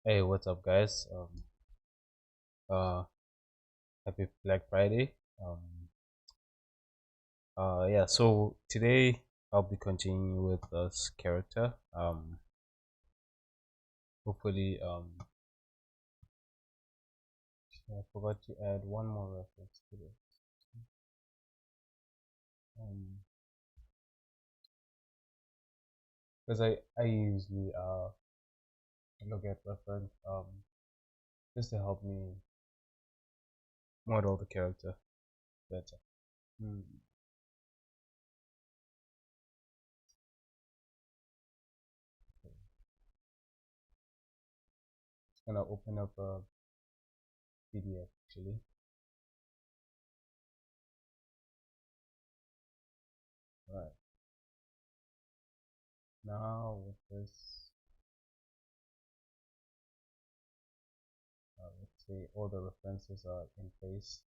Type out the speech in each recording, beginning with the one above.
Hey, what's up, guys? Uh, Happy Black Friday. Yeah. So today I'll be continuing with this character. Hopefully, I forgot to add one more reference to this. Because I usually look at reference just to help me model the character better. Hmm. Just gonna open up a PDF actually. Right now with this. Let's say all the references are in place.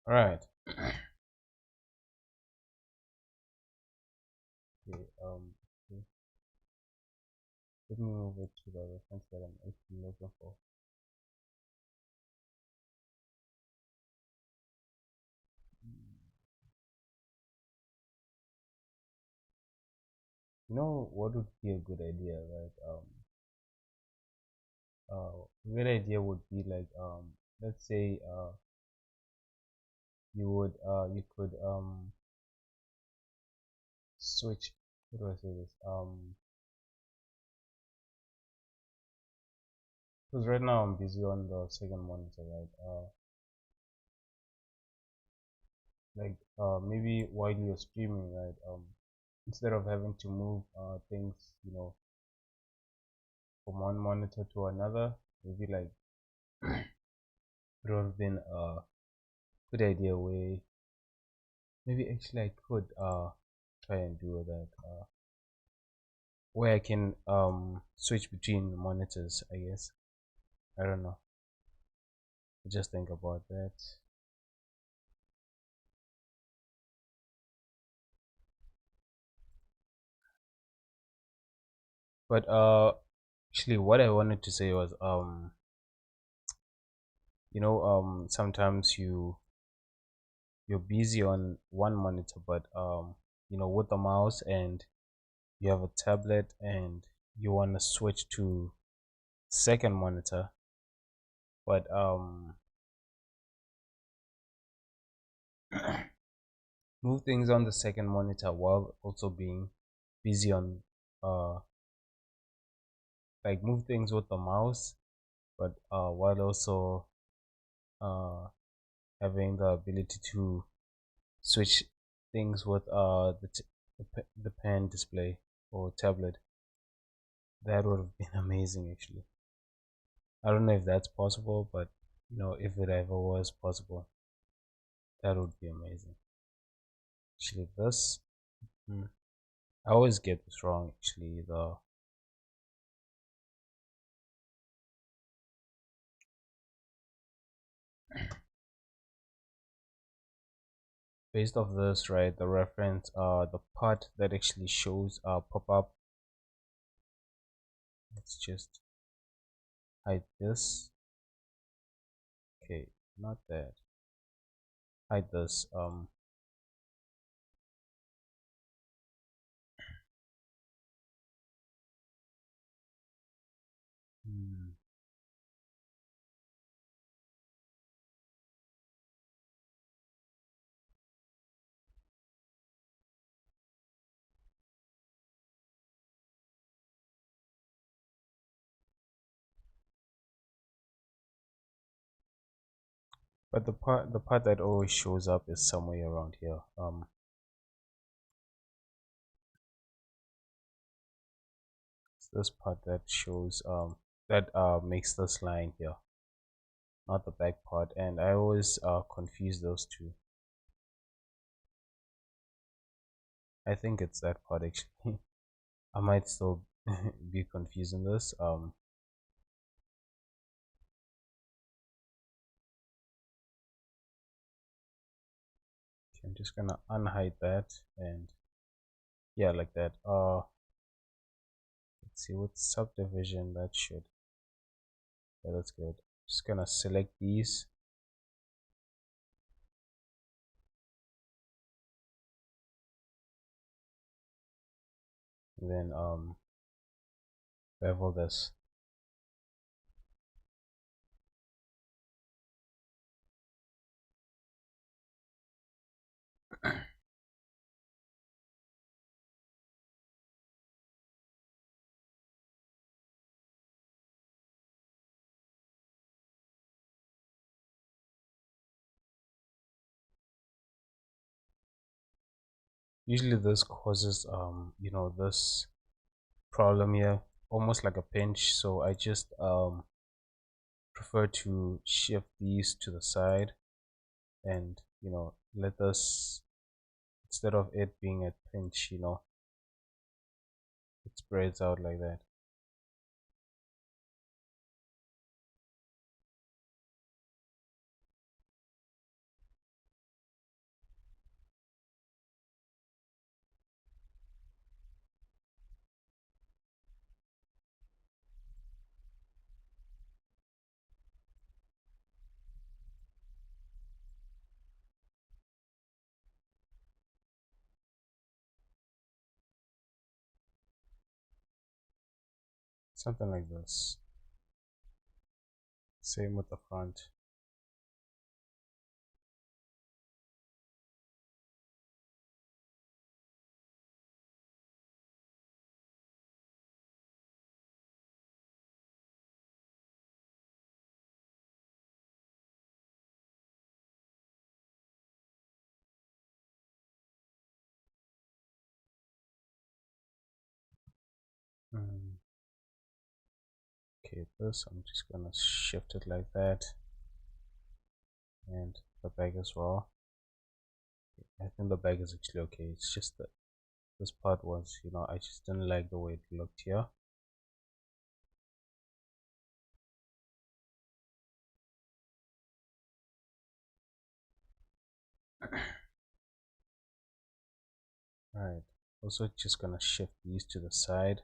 All right. Okay. Okay. Let me move it to the reference that I'm actually looking for. You know what would be a good idea, right? A good idea would be like let's say you could switch. How do I say this? Because right now I'm busy on the second monitor, right? Maybe while you're streaming, right? Instead of having to move things, from one monitor to another, maybe like it would have been a good idea where maybe actually I could try and do that where I can switch between monitors, I guess. I don't know. Just think about that. But actually what I wanted to say was sometimes you're busy on one monitor, but with the mouse, and you have a tablet and you want to switch to second monitor, but move things on the second monitor while also being busy on uh like move things with the mouse, but while also uh having the ability to switch things with the pen display or tablet. That would have been amazing actually. I don't know if that's possible, but if it ever was possible, that would be amazing. Actually, this I always get this wrong. Actually, the based off this, right? The reference, the part that actually shows pop up. Let's just hide this. Okay, not that. Hide this. Hmm. But the part that always shows up is somewhere around here. It's this part that shows that makes this line here, not the back part, and I always confuse those two. I think it's that part actually. I might still be confusing this. Okay, I'm just gonna unhide that, and Yeah, like that. Let's see what subdivision that should. Yeah, that's good. Just gonna select these. And then bevel this. Usually this causes this problem here, almost like a pinch. So I just prefer to shift these to the side, and let this, instead of it being a pinch, it spreads out like that. Something like this. Same with the front. Mm. Okay, this I'm just gonna shift it like that, and the back as well. I think the back is actually okay. It's just that this part was, I just didn't like the way it looked here. Alright, also just gonna shift these to the side.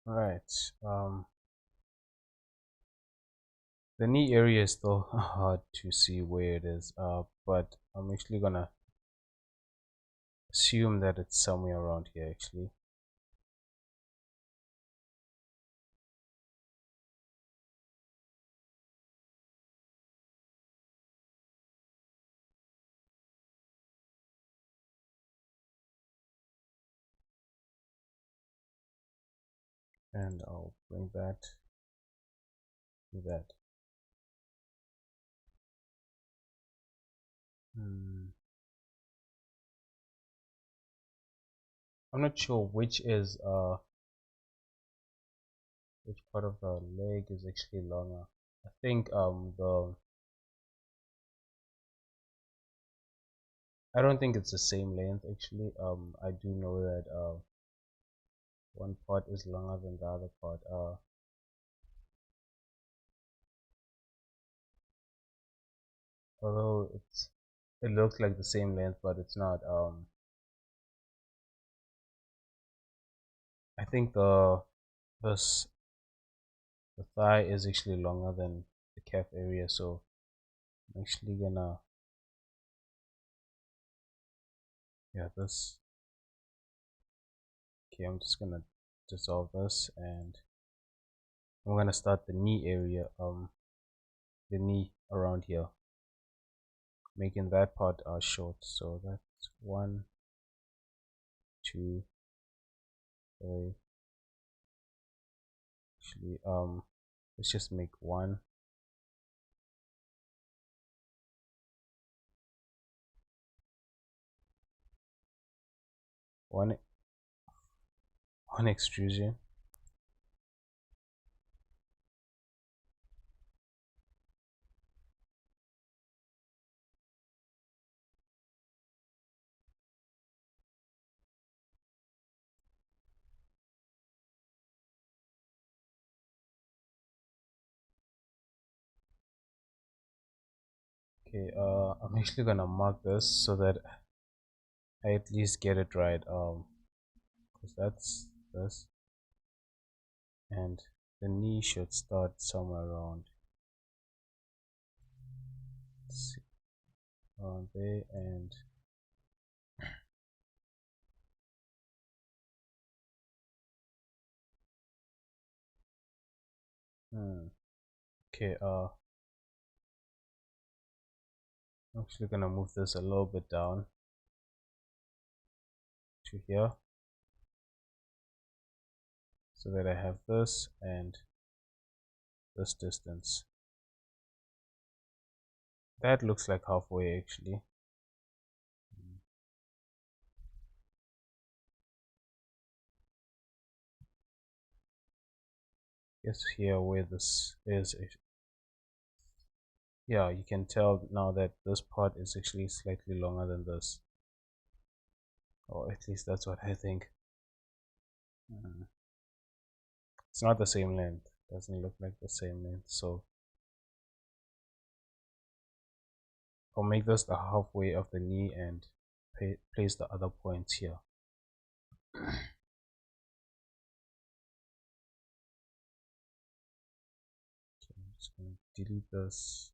Alright, the knee area is still hard to see where it is, but I'm actually gonna assume that it's somewhere around here actually. And I'll bring that to that. I'm not sure which part of the leg is actually longer. I think I don't think it's the same length actually. I do know that one part is longer than the other part. Although it looks like the same length, but it's not. I think this the thigh is actually longer than the calf area, so I'm actually gonna, yeah, this. Okay, I'm just gonna dissolve this, and I'm gonna start the knee area, the knee around here, making that part short. So that's 1, 2, 3. Actually, let's just make one. One one, 1 extrusion. Okay, I'm actually gonna mark this so that I at least get it right. Because that's this, and the knee should start somewhere around, let's see, around there, and okay. I'm actually gonna move this a little bit down to here, so that I have this and this distance. That looks like halfway actually. Guess here where this is, yeah, you can tell now that this part is actually slightly longer than this, or at least that's what I think. It's not the same length, doesn't look like the same length, so I'll make this the halfway of the knee and place the other points here. Okay, I'm just going to delete this.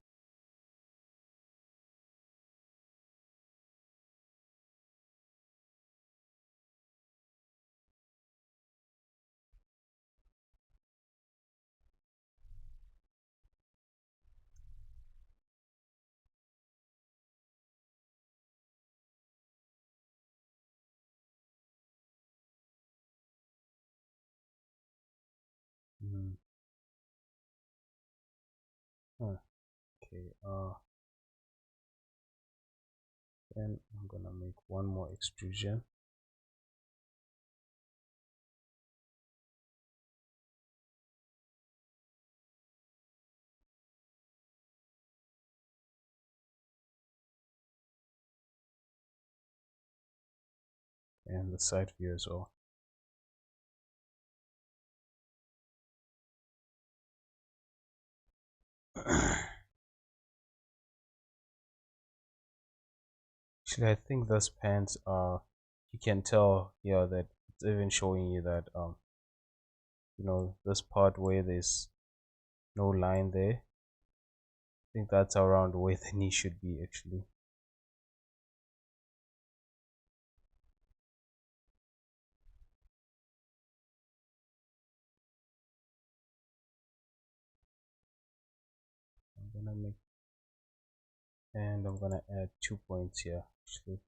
Mm. Okay, then I'm gonna make one more extrusion. And the side view as well. Actually, I think those pants are, you can tell here that it's even showing you that this part where there's no line there, I think that's around where the knee should be actually. I'm gonna add 2 points here actually.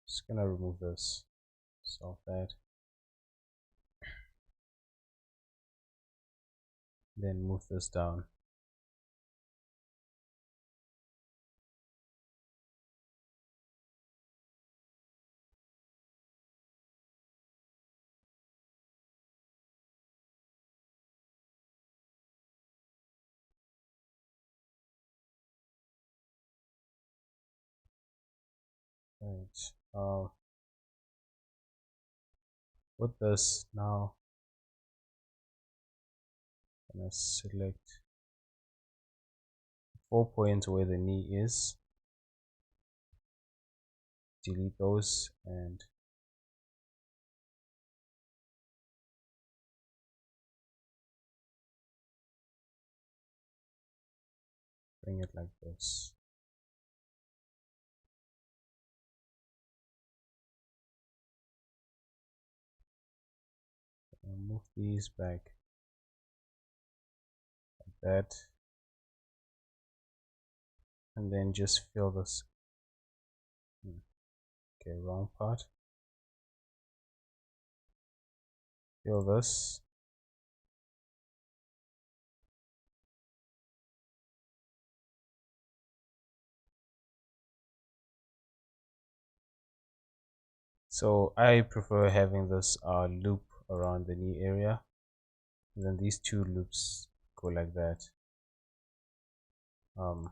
Just gonna remove this, solve that, then move this down. Right. With this now, I'm gonna select 4 points where the knee is, delete those, and bring it like this. And move these back like that, and then just fill this. Okay, wrong part. Fill this. So I prefer having this loop around the knee area, and then these two loops go like that. um,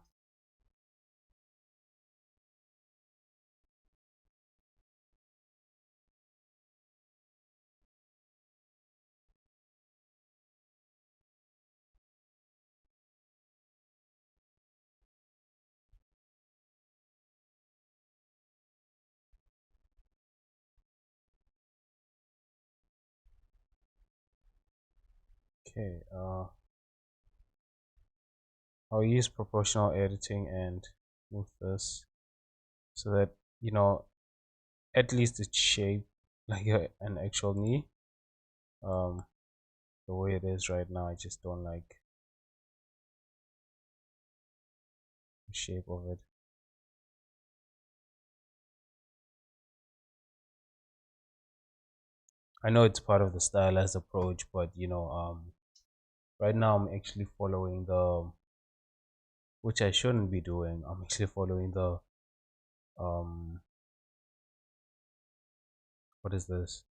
Okay, I'll use proportional editing and move this so that, you know, at least it's shaped like an actual knee. Um, the way it is right now, I just don't like the shape of it. I know it's part of the stylized approach, but right now I'm actually following the, which I shouldn't be doing. I'm actually following the, um, what is this?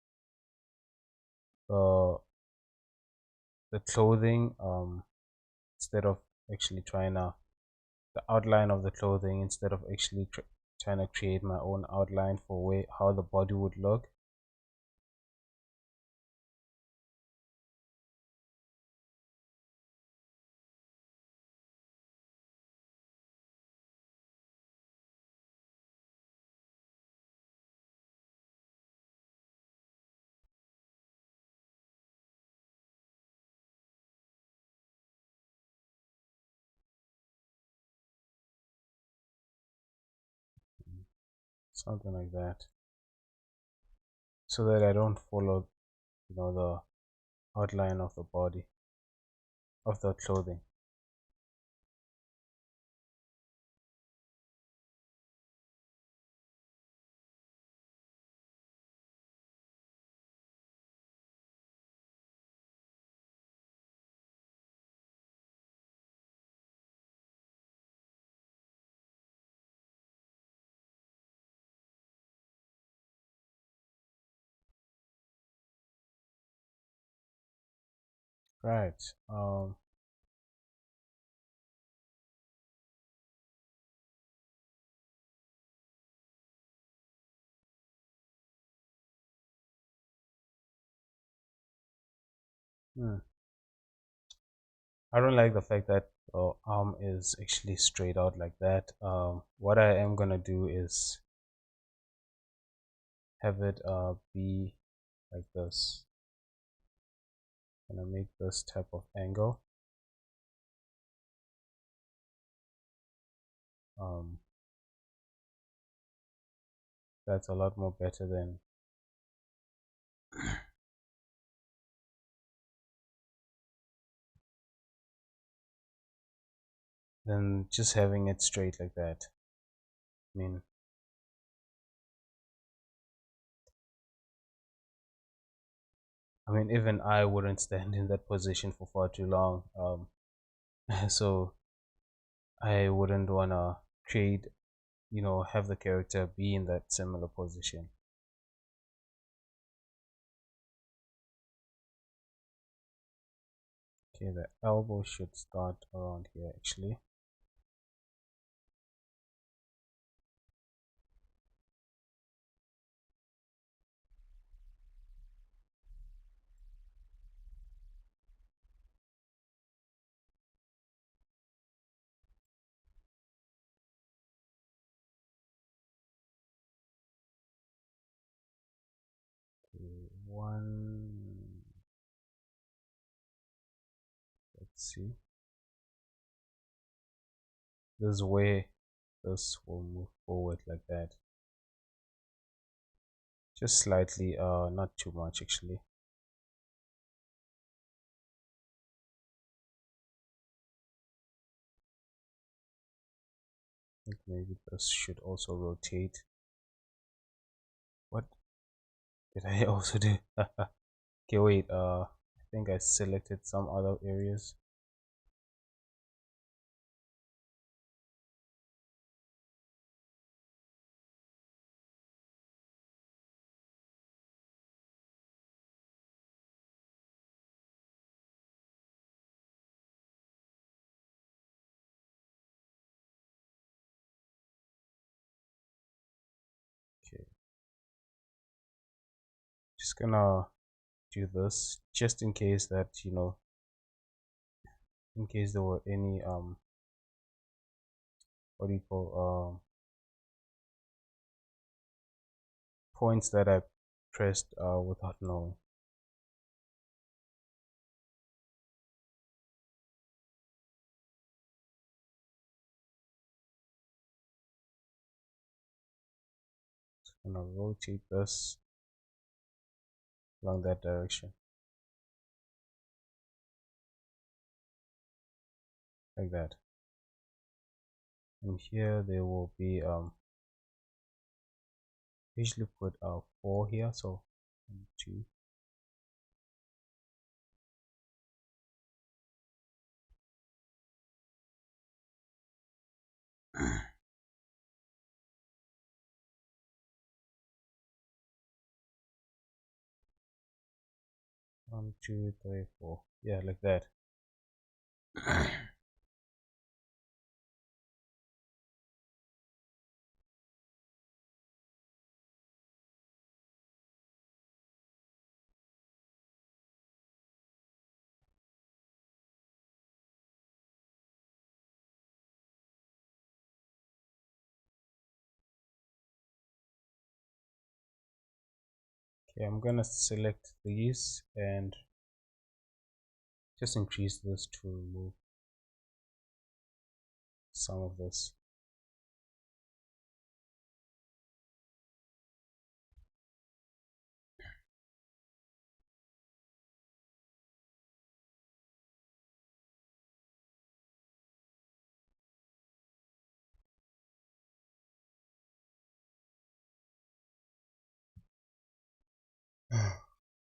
The the clothing, instead of actually trying to the outline of the clothing instead of actually trying to create my own outline for how the body would look. Something like that, so that I don't follow, the outline of the body of the clothing. Right. Hmm. I don't like the fact that arm is actually straight out like that. What I am gonna do is have it be like this. Gonna make this type of angle. Um, that's a lot more better than just having it straight like that. I mean, even I wouldn't stand in that position for far too long. So I wouldn't wanna create, have the character be in that similar position. Okay, the elbow should start around here actually. Okay, one. Let's see. This way, this will move forward like that. Just slightly, not too much actually. I think maybe this should also rotate. What did I also do? Okay, wait. I think I selected some other areas. Okay, just gonna do this just in case that in case there were any what do you call points that I pressed without knowing. I'm gonna rotate this along that direction, like that. And here there will be usually put 4 here, so 1, 2. One, two, three, four. Yeah, like that. Okay, I'm gonna select these and just increase this to remove some of this.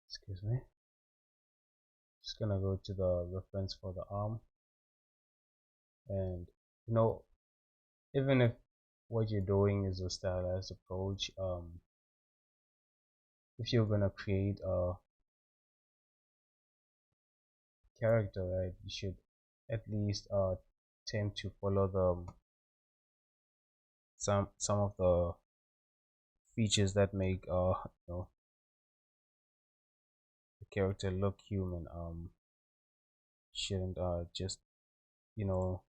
Excuse me. Just gonna go to the reference for the arm, and you know, even if what you're doing is a stylized approach, if you're gonna create a character, right, you should at least tend to follow the some of the features that make the character look human. Shouldn't just you know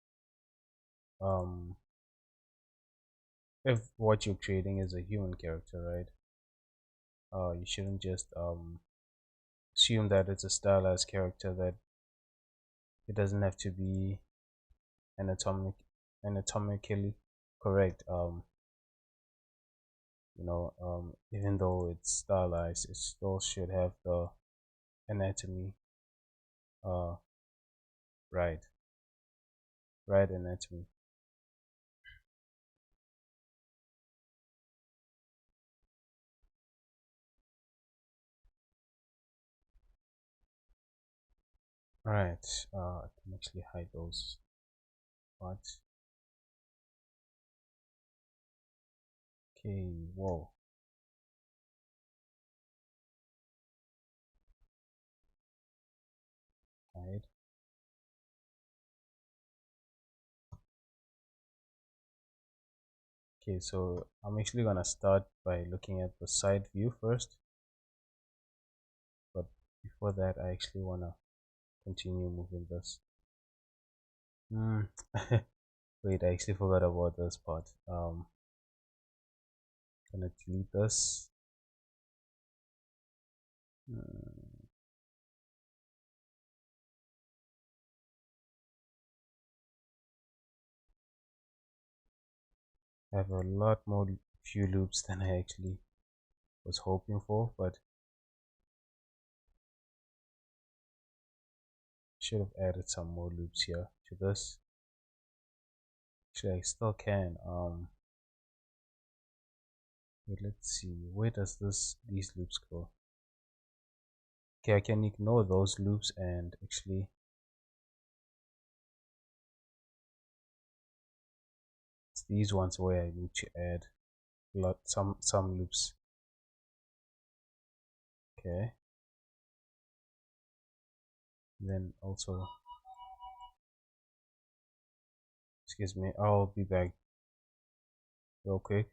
um if what you're creating is a human character, right, you shouldn't just assume that it's a stylized character, that it doesn't have to be anatomically correct. Even though it's stylized, it still should have the anatomy uh right right anatomy. Right. I can actually hide those parts. Okay, whoa. Hide. Okay, so I'm actually gonna start by looking at the side view first, but before that I actually wanna continue moving this. Wait, I actually forgot about this part. Gonna delete this. Mm, I have a lot more few loops than I actually was hoping for, but should have added some more loops here to this. Actually, I still can. Wait, let's see. Where does these loops go? Okay, I can ignore those loops, and actually it's these ones where I need to add some loops. Okay. Then also, excuse me, I'll be back real quick.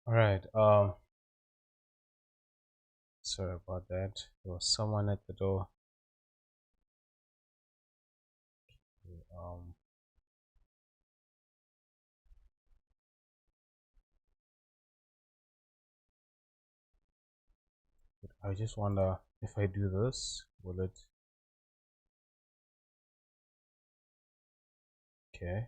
All right. Sorry about that. There was someone at the door. Um, I just wonder if I do this, will it? Okay.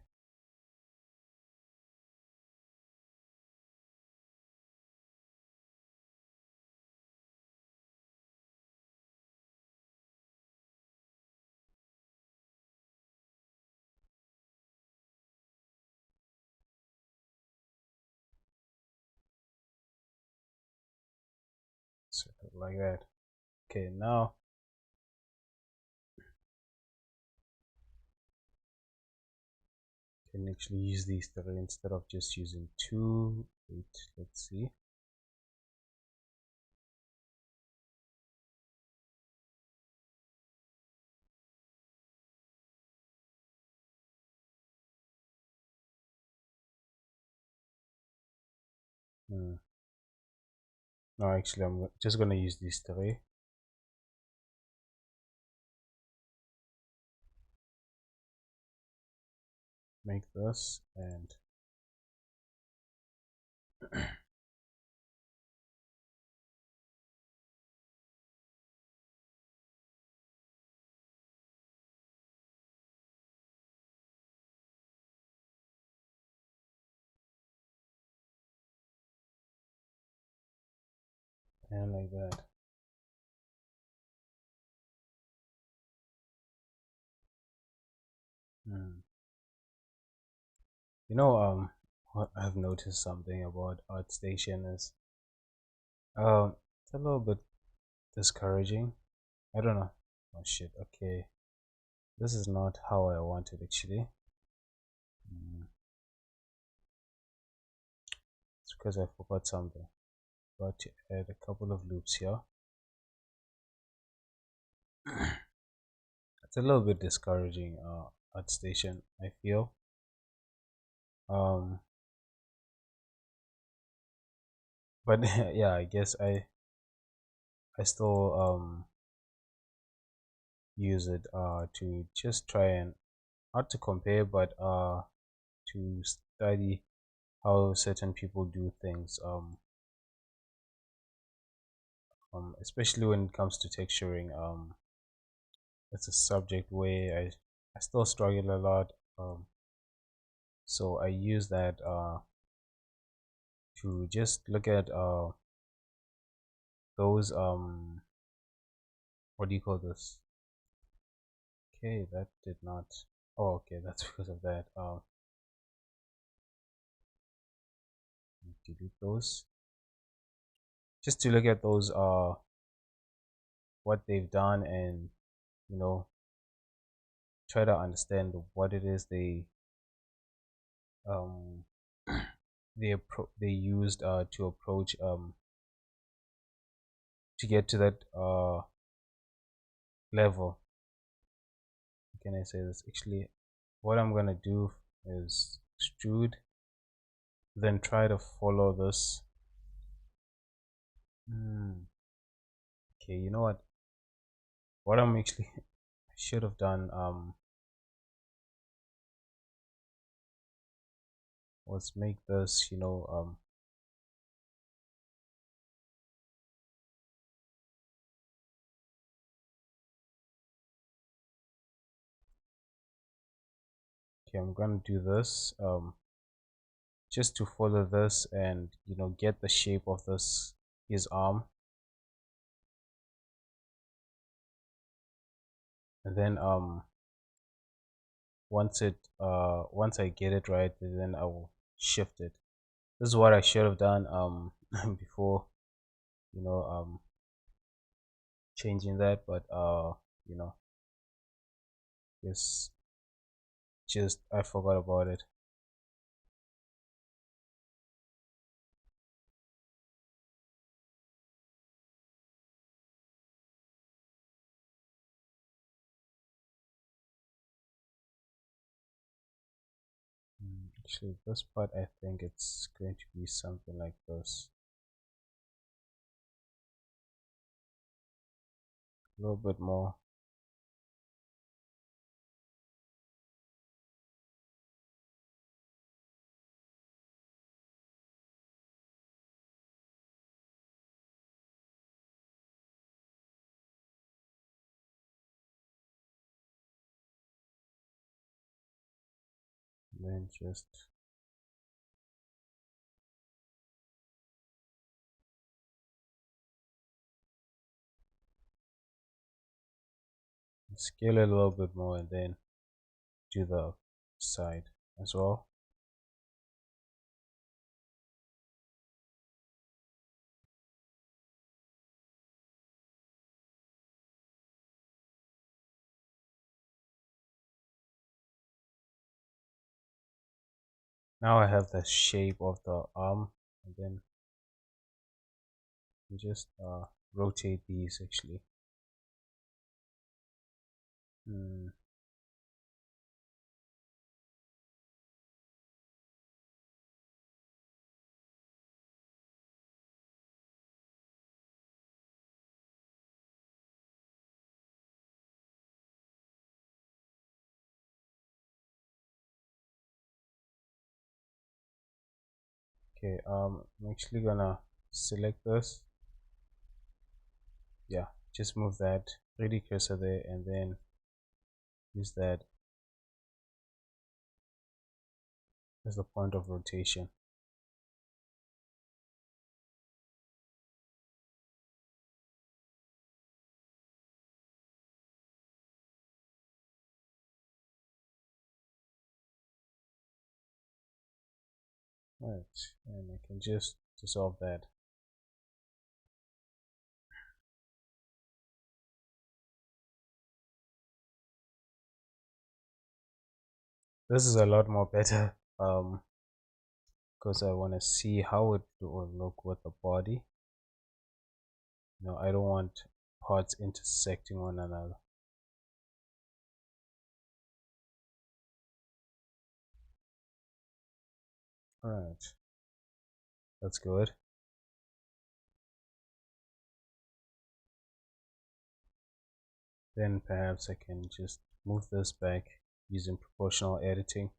So like that. Okay. Now I can actually use these three instead of just using two. Wait. Let's see. Hmm. No, actually, I'm just gonna use these three. Make this and like that. Hmm. You know, what I've noticed something about ArtStation is, it's a little bit discouraging. I don't know. Oh shit. Okay, this is not how I wanted actually. Hmm. It's because I forgot something. Got to add a couple of loops here. It's a little bit discouraging. ArtStation, I feel. Um, but yeah, I guess I still use it to just try and not to compare, but to study how certain people do things. Especially when it comes to texturing. It's a subject where I still struggle a lot. So I use that to just look at those what do you call this? Okay, that did not. Oh, okay, that's because of that. Delete those. Just to look at those what they've done and you know try to understand what it is um they used to approach to get to that level. How can I say this? Actually, what I'm gonna do is extrude, then try to follow this. Okay, you know what? What I'm actually I should have done was make this, okay, I'm gonna do this just to follow this and get the shape of this his arm, and then once I get it right, then I will shift it. This is what I should have done before you know changing that, but you know yes, just I forgot about it. Actually, this part I think it's going to be something like this. A little bit more. And then just scale it a little bit more and then do the side as well. Now I have the shape of the arm, and then you just rotate these actually. Hmm. Okay, I'm actually gonna select this. Yeah, just move that 3D cursor there and then use that as the point of rotation. Right, and I can just dissolve that. This is a lot more better because I want to see how it will look with the body. I don't want parts intersecting one another. Alright, that's good. Then perhaps I can just move this back using proportional editing.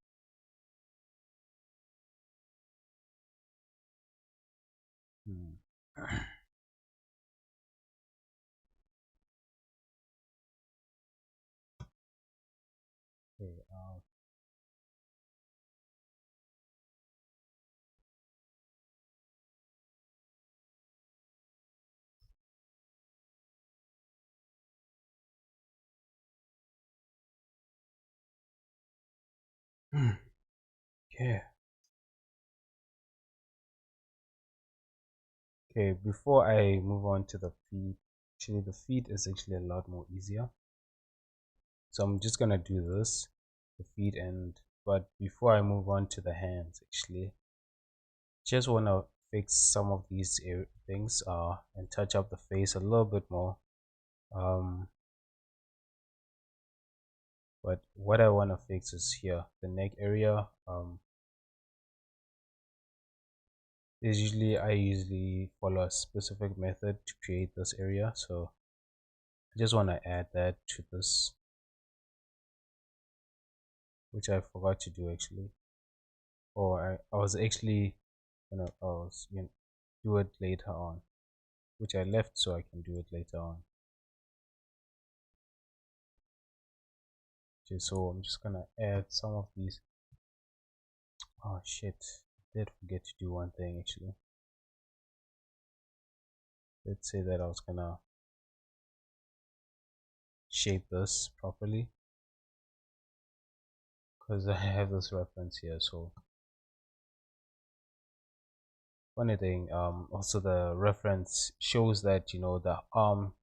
Hmm. Okay, okay. Okay, before I move on to the feet, actually the feet is actually a lot more easier. So I'm just gonna do this, the feet, but before I move on to the hands, actually, just wanna fix some of these things and touch up the face a little bit more. Um, but what I wanna fix is here, the neck area. I usually follow a specific method to create this area, so I just want to add that to this, which I forgot to do actually, or I was actually do it later on, which I left so I can do it later on. Okay, so I'm just gonna add some of these. Oh shit, I did forget to do one thing actually. Let's say that I was gonna shape this properly because I have this reference here. So funny thing, also the reference shows that the arm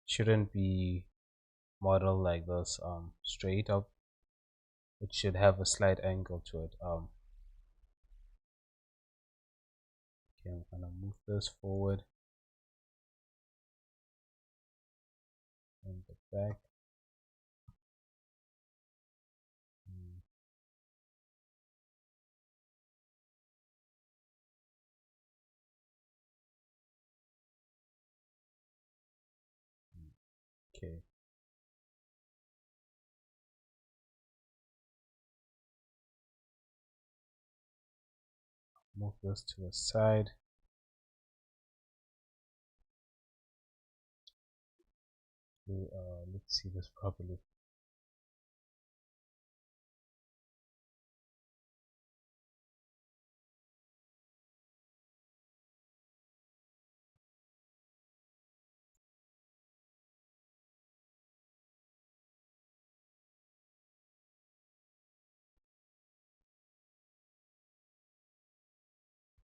shouldn't be modeled like this, straight up. It should have a slight angle to it. Okay, I'm gonna move this forward and the back. Okay, move this to the side. Okay, let's see this properly.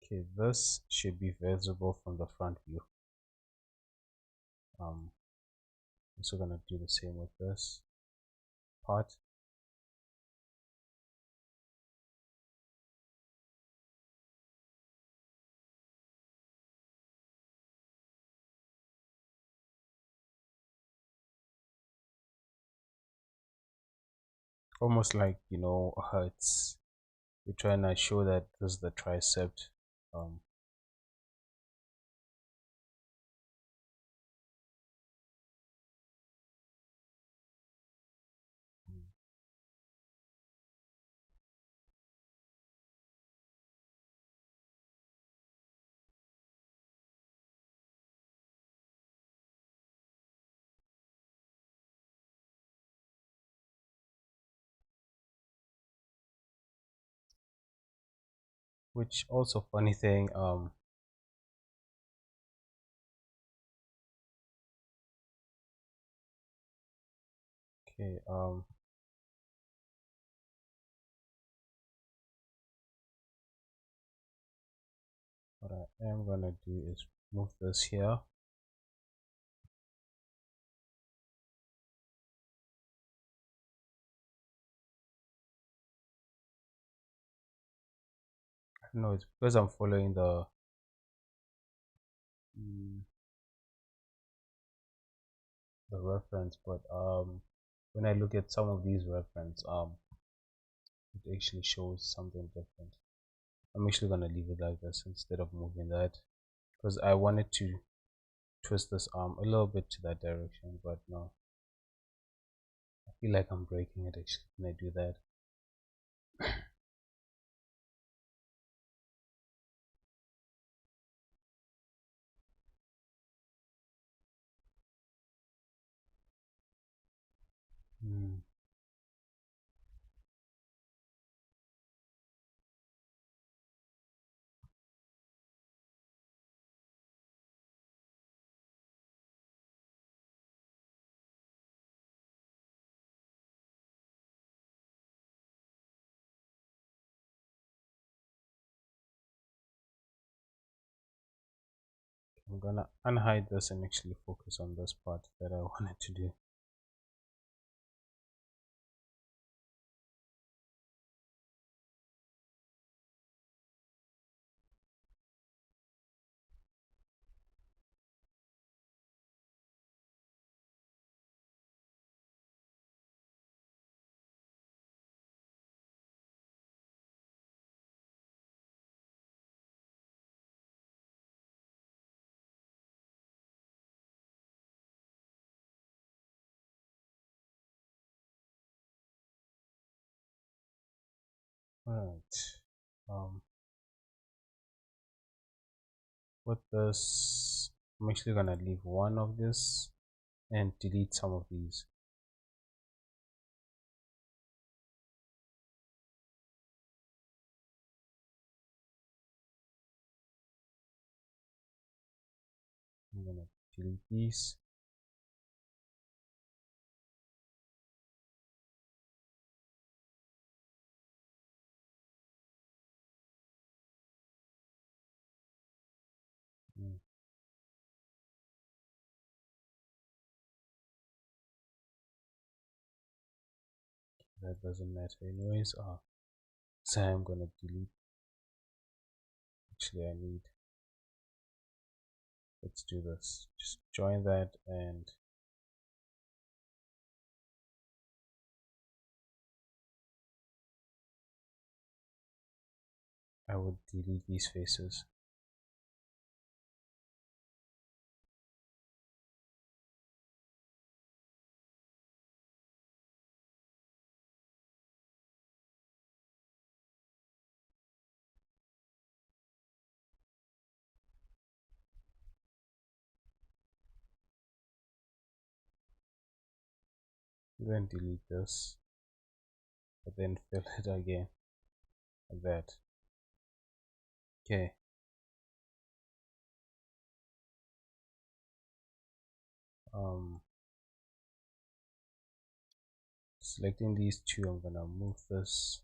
Okay, this should be visible from the front view. I'm also gonna do the same with this part. Almost like, it's we're trying to show that this is the tricep. Um, which also funny thing. Okay. What I am gonna do is move this here. I don't know, it's because I'm following mm, the reference, but when I look at some of these reference, it actually shows something different. I'm actually gonna leave it like this instead of moving that because I wanted to twist this arm a little bit to that direction, but no, I feel like I'm breaking it actually when I do that. Hmm. I'm gonna unhide this and actually focus on this part that I wanted to do. Alright. Um, with this, I'm actually gonna leave one of this and delete some of these. I'm gonna delete these. Mm, that doesn't matter anyways. So I'm gonna delete. Actually, I need. Let's do this. Just join that, and I would delete these faces. then delete this, but then fill it again like that. Okay. Selecting these two, I'm gonna move this.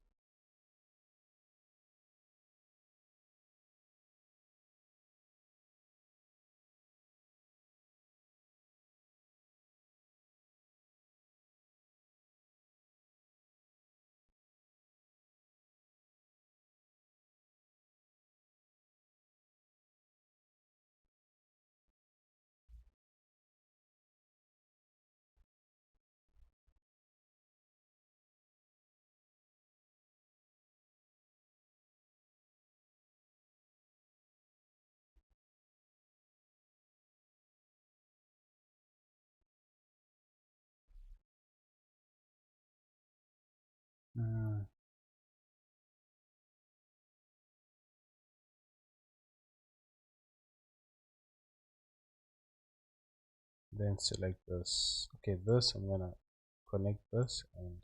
Then select this. Okay, this I'm gonna connect this, and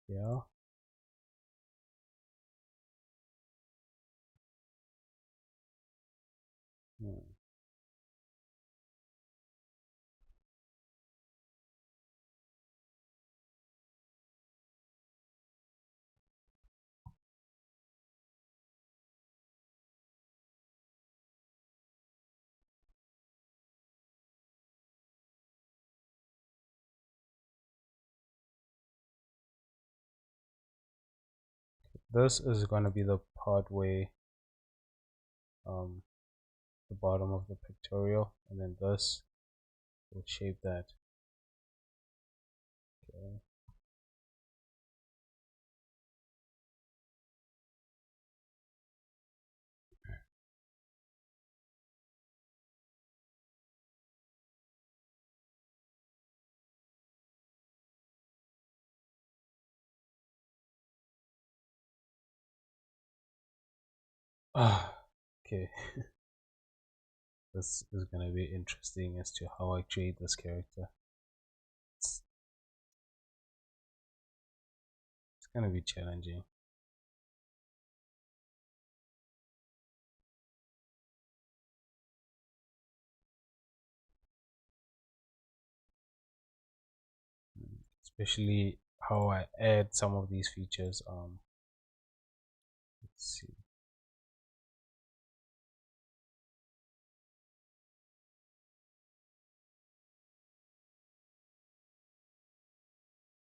yeah. This is gonna be the part where the bottom of the pictorial, and then this will shape that. Okay. Okay. This is gonna be interesting as to how I create this character. It's gonna be challenging. Especially how I add some of these features. Let's see.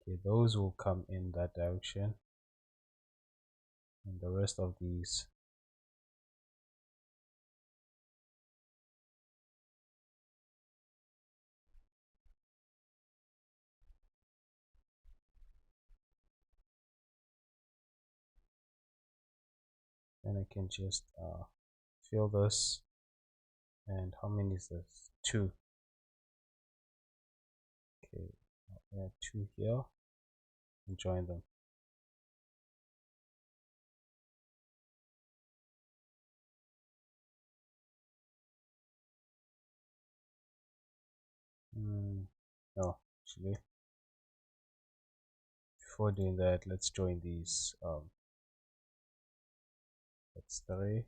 Okay, those will come in that direction, and the rest of these then I can just fill this. And how many is this? 2. Okay, I'll add 2 here and join them. No, actually, before doing that, let's join these. That's 3.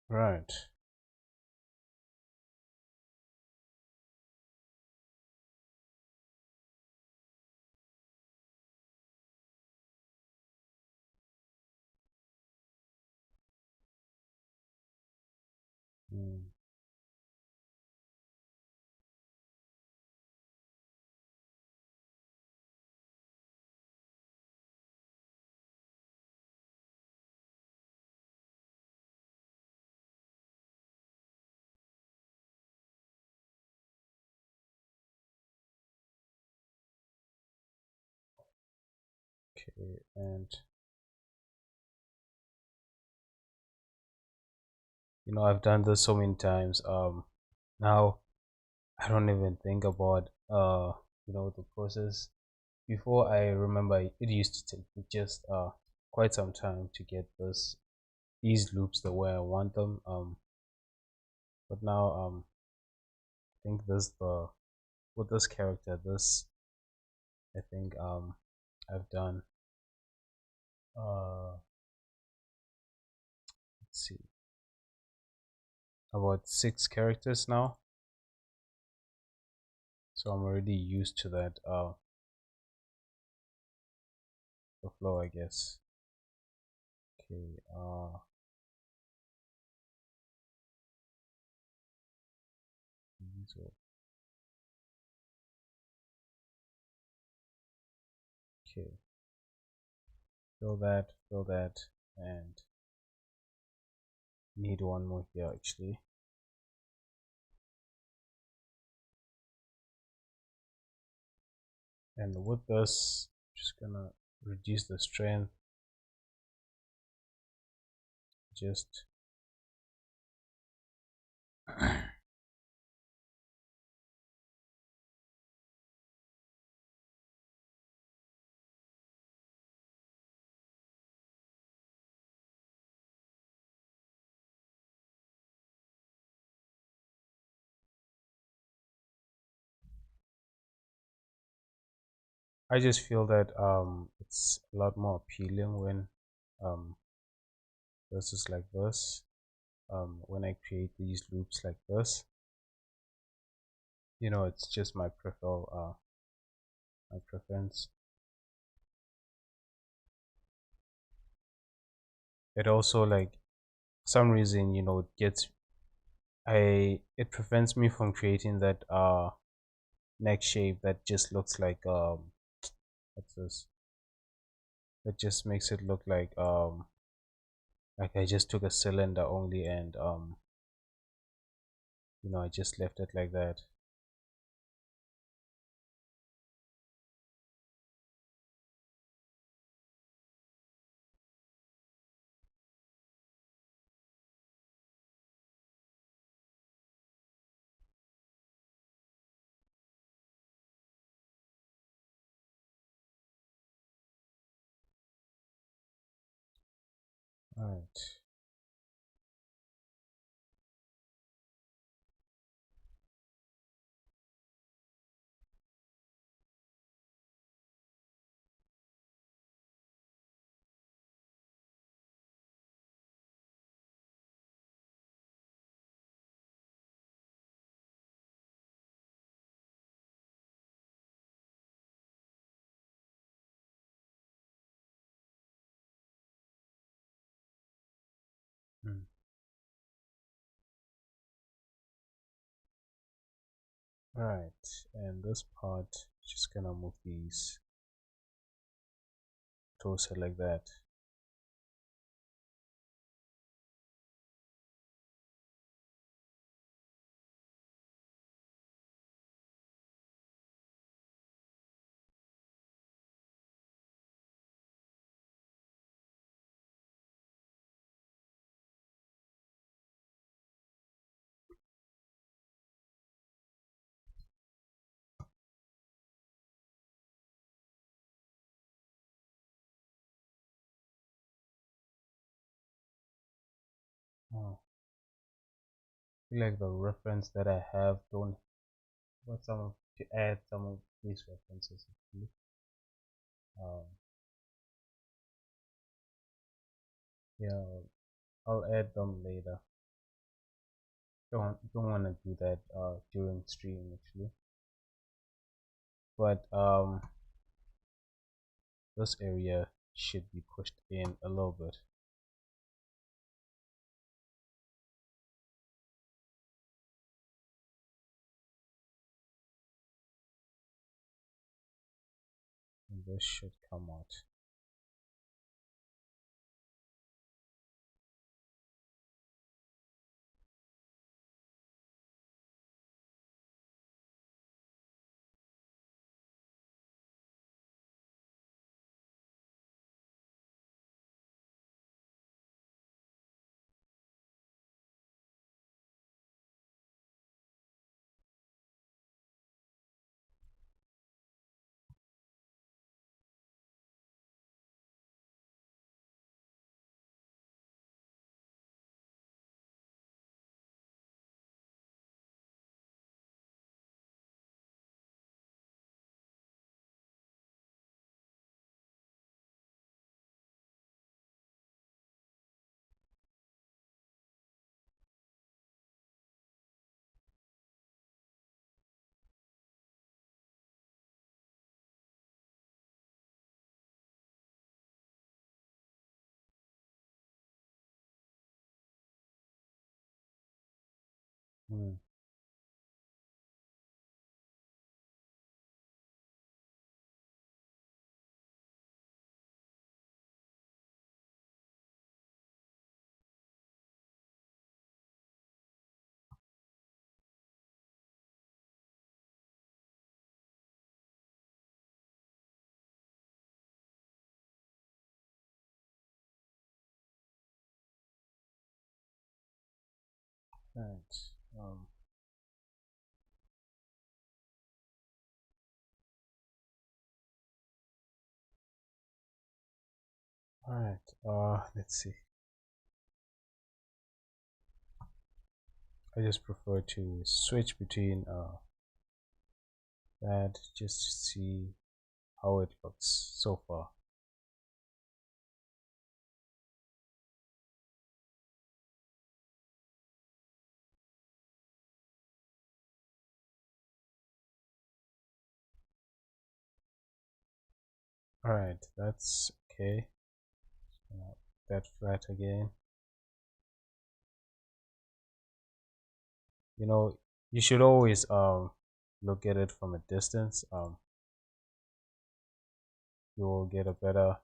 Right. Mm. Okay, and I've done this so many times. Now I don't even think about the process. Before, I remember it used to take me just quite some time to get these loops the way I want them. But now I think this the with this character, this I think I've done let's see, about 6 characters now, so I'm already used to that the flow, I guess. Okay, so okay, fill that, and need one more here actually. And with this, just gonna reduce the strength just I just feel that it's a lot more appealing when um this is like this. When I create these loops like this, it's just my preference. It also, like, for some reason, it prevents me from creating that neck shape that just looks like what's this? That just makes it look like I just took a cylinder only, and I just left it like that. All right. Mm. Right, and this part, just gonna move these closer like that. Oh, I feel like the reference that I have don't want some to add some of these references actually. Um, yeah, I'll add them later. Don't want to do that during stream actually, but this area should be pushed in a little bit. And this should come out. Hmm. Right. Um, all right. Let's see. I just prefer to switch between that just to see how it looks so far. All right, that's okay. That flat again. You know, you should always look at it from a distance. You will get a better,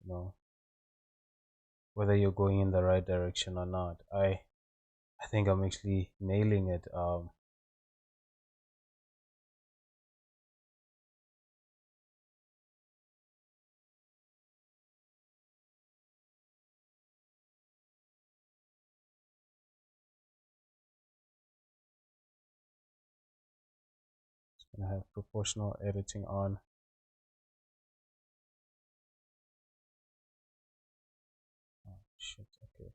you know, whether you're going in the right direction or not. I think I'm actually nailing it. Gonna have proportional editing on. Oh, shit. Okay.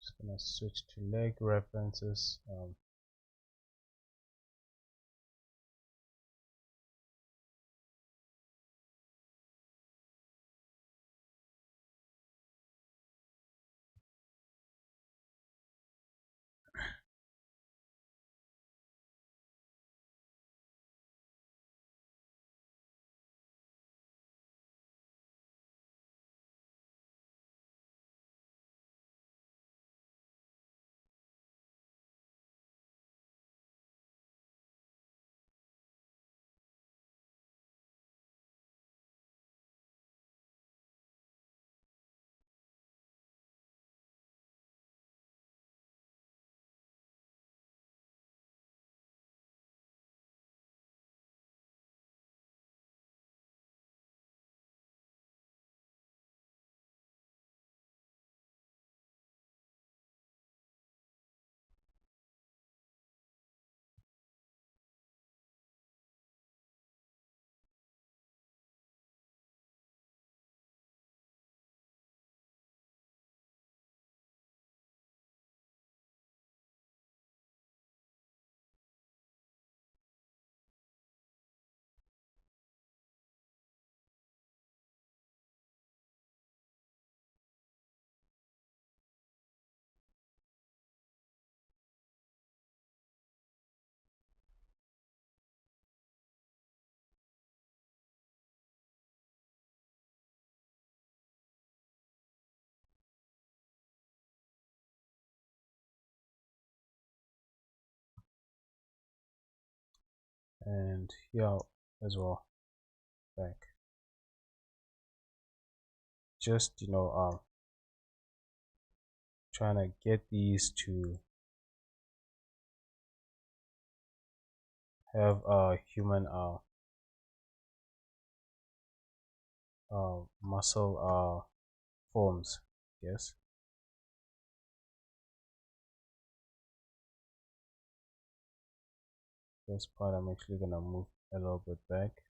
Just gonna switch to leg references. And here as well, back. Just trying to get these to have human muscle forms. Yes, this part I'm actually gonna move a little bit back.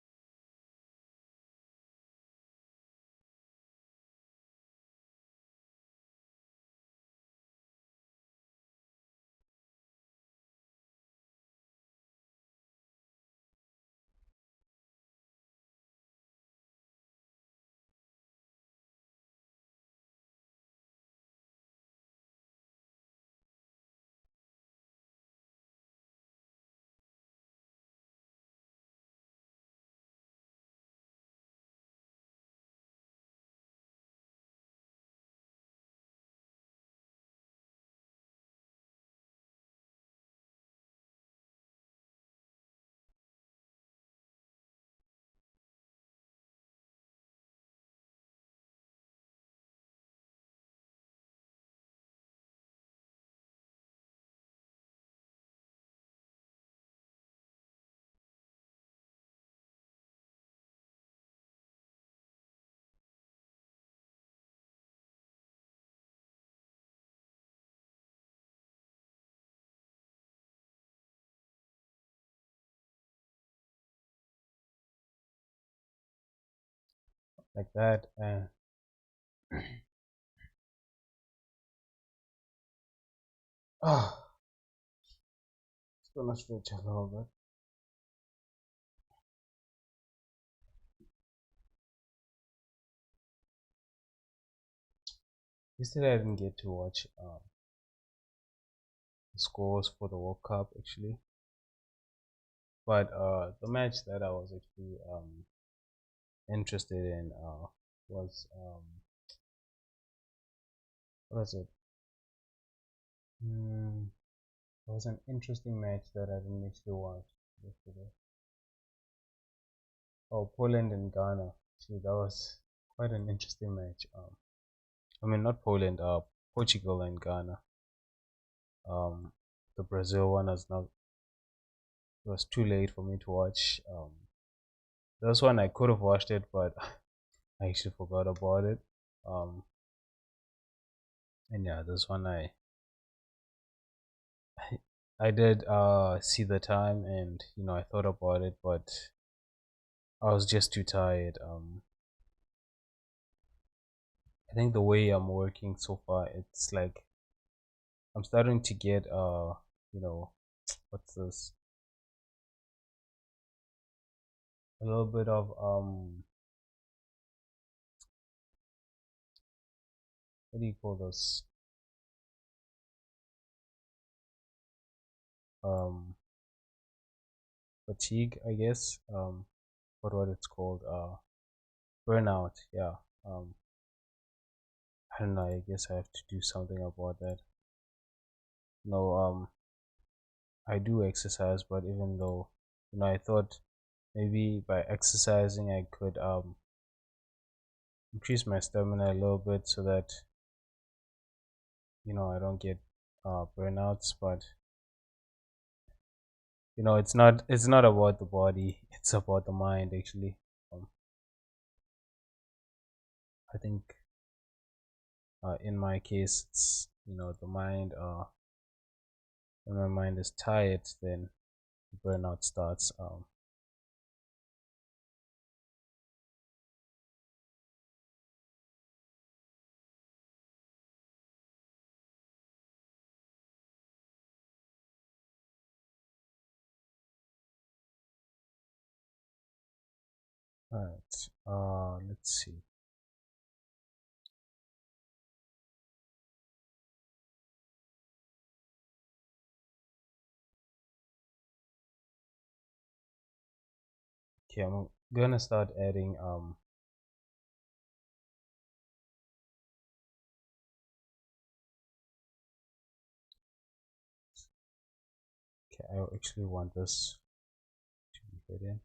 like that, and oh, it's gonna stretch a little bit. Yesterday I didn't get to watch the scores for the World Cup actually, but the match that I was actually interested in was what was it? Mm, it was an interesting match that I didn't actually watch yesterday. Oh, Poland and Ghana. Actually, that was quite an interesting match. I mean, not Poland. Portugal and Ghana. Um, the Brazil one was not. It was too late for me to watch. This one I could have watched it, but I actually forgot about it. Um, and yeah, this one I did see the time, and I thought about it, but I was just too tired. I think the way I'm working so far, it's like I'm starting to get you know what's this, a little bit of what do you call this, um fatigue, I guess. What it's called, burnout. Yeah. um I don't know, I guess I have to do something about that. No, I do exercise, but even though, I thought maybe by exercising I could increase my stamina a little bit so that I don't get burnouts. But it's not about the body, it's about the mind actually. um, I think in my case, it's the mind. When my mind is tired, then burnout starts. All right, let's see. Okay, I'm gonna start adding okay, I actually want this to be hidden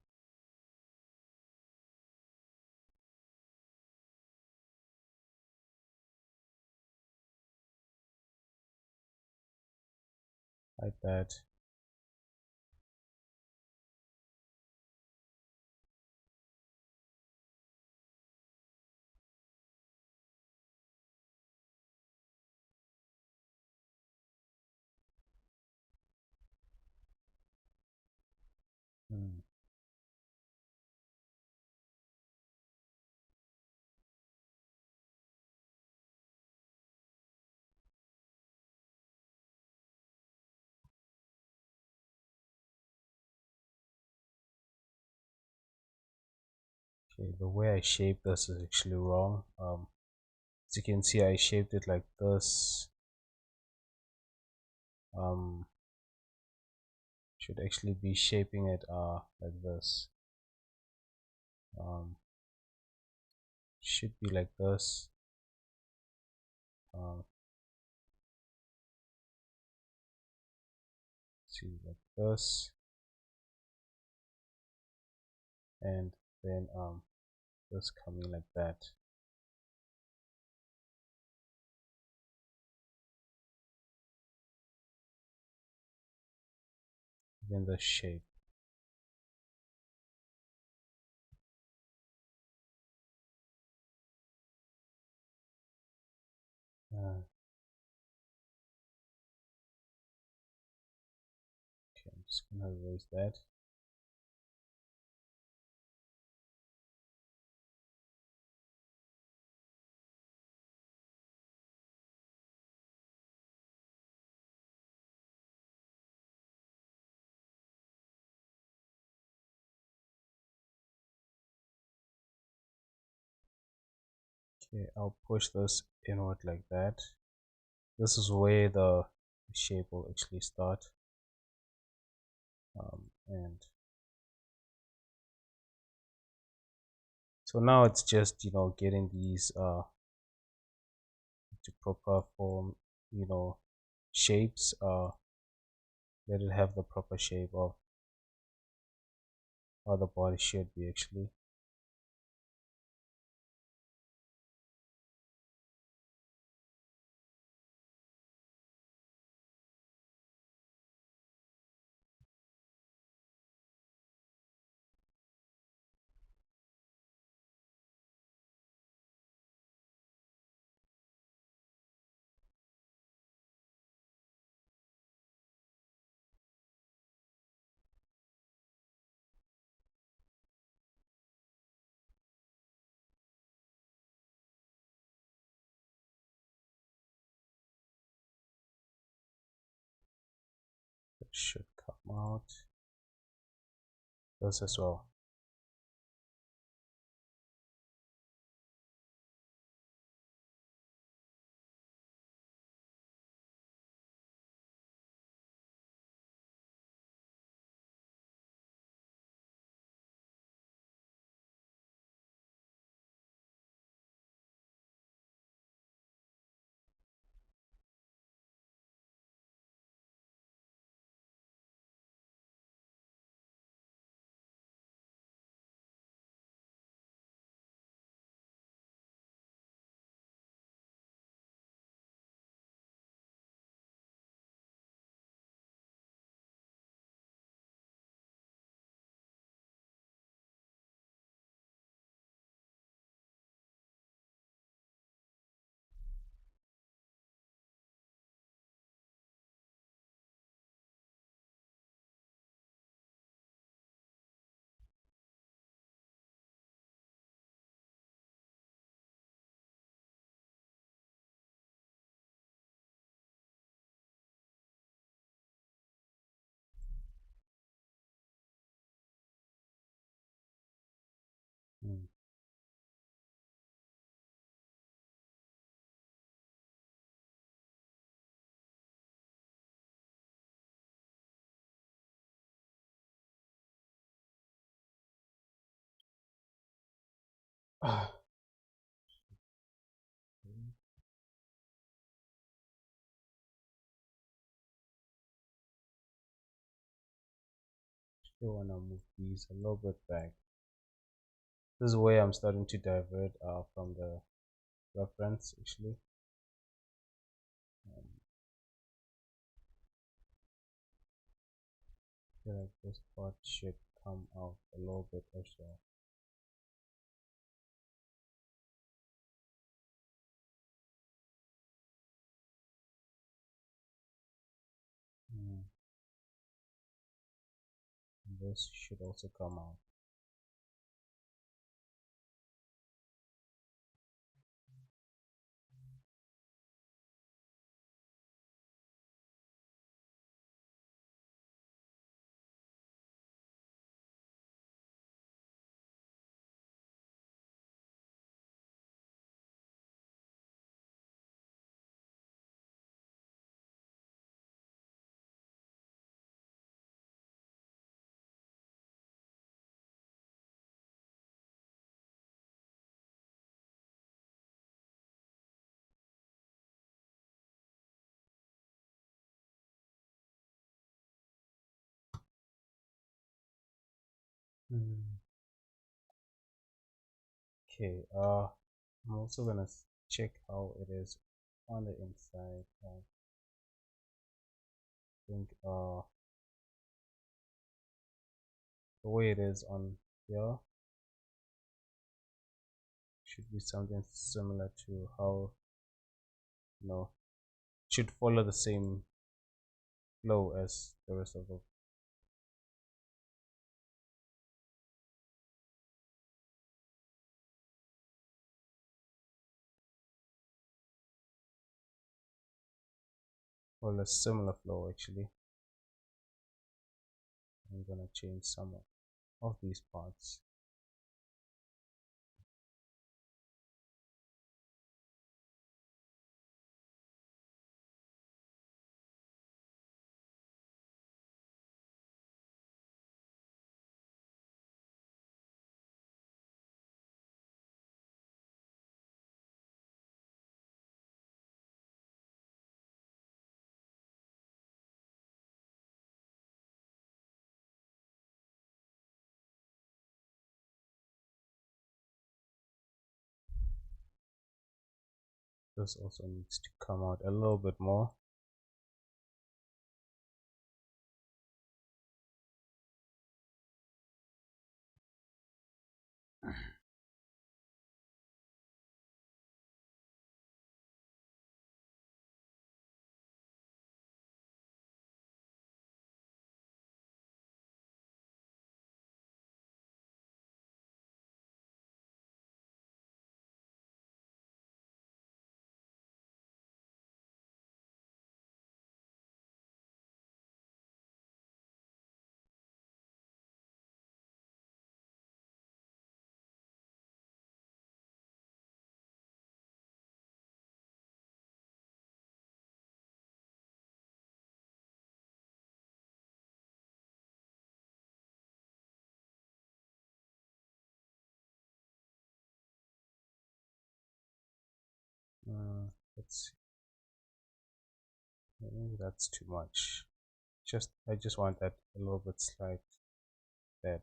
like that. Hmm. Okay, the way I shaped this is actually wrong. As you can see, I shaped it like this. um should actually be shaping it like this. um should be like this. um see, like this, and then this coming like that. Then the shape. Okay, I'm just gonna erase that. Okay, I'll push this inward like that. This is where the shape will actually start. And so now it's just, getting these to proper form, shapes. Let it have the proper shape of how the body should be actually. It should come out. This as well. Mm. Still want to move these a little bit back. This is where I'm starting to divert from the reference actually. Um, feel like this part should come out a little bit as well. Mm. This should also come out. Mm. Okay, I'm also gonna check how it is on the inside. I think the way it is on here should be something similar to how, should follow the same flow as the rest of the. Well, a similar flow actually. I'm gonna change some of these parts. This also needs to come out a little bit more. Let's see. Maybe that's too much. I just want that a little bit slight bed.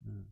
Mm.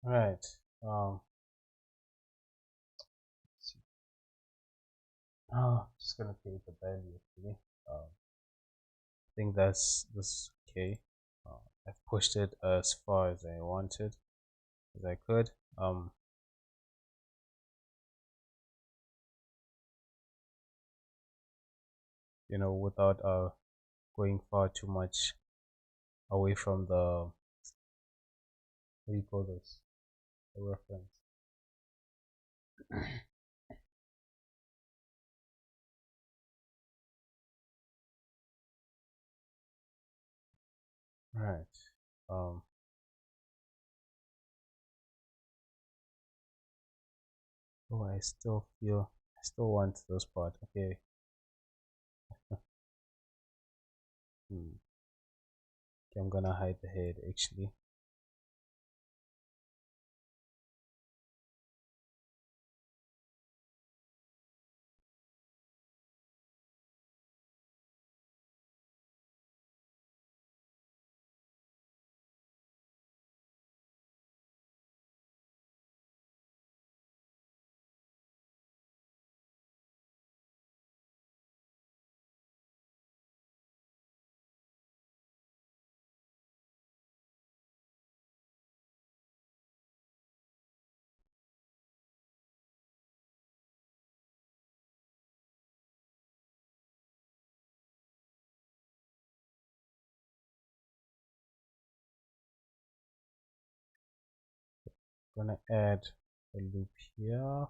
Right. Let's see. Just gonna create the value actually. I think this okay. I've pushed it as far as I wanted, as I could. Without going far too much away from the, what do you call this? The reference. Right. Um. Oh, I still want this part. Okay. Hmm. Okay, I'm gonna hide the head actually. gonna add a loop here.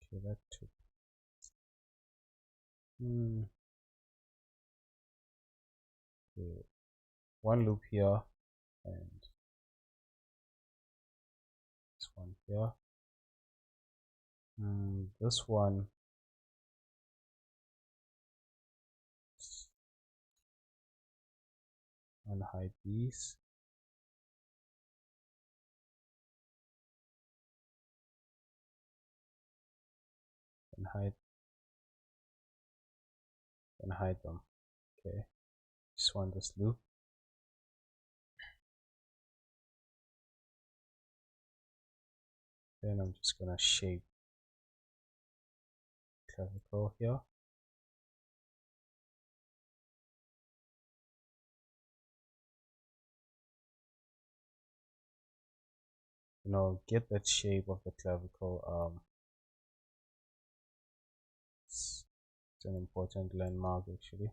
Okay, that took okay, one loop here and this one here. This one and hide these. And hide them. Okay, just want this loop. Then I'm just gonna shape clavicle here. Get that shape of the clavicle. It's an important landmark actually.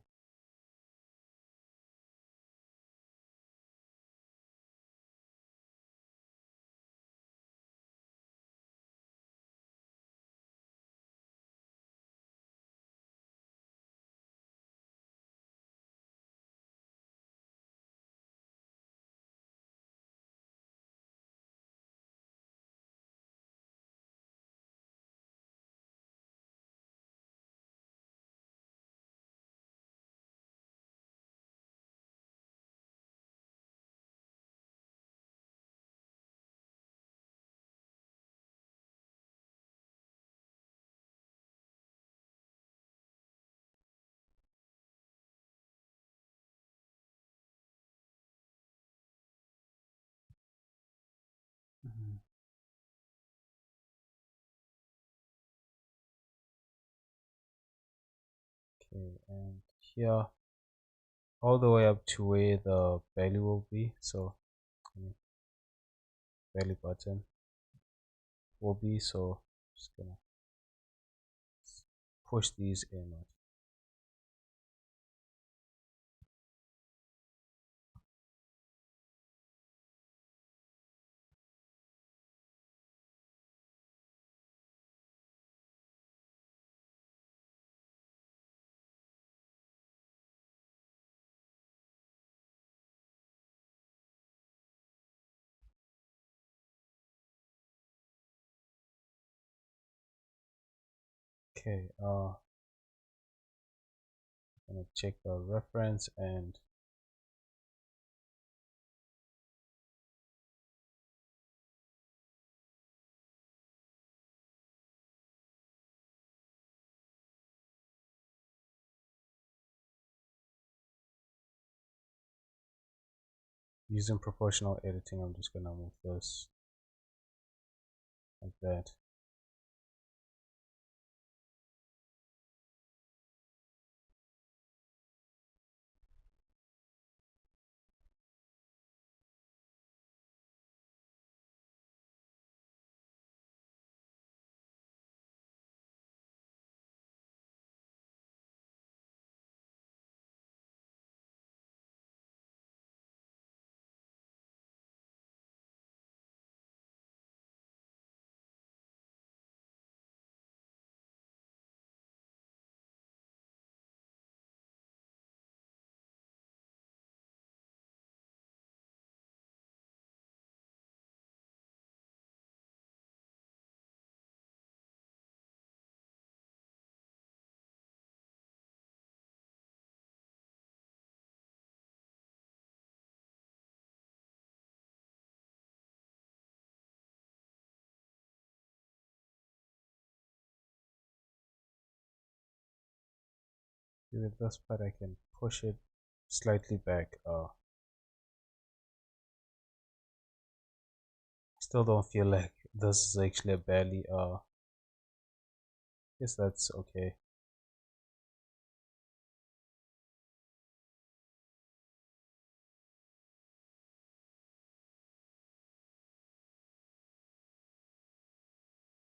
Okay, and here all the way up to where the belly will be. So belly button will be. So just gonna push these in. Okay, gonna check the reference and using proportional editing, I'm just gonna move this like that. With this part I can push it slightly back. Still don't feel like this is actually a belly. Guess that's okay.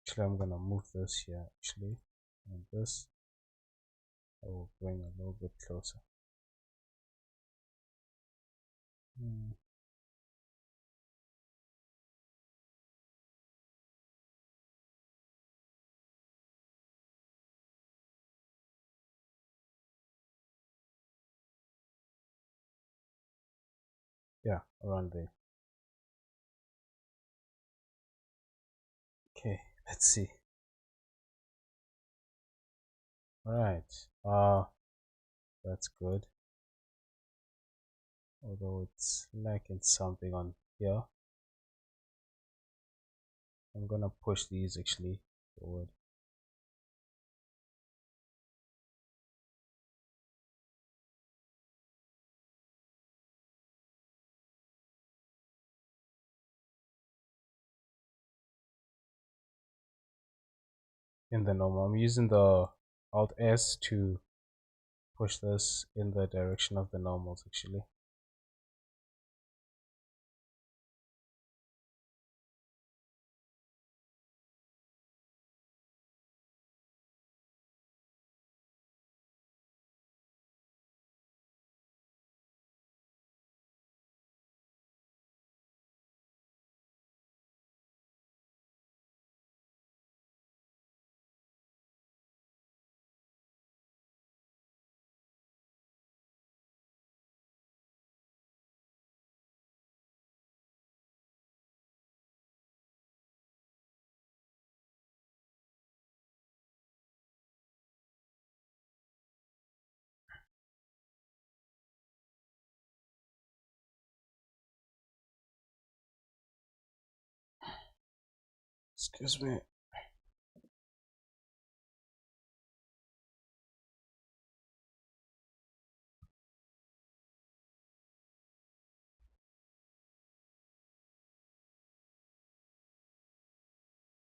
Actually, I'm gonna move this here actually, and this I will bring a little bit closer. Yeah, around there. Okay, let's see. All right. That's good. Although it's lacking something on here. I'm gonna push these actually forward. In the normal, I'm using the Alt S to push this in the direction of the normals actually. Excuse me.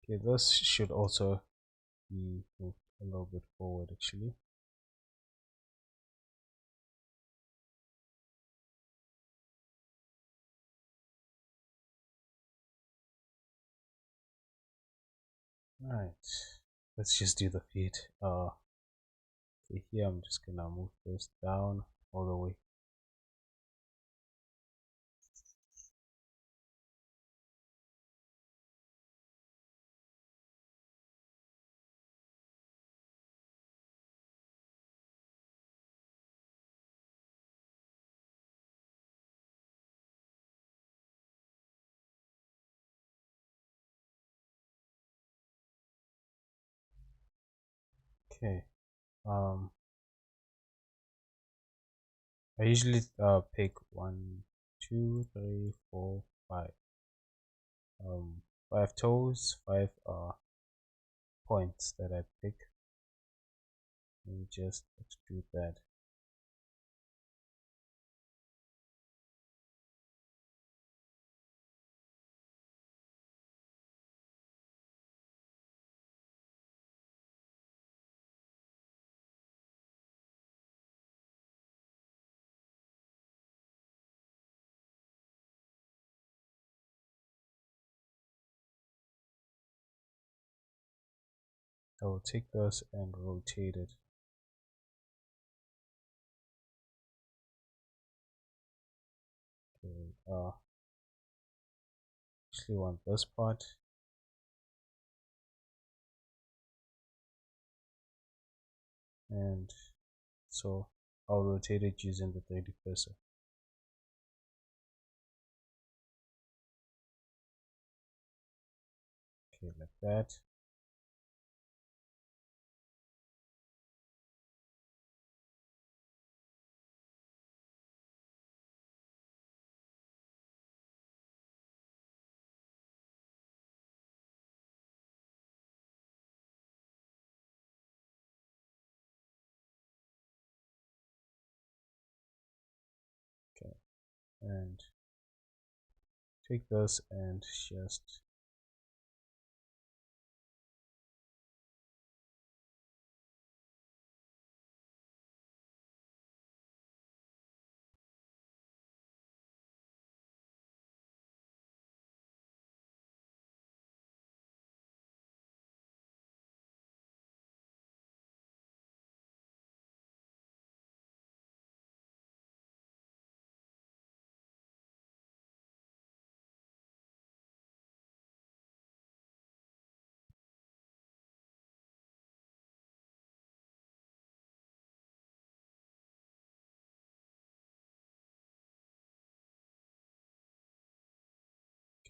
Okay, this should also be moved a little bit forward actually. Alright, let's just do the feet. Okay, here I'm just gonna move this down all the way. Okay. Um, I usually pick 1, 2, 3, 4, 5. Um, 5 toes, 5 points that I pick. Let me just extrude that. I will take this and rotate it. Okay, actually want this part, and so I'll rotate it using the 3D cursor. Okay, like that. Okay, and take this and just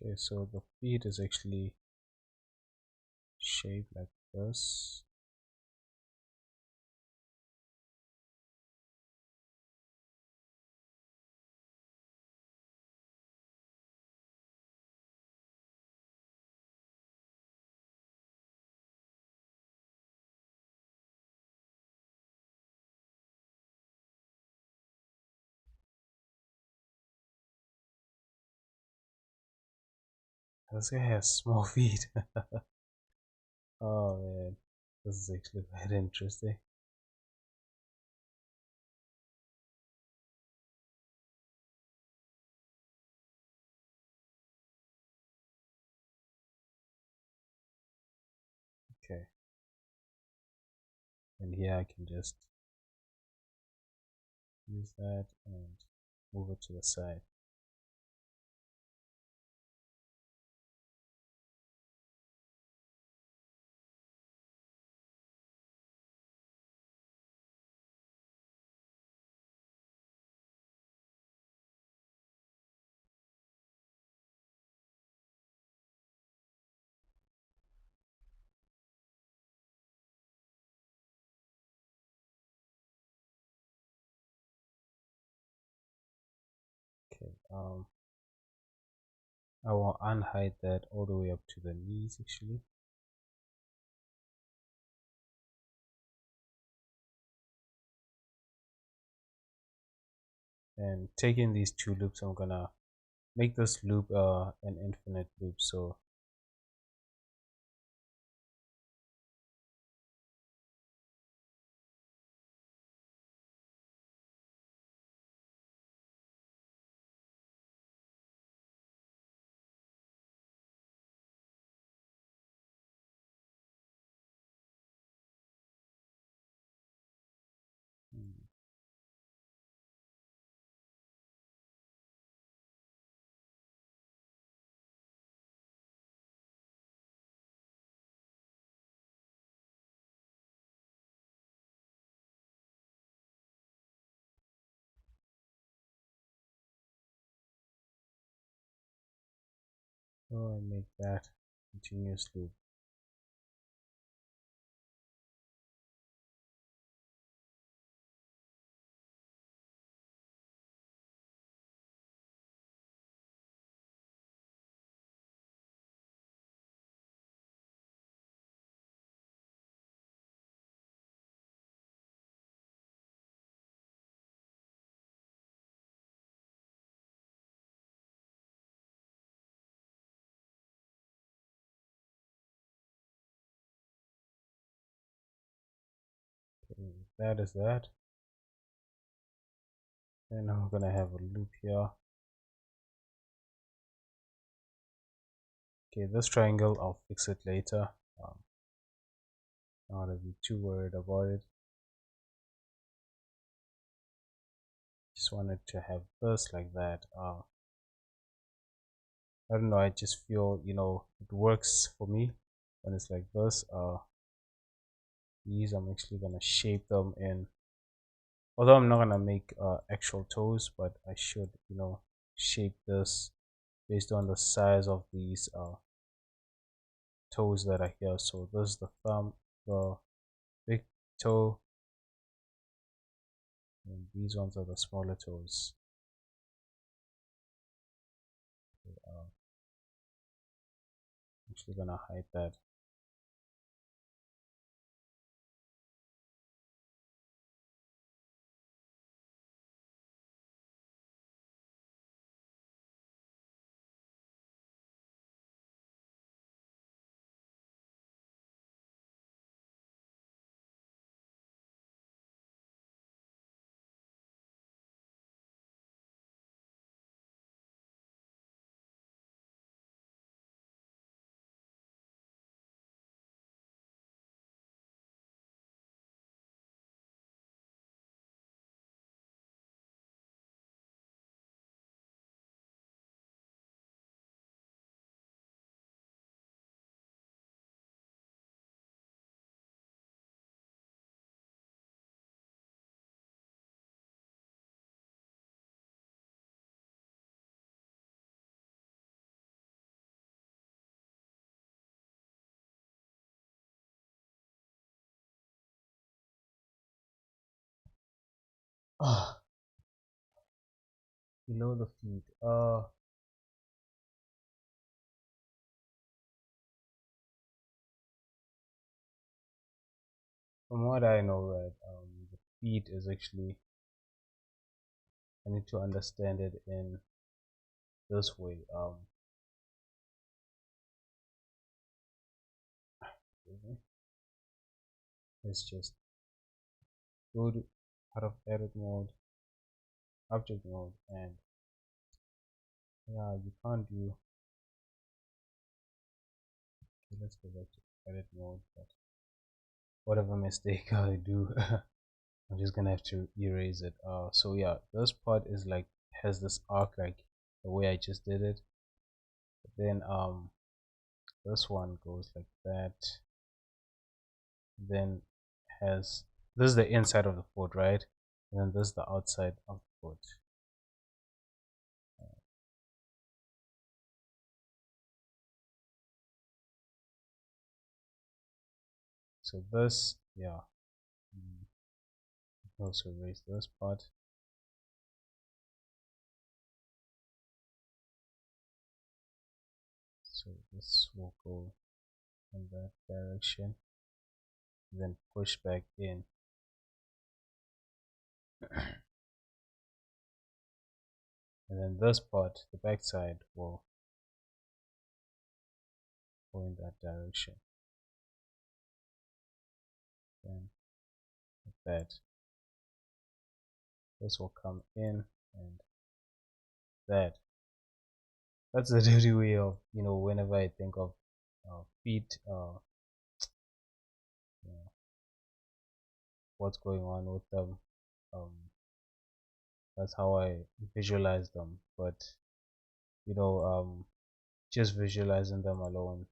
Okay, so the feet is actually shaped like this. This guy has small feet. Oh man, this is actually very interesting. Okay, and here I can just use that and move it to the side. Okay, I will unhide that all the way up to the knees actually. And taking these two loops, I'm gonna make this loop an infinite loop. So mm, oh, I make that continuous loop. Okay, that is that. Then I'm gonna have a loop here. Okay, this triangle, I'll fix it later. Um, not to be too worried about it. Just wanted to have this like that. I don't know, I just feel, it works for me when it's like this. These I'm actually gonna shape them in, although I'm not gonna make actual toes, but I should, shape this based on the size of these toes that are here. So this is the thumb, the big toe, and these ones are the smaller toes. Actually gonna hide that. Ah, below the feet. From what I know, right, the feet is actually, I need to understand it in this way. Let's just go to out of edit mode, object mode, and yeah, you can't do. Okay, let's go back to edit mode. But whatever mistake I do, I'm just gonna have to erase it. So yeah, this part is like has this arc like the way I just did it. But then this one goes like that. Then has this is the inside of the foot, right? And then this is the outside of the foot. So this, yeah, also erase this part. So this will go in that direction, then push back in. And then this part, the back side, will go in that direction. Then like that. This will come in and that. That's a dirty way of, whenever I think of feet, you know, what's going on with them. Um, that's how I visualize them. But, you know, um, just visualizing them alone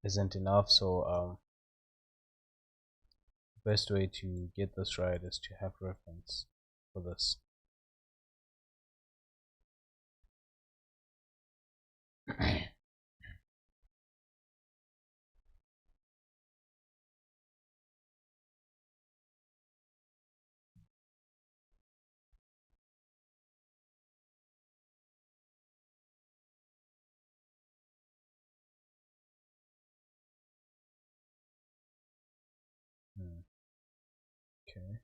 isn't enough. So, best way to get this right is to have reference for this. Okay.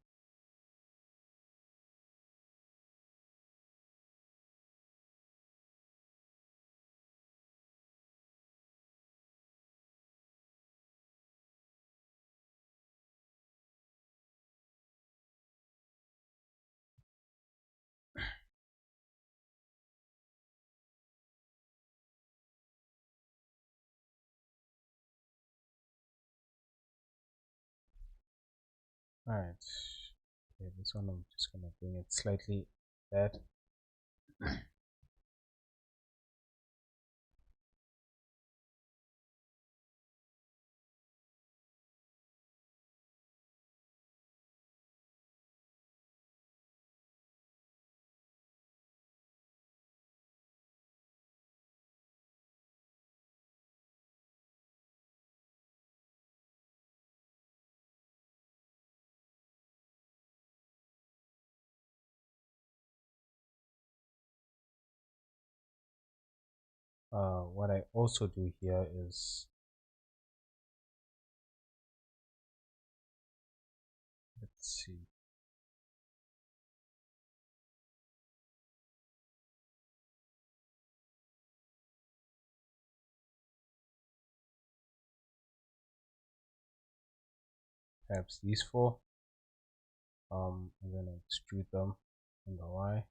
All right. Okay, this one I'm just gonna bring it slightly that. What I also do here is, let's see. Perhaps these four, and then I extrude them in the Y,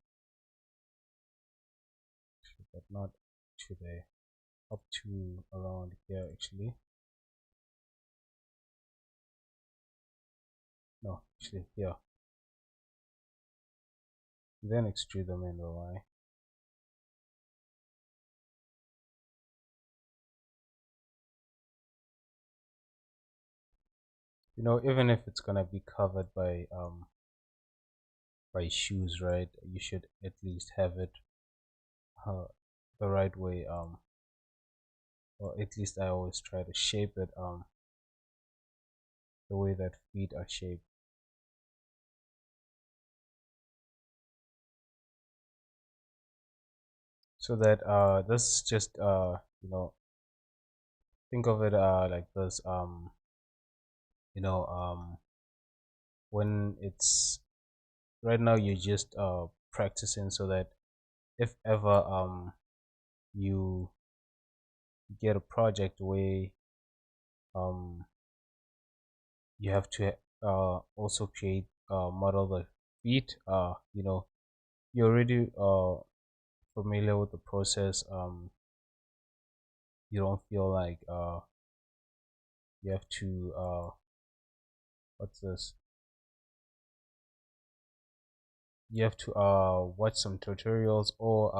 but not to the up to around here actually. No, actually here. Then extrude them in the Y. Even if it's gonna be covered by shoes, right? You should at least have it uh, the right way. Or at least I always try to shape it the way that feet are shaped. so that this just think of it like this you know when it's right now you're just practicing so that if ever you get a project where um you have to also create model the feet you're already familiar with the process. You don't feel like you have to what's this you have to watch some tutorials or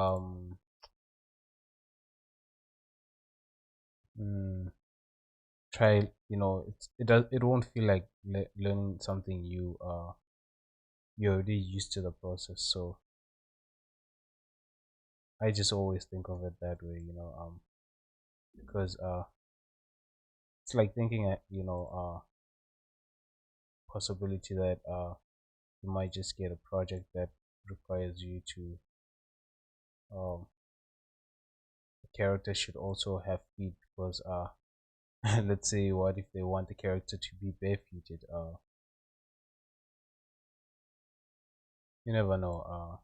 mm, try it won't feel like learning something you're already used to the process. So I just always think of it that way, because it's like thinking possibility that you might just get a project that requires you to um the character should also have feet because let's say what if they want the character to be barefooted. You never know.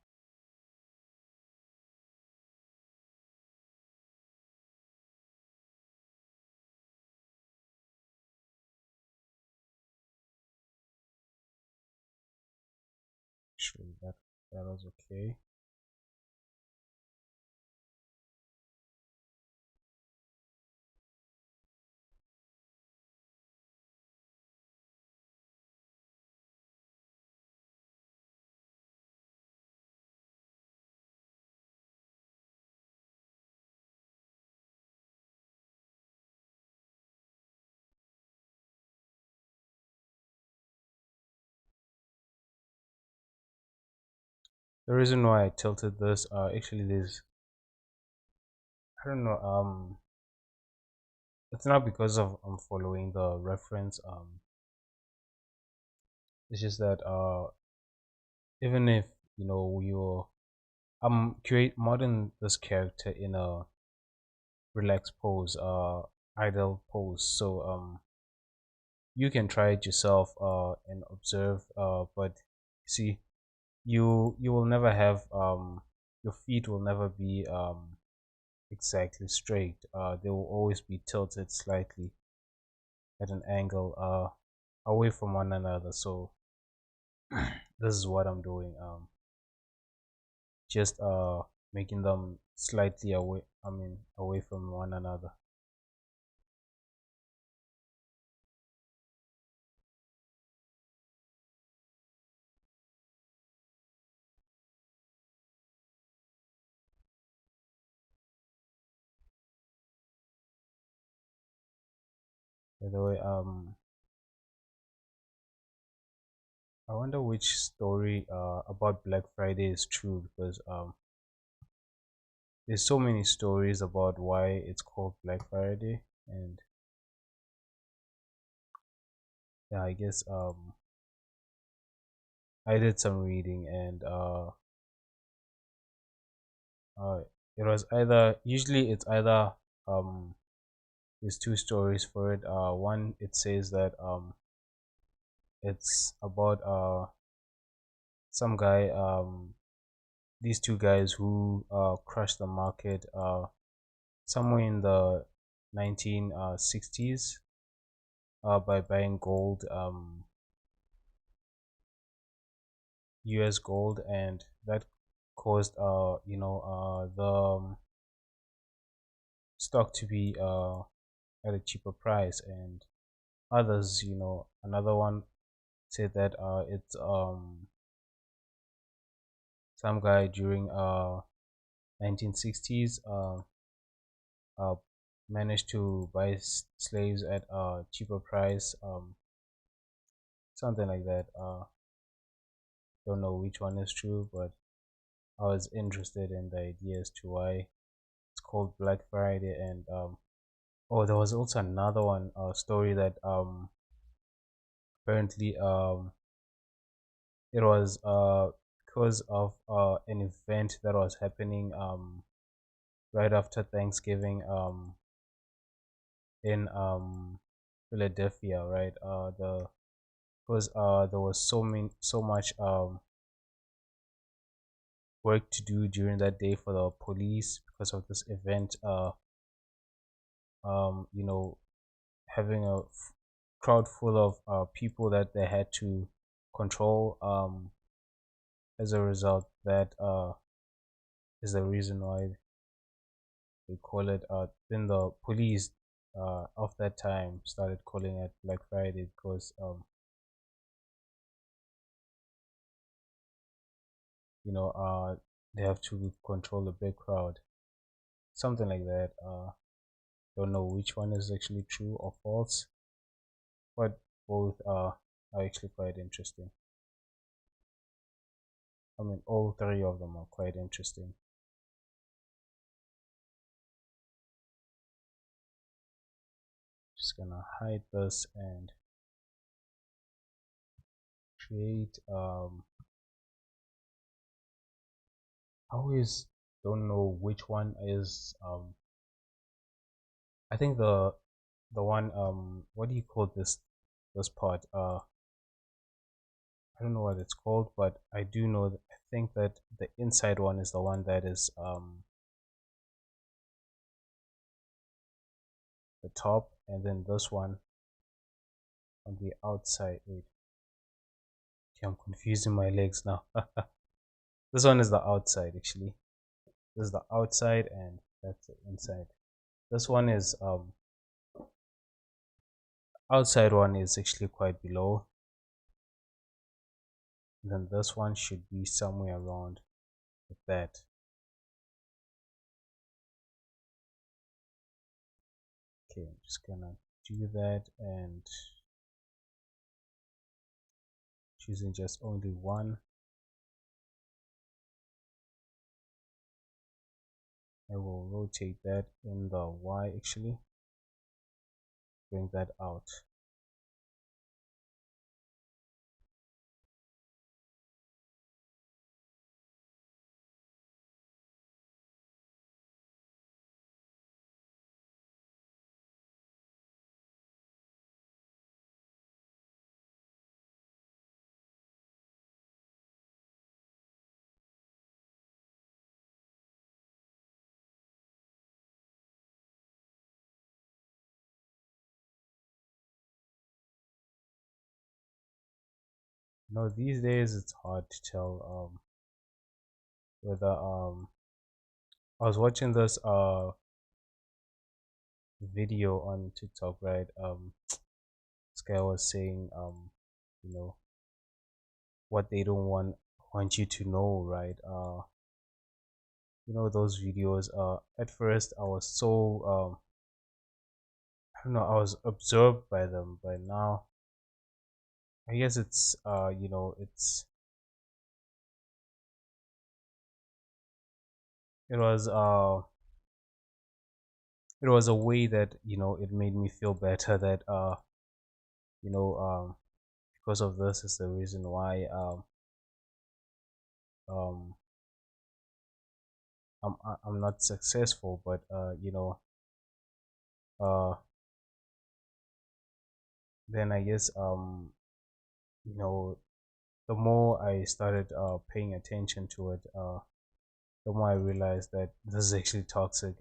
Sure, that was okay. The reason why I tilted this actually there's I don't know it's not because of I'm following the reference. It's just that even if you're create modeling this character in a relaxed pose, idle pose. So you can try it yourself and observe. But see, you will never have your feet will never be exactly straight. They will always be tilted slightly at an angle away from one another. So this is what I'm doing. Just making them slightly away. I mean, away from one another. By the way, I wonder which story about Black Friday is true because there's so many stories about why it's called Black Friday, and yeah, I guess I did some reading, and uh, it was either usually it's either um, there's two stories for it. One it says that it's about some guy these two guys who crushed the market somewhere in the 1960s by buying gold, US gold, and that caused the stock to be at a cheaper price. And others, another one said that it's some guy during 1960s uh, managed to buy slaves at a cheaper price, something like that. Don't know which one is true, but I was interested in the idea as to why it's called Black Friday. And oh, there was also another one story that apparently it was because of an event that was happening right after Thanksgiving in Philadelphia, right? The because there was so much work to do during that day for the police because of this event. You know, having a crowd full of people that they had to control. As a result, that is the reason why they call it. Then the police of that time started calling it Black Friday because you know they have to control a big crowd, something like that. Don't know which one is actually true or false, but both are actually quite interesting. I mean, all three of them are quite interesting. Just gonna hide this and create. I always don't know which one is. I think the one. What do you call this part? I don't know what it's called, but I do know that I think that the inside one is the one that is the top, and then this one on the outside. Wait, okay, I'm confusing my legs now. This one is the outside actually. This is the outside, and that's the inside. This one is outside one is actually quite below. And then this one should be somewhere around like that. Okay, I'm just gonna do that and choosing just only one. I will rotate that in the Y actually, bring that out. No, these days it's hard to tell whether I was watching this video on TikTok, right? This guy was saying you know what they don't want you to know, right? Those videos. At first I was so I don't know, I was absorbed by them, but now I guess it's it was uh it was a way that it made me feel better that you know because of this is the reason why um I'm not successful, but uh then I guess you know the more I started paying attention to it, the more I realized that this is actually toxic.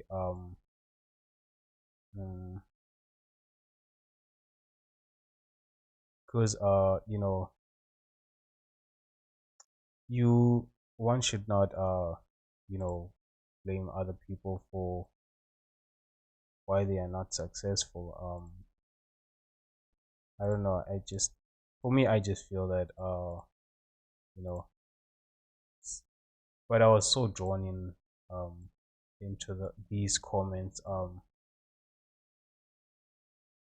Because you one should not you know blame other people for why they are not successful. I don't know, I just for me I just feel that you know but I was so drawn in into these comments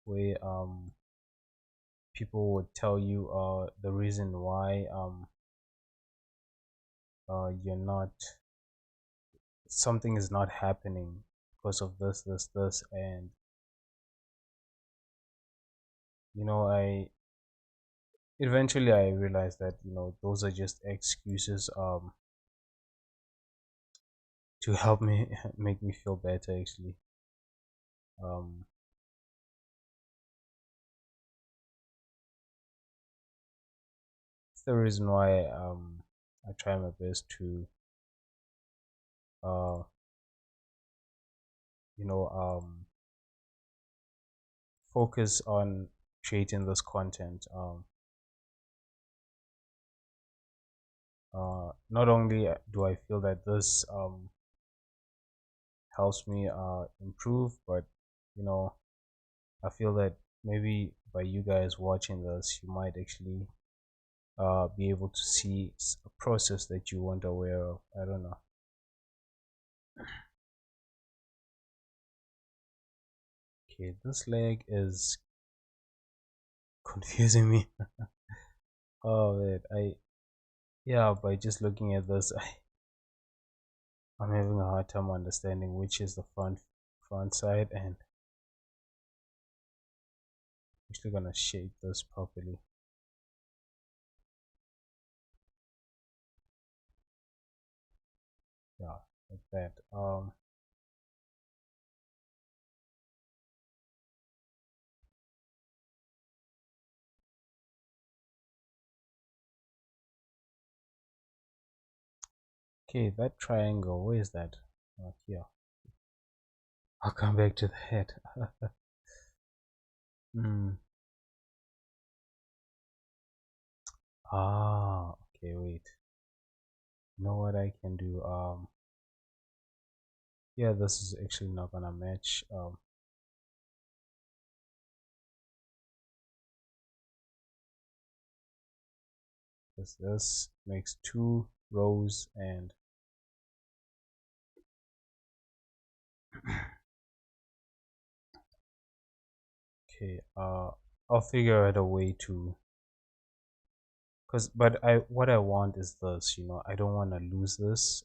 where people would tell you the reason why you're not something is not happening because of this, and I eventually I realized that those are just excuses to help me make me feel better actually. um it's the reason why I try my best to uh you know focus on creating this content. Not only do I feel that this helps me improve, but you know, I feel that maybe by you guys watching this, you might actually be able to see a process that you weren't aware of. I don't know. Okay, this leg is confusing me. Oh wait, yeah, by just looking at this, I'm having a hard time understanding which is the front side, and I'm actually gonna shape this properly. Yeah, like that. Okay, that triangle, where is that? Oh, here. I'll come back to the head. Hmm. Ah, okay, wait. You know what I can do? Yeah, this is actually not gonna match. This makes 2 rows, and okay, I'll figure out a way to, but what I want is this, I don't want to lose this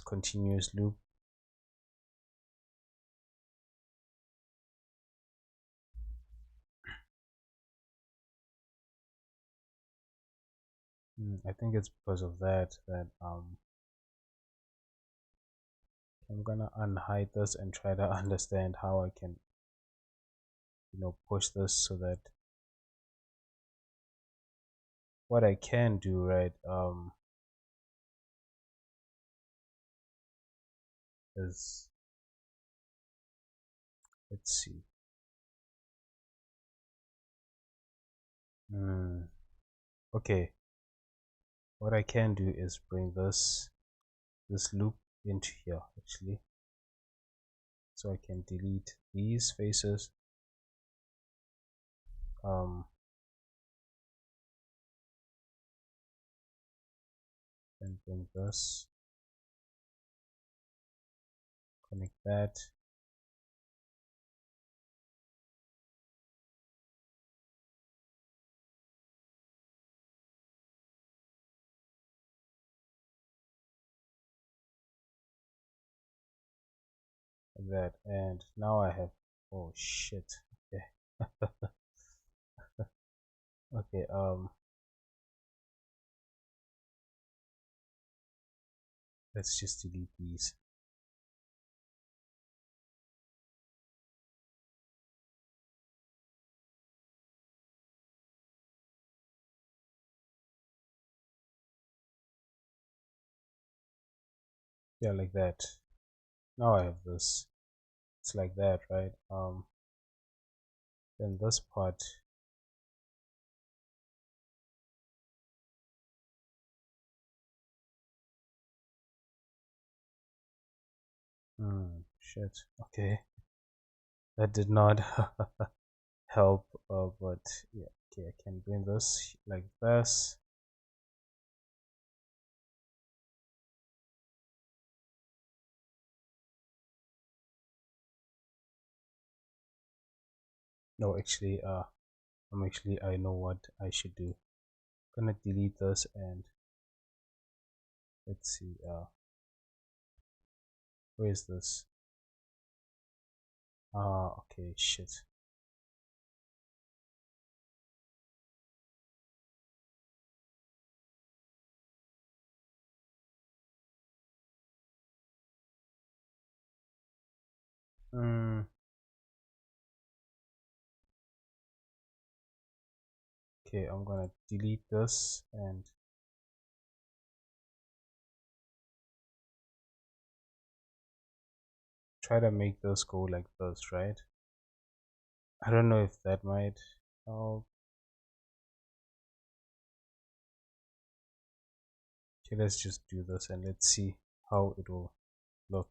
continuous loop. I think it's because of that I'm gonna unhide this and try to understand how I can, push this so that what I can do, right, is, let's see. Okay, what I can do is bring this loop into here actually, so I can delete these faces, um and bring this, connect that, like that, and now I have, oh shit, okay. Okay, let's just delete these. Yeah, like that. Now I have this. It's like that, right? Then this part, shit, okay, that did not help, but yeah, okay, I can bring this like this. No, actually, I know what I should do. I'm gonna delete this, and let's see, where is this? Okay, shit. Mm, okay, I'm gonna delete this and try to make this go like this, right? I don't know if that might help. Okay, let's just do this and let's see how it will look.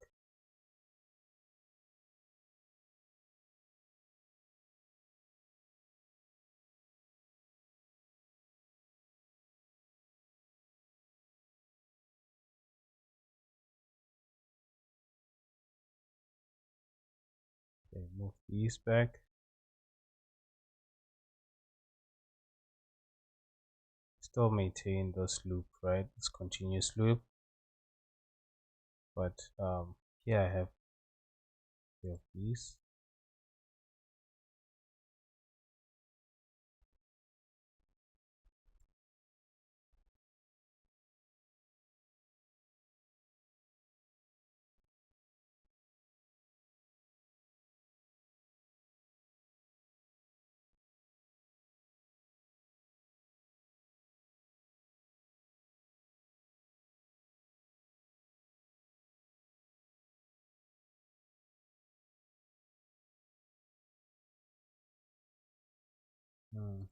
Okay, move these back. Still maintain this loop, right? This continuous loop. But here I have these.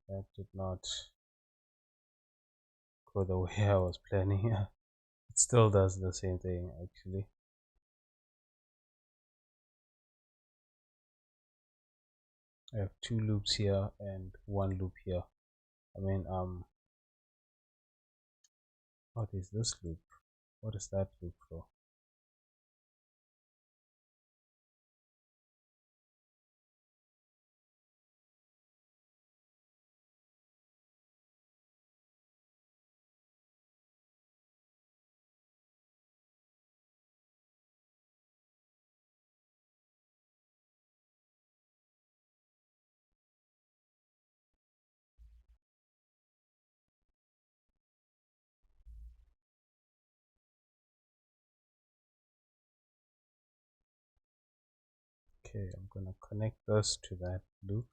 That did not go the way I was planning. It still does the same thing actually. I have two loops here and one loop here. I mean, what is this loop? What is that loop for? Okay, I'm gonna connect this to that loop.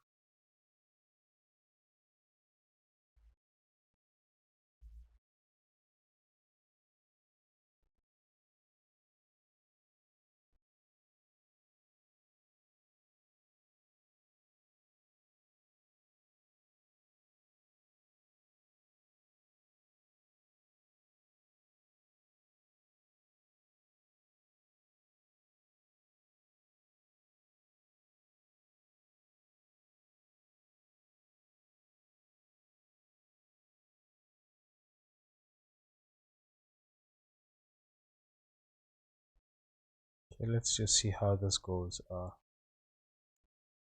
Okay, let's just see how this goes.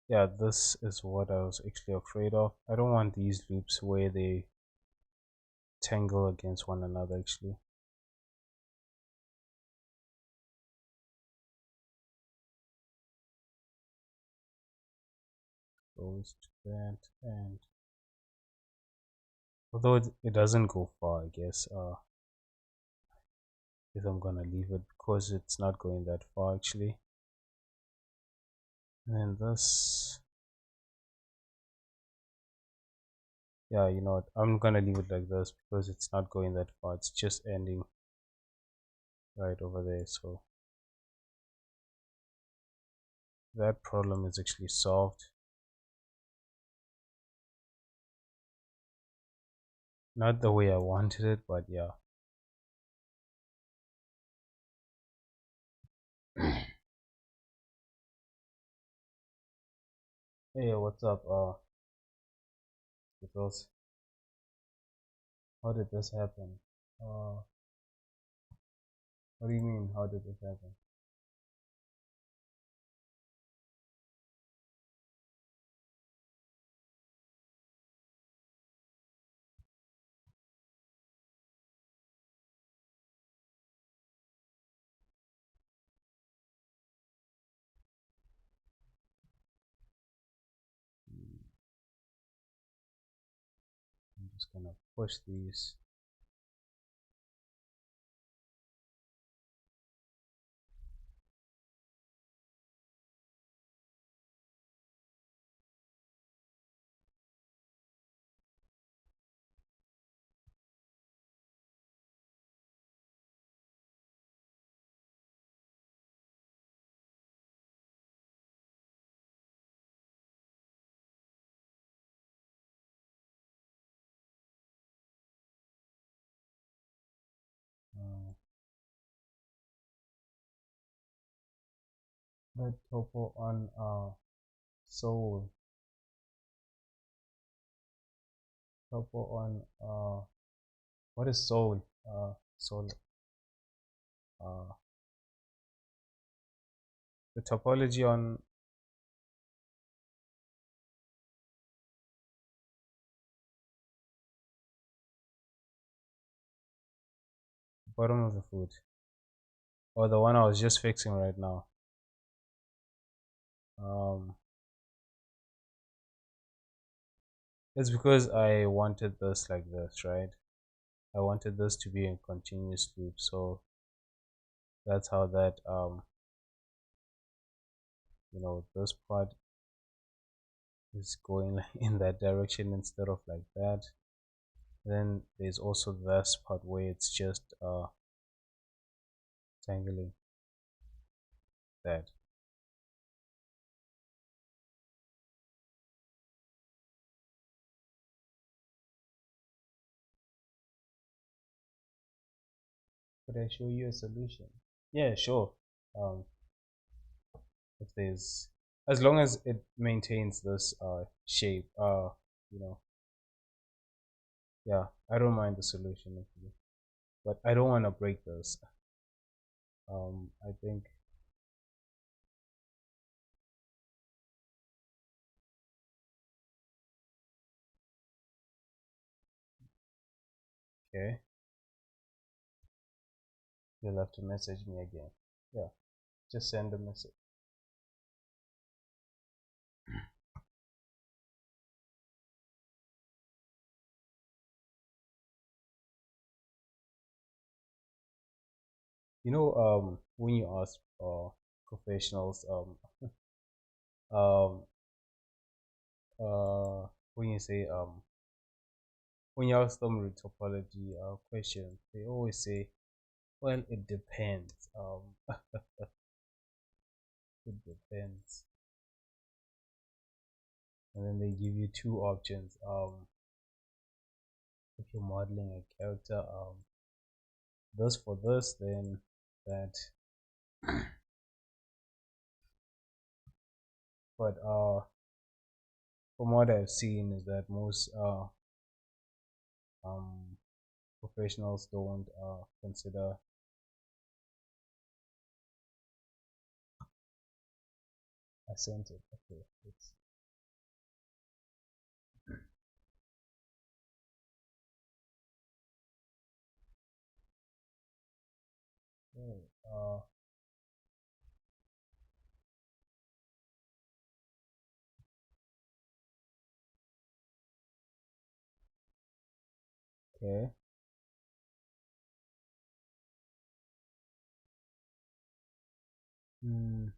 Yeah, this is what I was actually afraid of. I don't want these loops where they tangle against one another actually. Goes to that, and although it doesn't go far, I guess I'm gonna leave it because it's not going that far actually. And this, yeah, you know what, I'm gonna leave it like this because it's not going that far, it's just ending right over there. So that problem is actually solved. Not the way I wanted it, but yeah. Hey, what's up? Because how did this happen? What do you mean, how did this happen? I'm just gonna push these. the topo on soul. Topo on what is soul? Soul. Uh, the topology on the bottom of the food, or the one I was just fixing right now. Um, it's because I wanted this like this, right? I wanted this to be in continuous loop, so that's how that this part is going in that direction instead of like that. Then there's also this part where it's just tangling that. Could I show you a solution? Yeah, sure. Um, if there's as long as it maintains this shape, you know, yeah, I don't mind the solution actually, but I don't want to break this. I think okay, you'll have to message me again. Yeah, just send a message. When you ask professionals, um, when you say when you ask them with topology questions, they always say, "Well, it depends." It depends, and then they give you two options. If you're modeling a character, this for this, then that. But from what I've seen, is that most um professionals don't consider accented. Okay, okay. Okay. Hmm.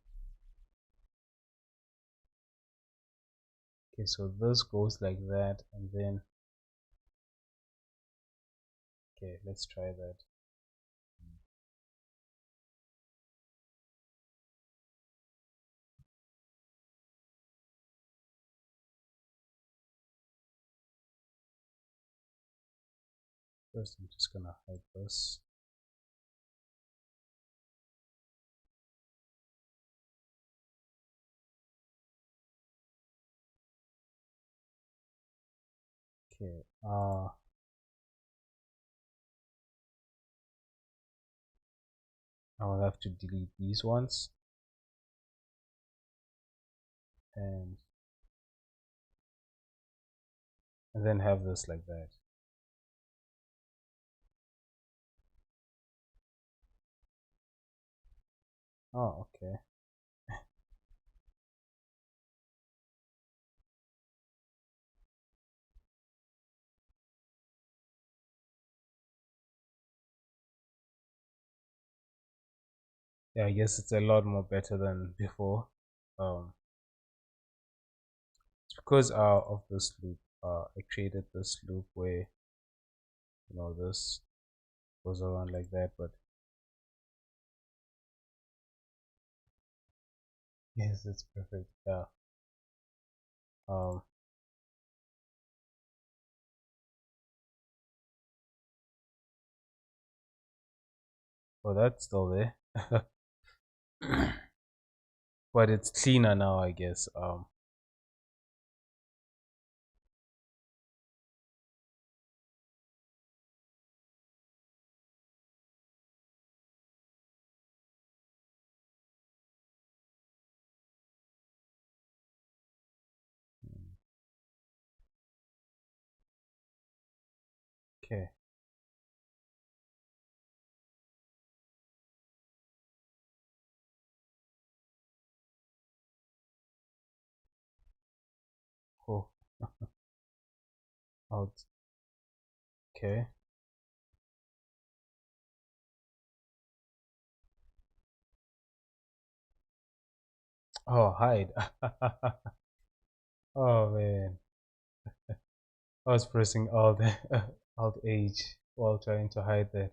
Okay, so this goes like that, and then okay, let's try that. First, I'm just gonna hide this. Okay. I will have to delete these ones and then have this like that. Oh, okay. Yeah, I guess it's a lot more better than before. Um, it's because of this loop. I created this loop where this goes around like that, but yes, it's perfect. Yeah. Um, well, that's still there. but it's cleaner now, I guess. Okay. Cool. Out. Okay. Oh, hide. Oh man, I was pressing Alt Alt H while trying to hide that.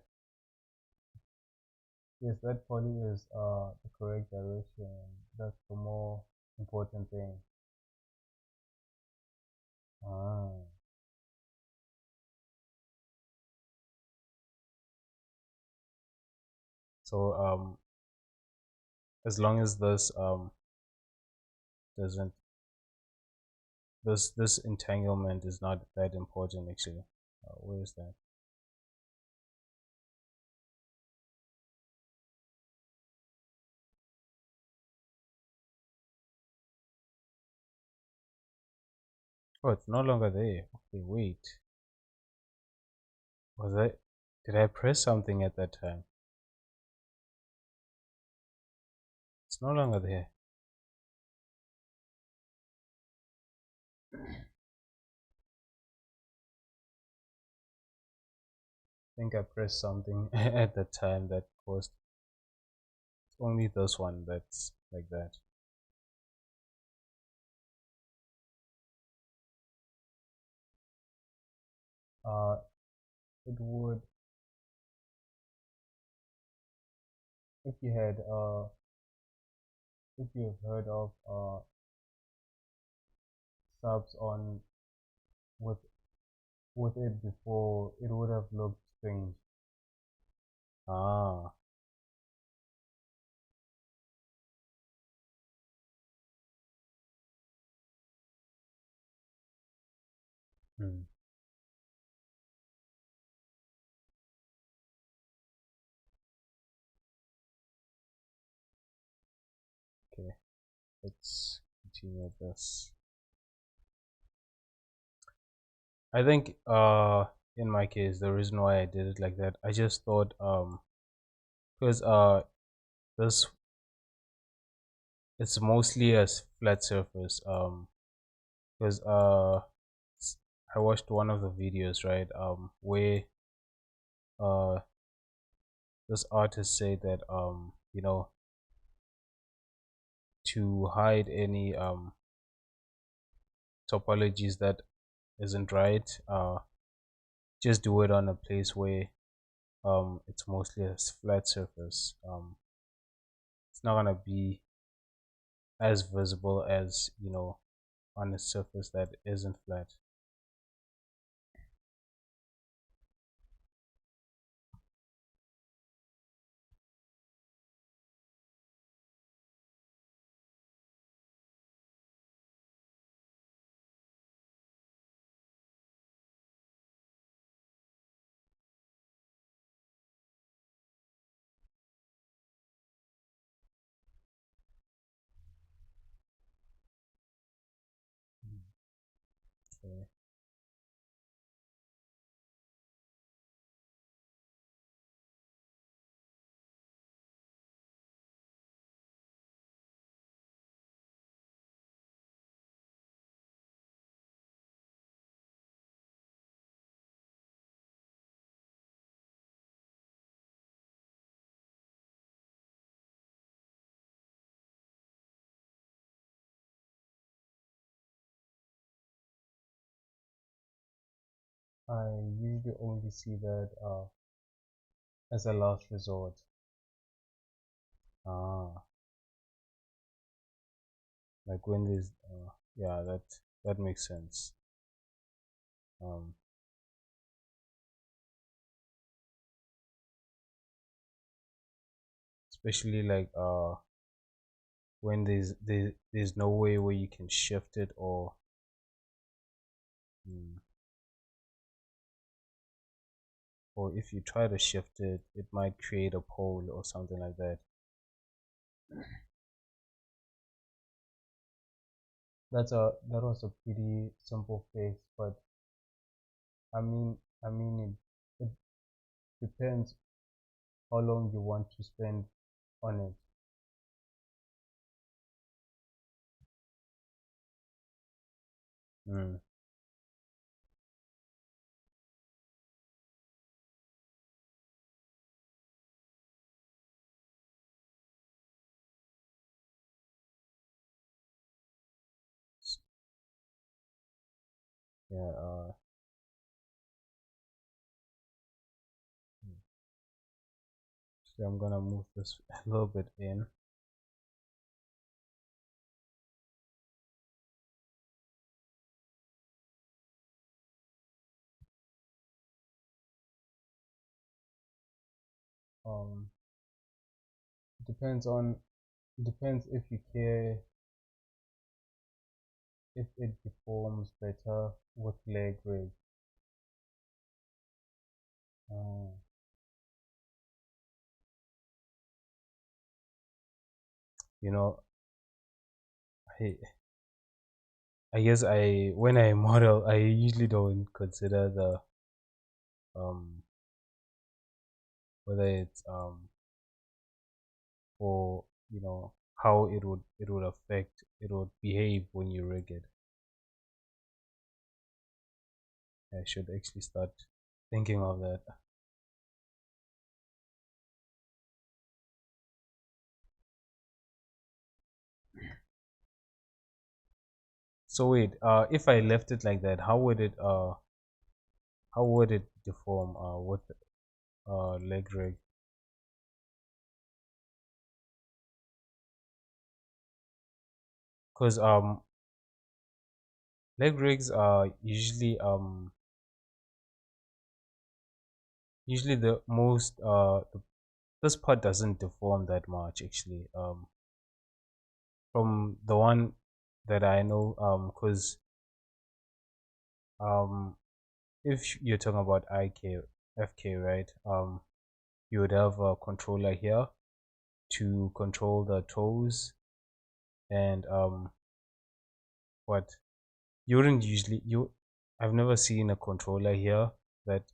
Yes, that poly is the correct direction. That's the more important thing. Ah, so as long as this doesn't this entanglement is not that important actually. Where is that? Oh, it's no longer there. Okay, wait. Was I? Did I press something at that time? It's no longer there. I think I pressed something at that time that caused only this one that's like that. Uh, it would if you had if you've heard of subs on with with it before, it would have looked strange. Ah, hmm, okay. Let's continue this. I think in my case the reason why I did it like that, I just thought because this it's mostly a flat surface because I watched one of the videos, right, where uh this artist said that to hide any topologies that isn't right, just do it on a place where it's mostly a flat surface. It's not gonna be as visible as on a surface that isn't flat. Okay. I usually only see that as a last resort. Ah, like when there's yeah, that makes sense. Um, especially like when there's no way where you can shift it, mm, or if you try to shift it, it might create a pole or something like that. That was a pretty simple fix, but it depends how long you want to spend on it. Mm. Yeah. So I'm gonna move this a little bit in. Um, depends on depends if you care if it deforms better with leg raise. Uh, you know, I I guess I when I model, I usually don't consider the um whether it's or how it would affect it would behave when you rig it. I should actually start thinking of that. So wait, if I left it like that, how would it deform with leg rig? Because leg rigs are usually the most this part doesn't deform that much actually. From the one that I know, because um if you're talking about FK, right? You would have a controller here to control the toes, and what you wouldn't usually you I've never seen a controller here that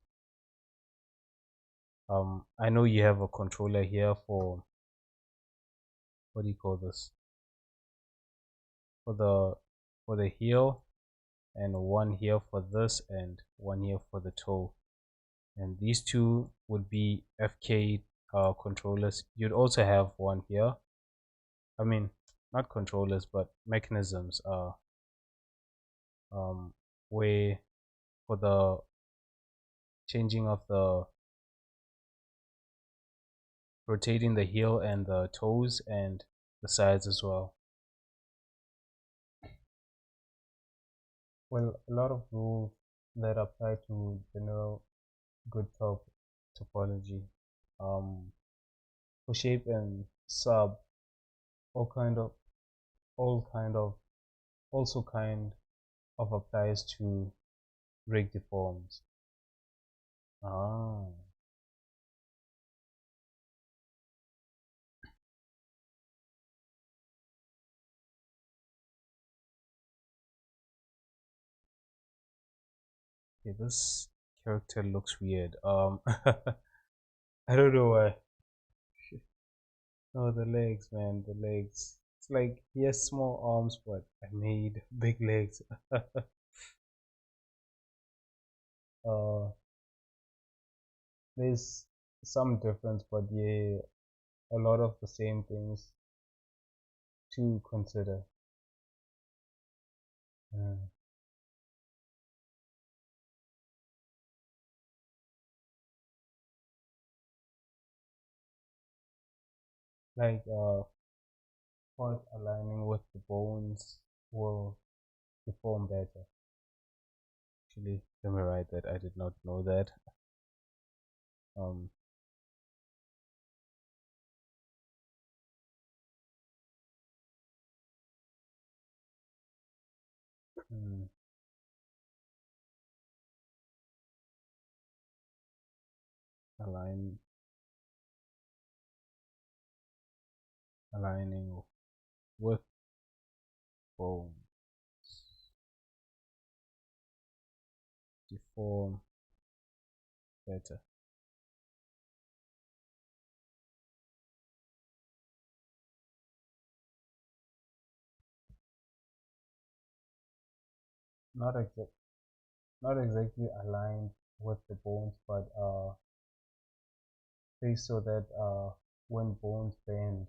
I know you have a controller here for, what do you call this, for the heel, and one here for this and one here for the toe, and these two would be FK controllers. You'd also have one here, I mean, not controllers but mechanisms, um where for the changing of the rotating the heel and the toes and the sides as well. Well, a lot of rules that apply to general good topology. Um, for shape and sub, all kind of all kind of also kind of applies to rig deforms. Ah, okay, this character looks weird. I don't know why. Oh, the legs, man, the legs. It's like he has small arms, but I made big legs. uh, there's some difference, but yeah, a lot of the same things to consider. Uh, like part aligning with the bones will deform better. Actually, let me write that. I did not know that. Um, align aligning with bone, deform better. Not exact, not exactly aligned with the bones, but they so that when bones bend,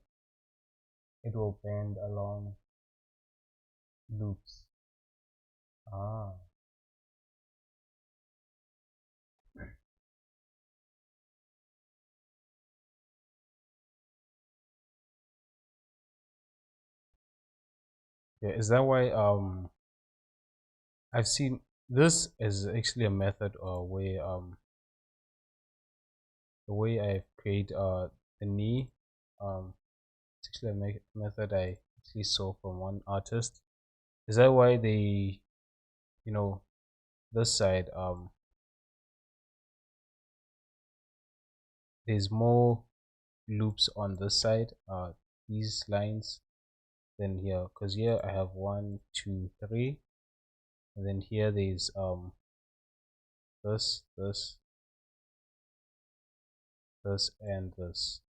it will bend along loops. Ah, yeah. Is that why I've seen this is actually a method where the way I create the knee it's actually a method I actually saw from one artist. Is that why they, you know, this side there's more loops on this side these lines than here, because here I have one, two, three, and then here there's this, this, and this.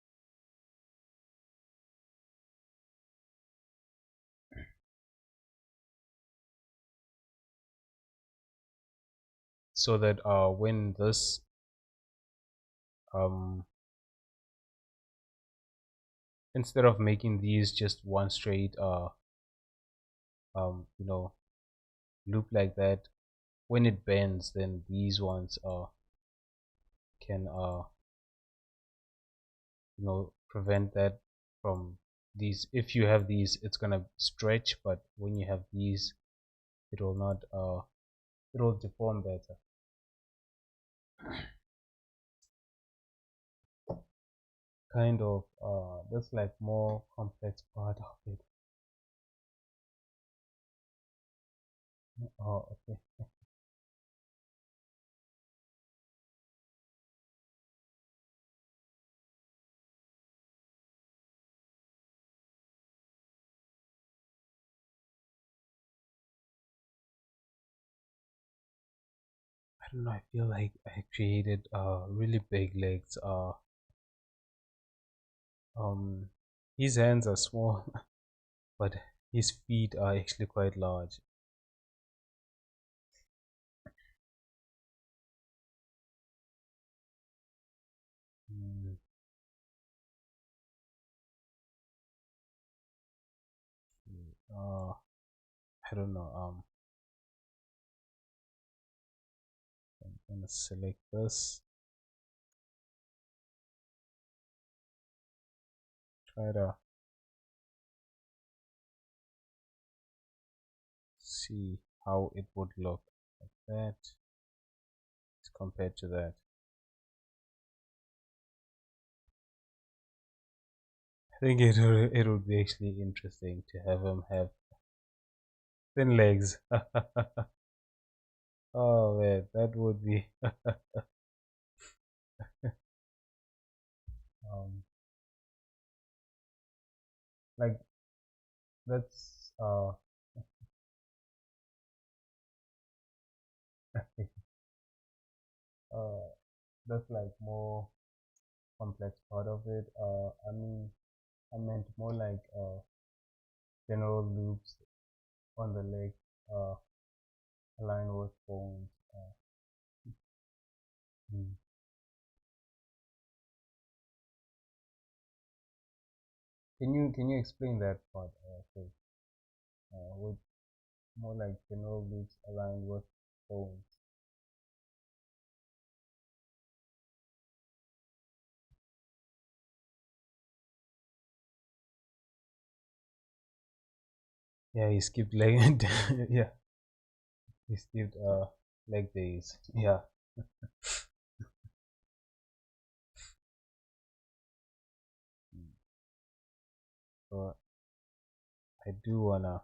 So that when this um instead of making these just one straight you know, loop like that, when it bends, then these ones can you know, prevent that from these. If you have these, it's gonna stretch, but when you have these, it will not it will deform better. Kind of that's like more complex part of it. Oh, okay. I don't know, I feel like I created really big legs. Um his hands are small but his feet are actually quite large. Mm, uh I don't know. I'm gonna select this, try to see how it would look like that compared to that. I think it would be actually interesting to have him have thin legs. Oh man, that would be um like that's uh that's like more complex part of it. I mean, I meant more like general loops on the leg, uh, aligned with bones. Mm. Can you explain that part? So, with more like general loops aligned with bones. Yeah, he skipped leg. Yeah, he skipped leg days. Yeah. Mm. So I do wanna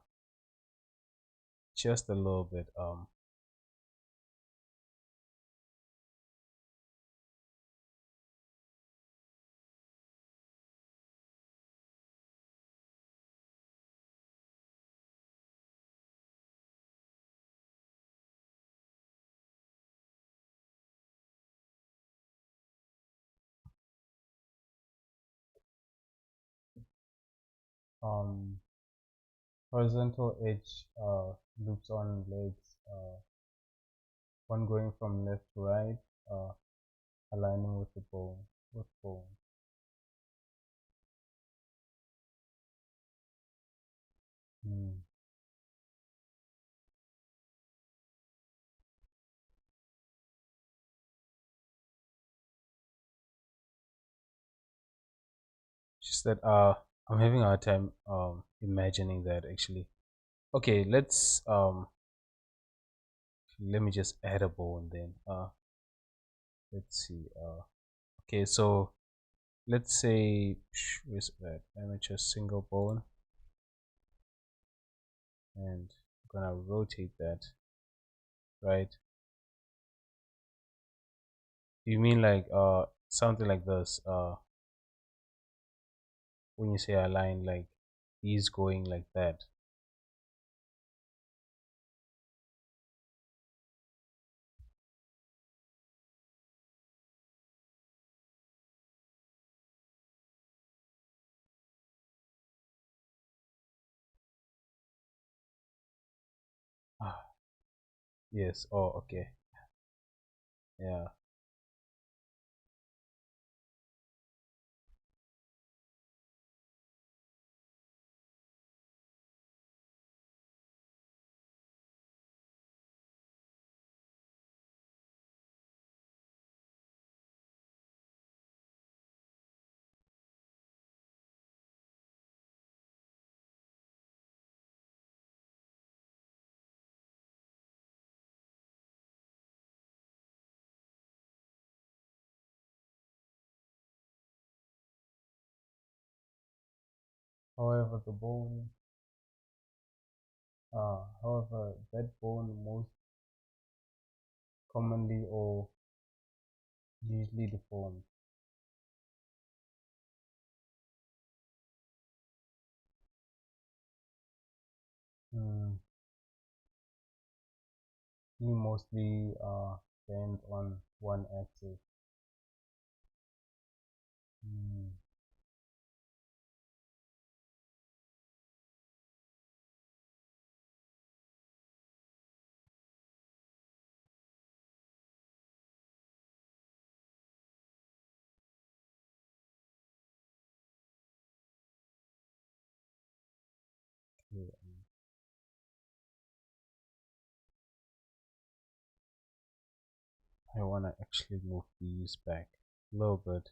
just a little bit um horizontal edge loops on legs, one going from left to right, uh, aligning with the bone, with bone. Hmm. Just that I'm having a hard time imagining that actually. Okay, let me just add a bone then. Let's see. Okay, so let's say where's that amateur single bone, and I'm gonna rotate that, right? You mean like something like this? When you say align, like he's going like that. Ah, yes. Oh, okay. Yeah. However, the bone, however, that bone most commonly or usually deformed. Mm, he mostly bend on one axis. Mm, yeah. I wanna actually move these back a little bit.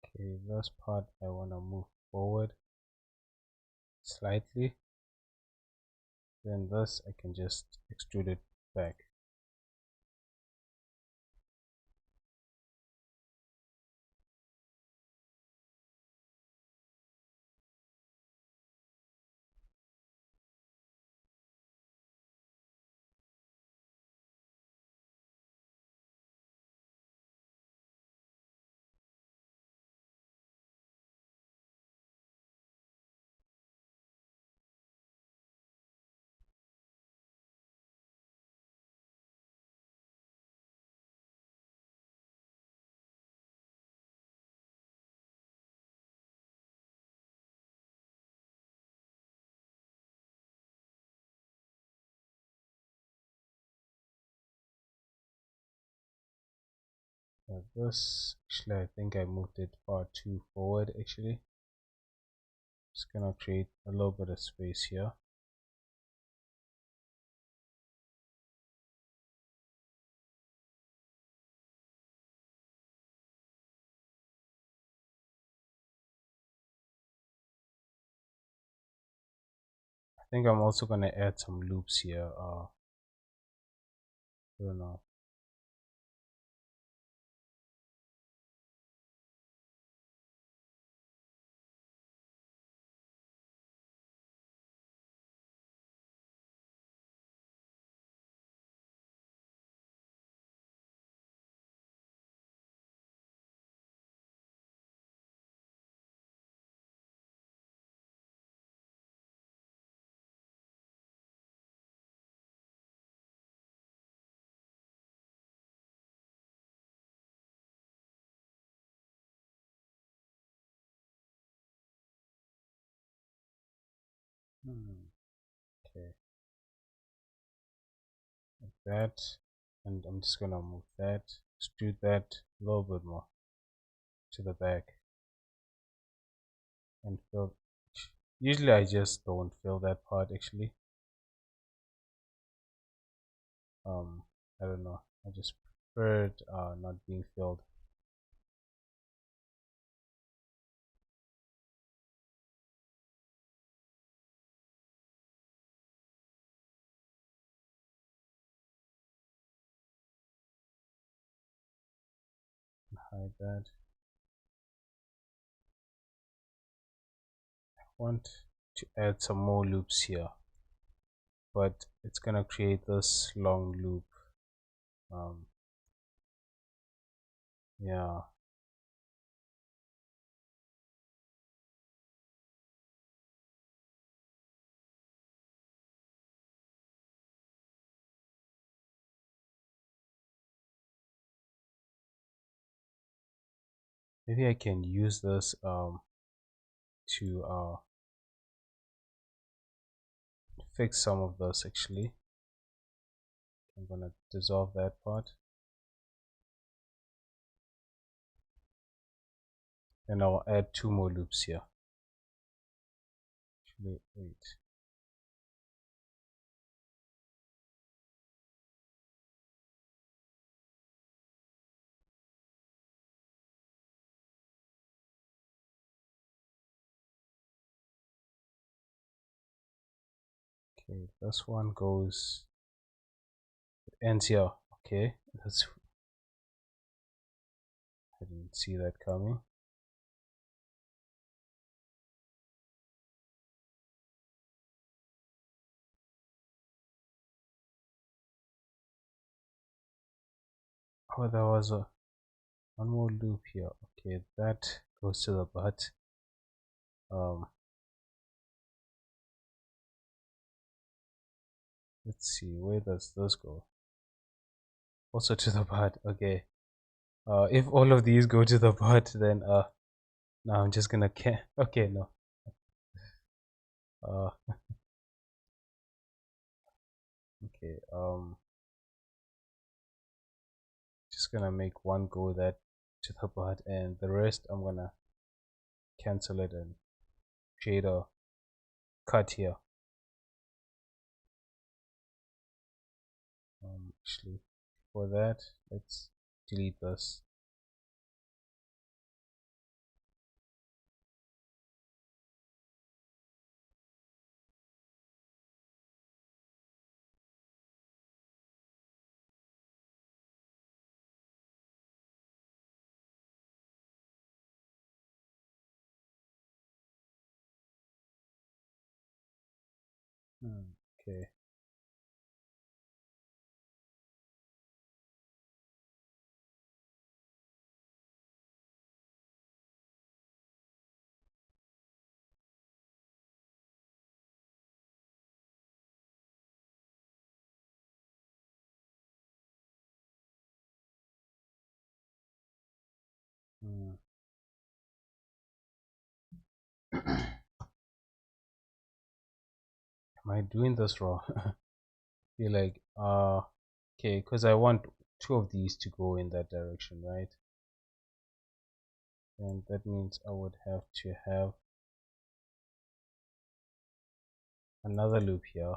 Okay, this part I wanna move forward slightly. Then this I can just extrude it back. This actually I think I moved it far too forward actually. Just gonna create a little bit of space here. I think I'm also gonna add some loops here. I don't know. Okay, like that, and I'm just gonna move that, extrude that a little bit more to the back, and fill. Usually I just don't fill that part actually. I don't know. I just prefer it not being filled. Hide that. I want to add some more loops here, but it's gonna create this long loop. Um, yeah. Maybe I can use this to fix some of this actually. I'm gonna dissolve that part, and I'll add 2 more loops here. Actually, wait. Okay, this one goes, it ends here. Okay, that's, I didn't see that coming. Oh, there was a one more loop here. Okay, that goes to the butt. Let's see, where does this go? Also to the butt. Okay. If all of these go to the butt, then no, I'm just gonna okay, no. Uh, okay. Just gonna make one go that to the butt, and the rest I'm gonna cancel it and create a cut here. Actually, for that, let's delete this. Okay. Am I doing this wrong? Feel like okay, because I want 2 of these to go in that direction, right? And that means I would have to have another loop here,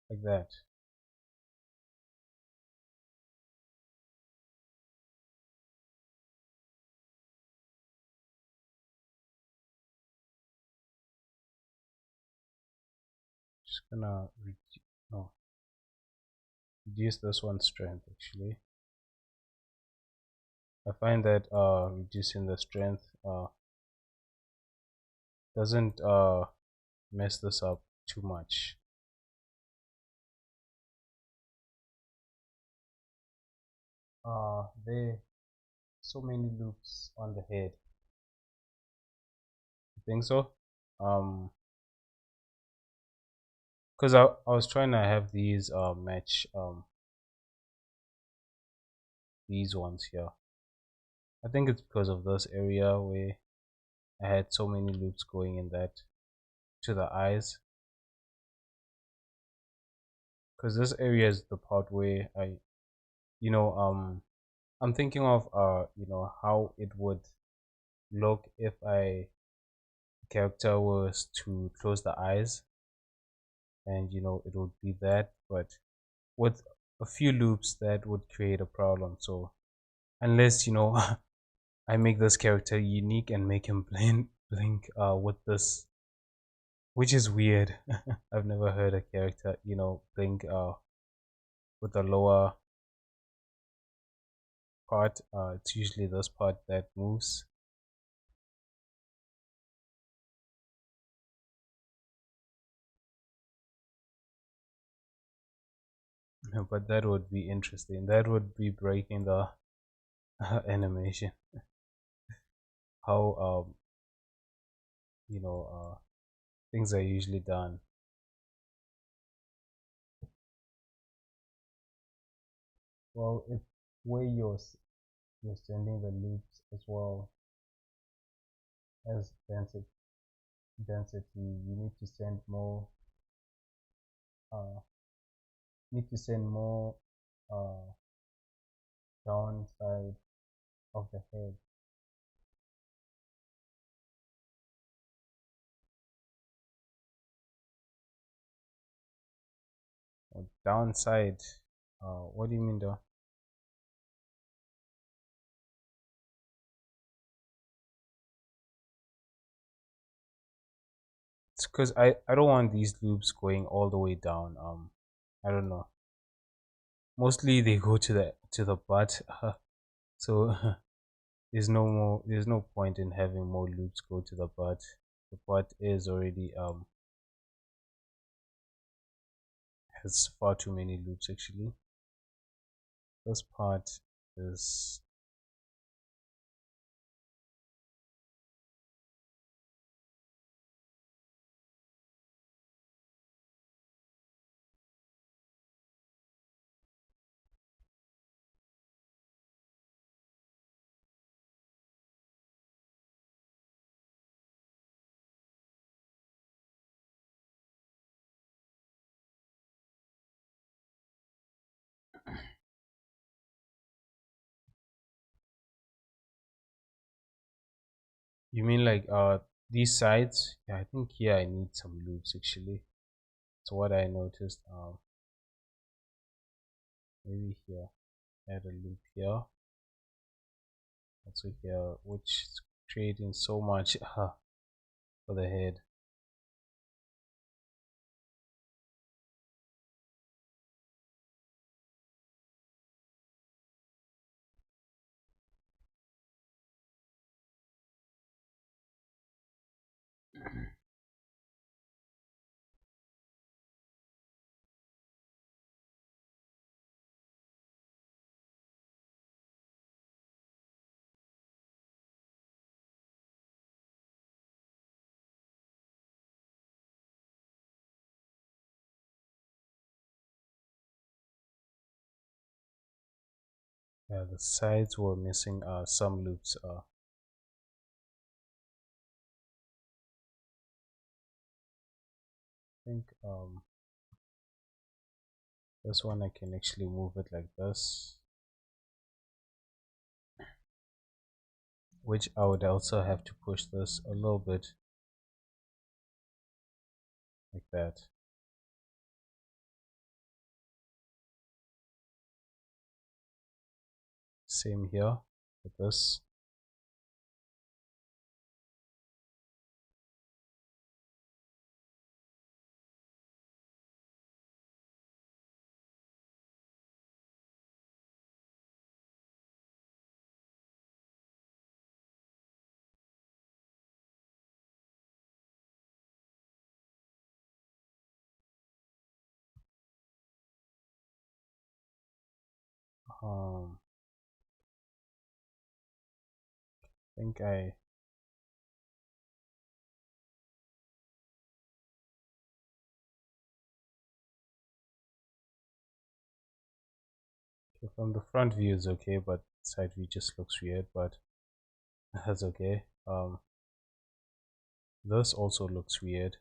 like that. Just gonna no, reduce this one's strength actually. I find that reducing the strength doesn't mess this up too much. There so many loops on the head. You think so? Because I was trying to have these match these ones here. I think it's because of this area where I had so many loops going in that to the eyes. Because this area is the part where you know, I'm thinking of how it would look if character was to close the eyes, and it would be that, but with a few loops that would create a problem. So unless I make this character unique and make him blink with this, which is weird. I've never heard a character blink with the lower part. It's usually this part that moves. But that would be interesting. That would be breaking the animation. How you know things are usually done. Well, if where you're sending the loops as well as density, you uh need to send more uh downside of the head. Or downside. What do you mean though? It's because I don't want these loops going all the way down. I don't know. Mostly they go to the butt. So there's no point in having more loops go to the butt. The butt is already has far too many loops actually. This part is you mean like these sides? Yeah, I think here I need some loops actually. So what I noticed maybe here add a loop here, also here, which is creating so much for the head. Yeah, the sides were missing some loops. I think This one I can actually move it like this, which I would also have to push this a little bit like that. Same here with this. Um, I think from the front view is okay, but side view just looks weird, but that's okay. This also looks weird.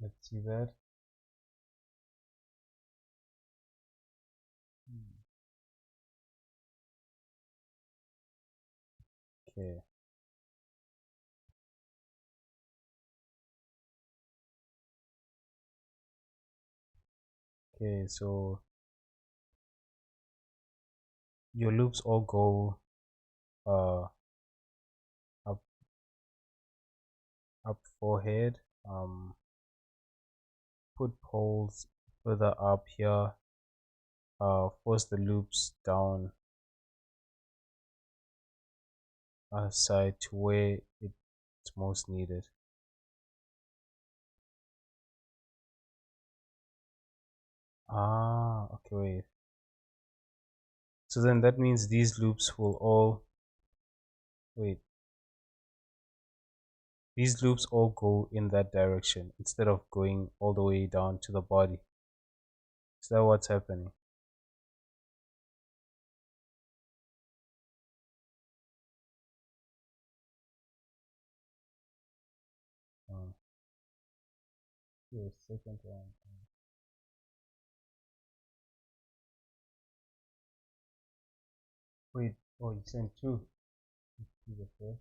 Let's see that. Okay. Okay, so your loops all go uh up forehead. Put poles further up here. Force the loops down side to where it's most needed. Okay, wait. So then that means these loops will all wait. These loops all go in that direction instead of going all the way down to the body. Is that what's happening? Uh, yes, second one. Wait, oh, you sent two. Let's see the first.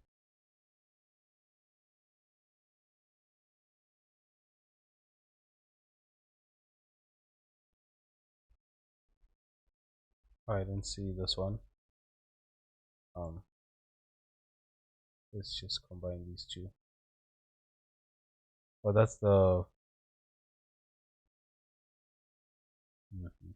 I didn't see this one. Um, let's just combine these two. Oh, that's the. Mhm.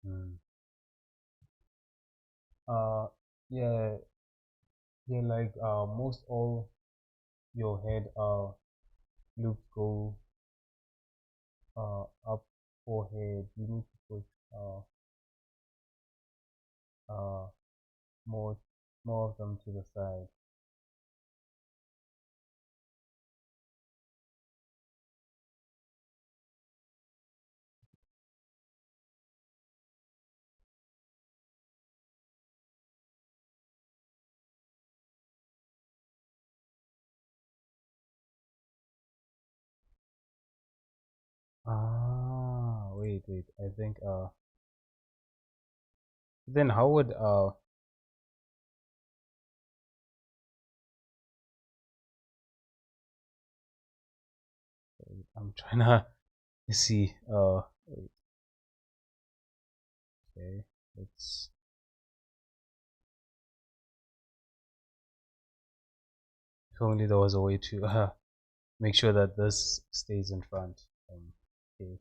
Mm. Uh, yeah, yeah, like most all your head loops go up forehead. You need to push uh uh more of them to the side. Wait. I think then how would I'm trying to see wait, okay, let's if only there was a way to make sure that this stays in front. Okay,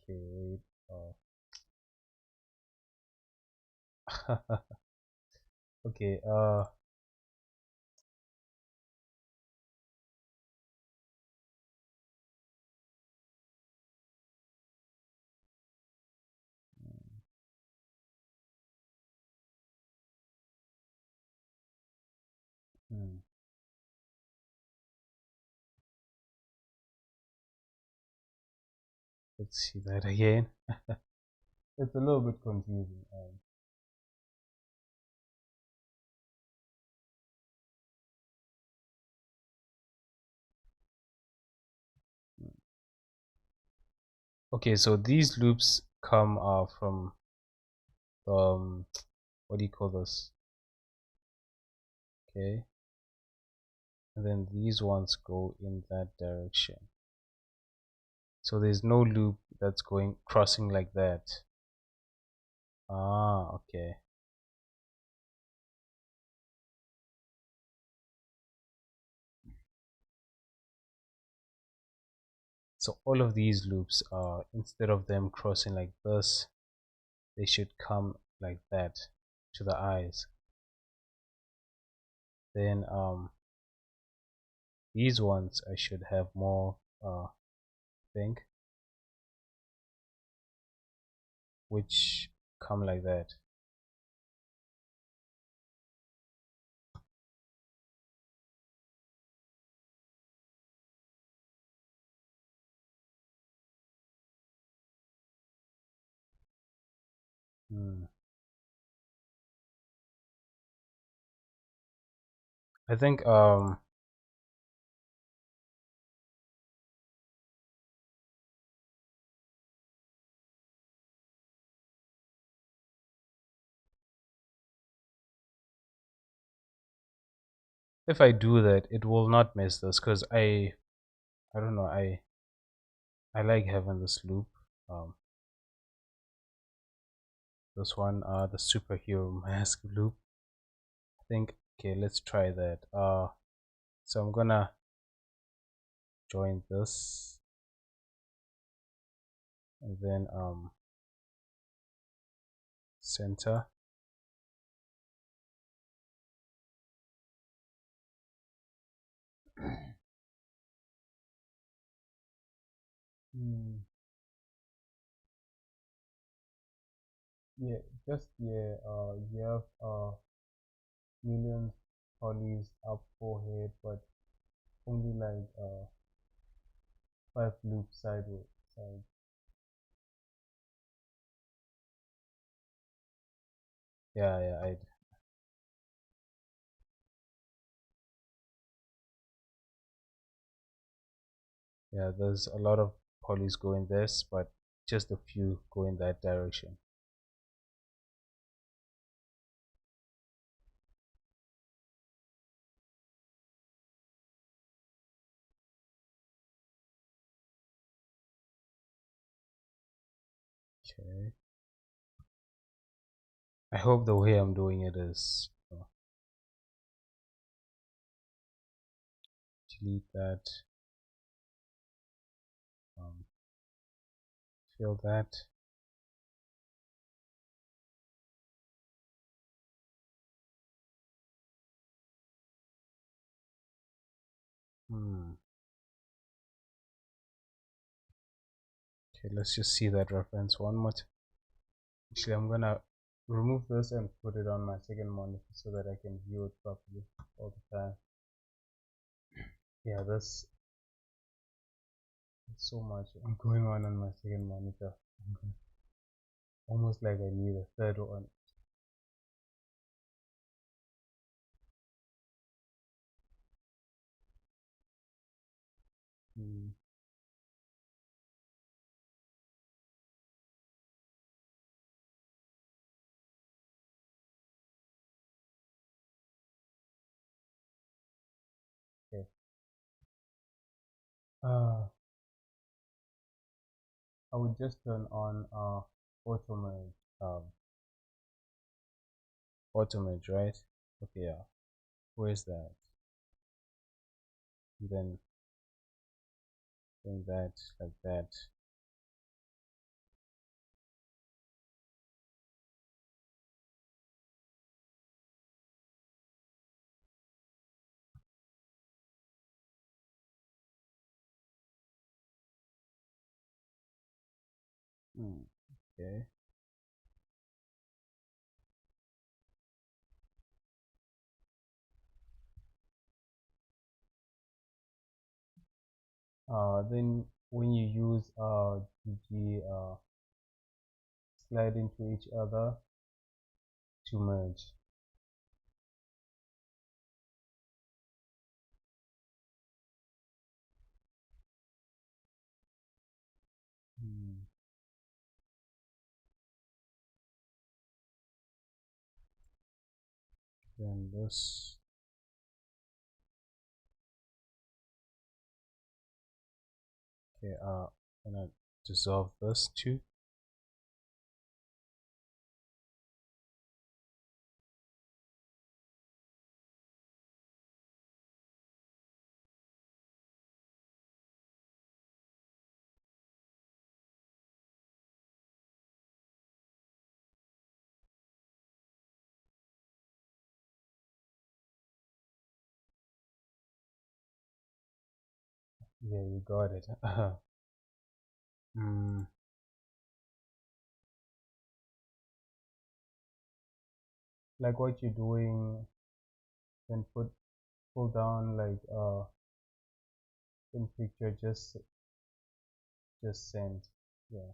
okay, wait. Okay. Hmm. Let's see that again. It's a little bit confusing. Okay, so these loops come from what do you call this? Okay, and then these ones go in that direction. So there's no loop that's going crossing like that. Ah, okay. So all of these loops are, instead of them crossing like this, they should come like that to the eyes. Then these ones I should have more think, which come like that. Hmm. I think if I do that, it will not mess this because I don't know, I like having this loop. Um, this one, the superhero mask loop. I think, okay, let's try that. So I'm gonna join this, and then center. Hmm. Yeah, just yeah. You have millions polys up forehead, but only like five loops sideways. Side. Yeah, yeah, I yeah. There's a lot of polys going this, but just a few go in that direction. Okay. I hope the way I'm doing it is delete that. Um, Fill that. Hmm. Okay, let's just see that reference one more time. Actually, I'm gonna remove this and put it on my second monitor so that I can view it properly all the time. Yeah, there's so much going on my second monitor. Almost like I need a third one. Hmm. Okay. Uh, I would just turn on auto merge. Auto merge, right? Okay, yeah. Where's that? And then bring that like that. Hmm. Okay. Then when you use GG, slide into each other to merge. Then this. Okay, I'm gonna dissolve this too. Yeah, you got it. mm, like what you're doing, then pull down like in picture, just send. Yeah.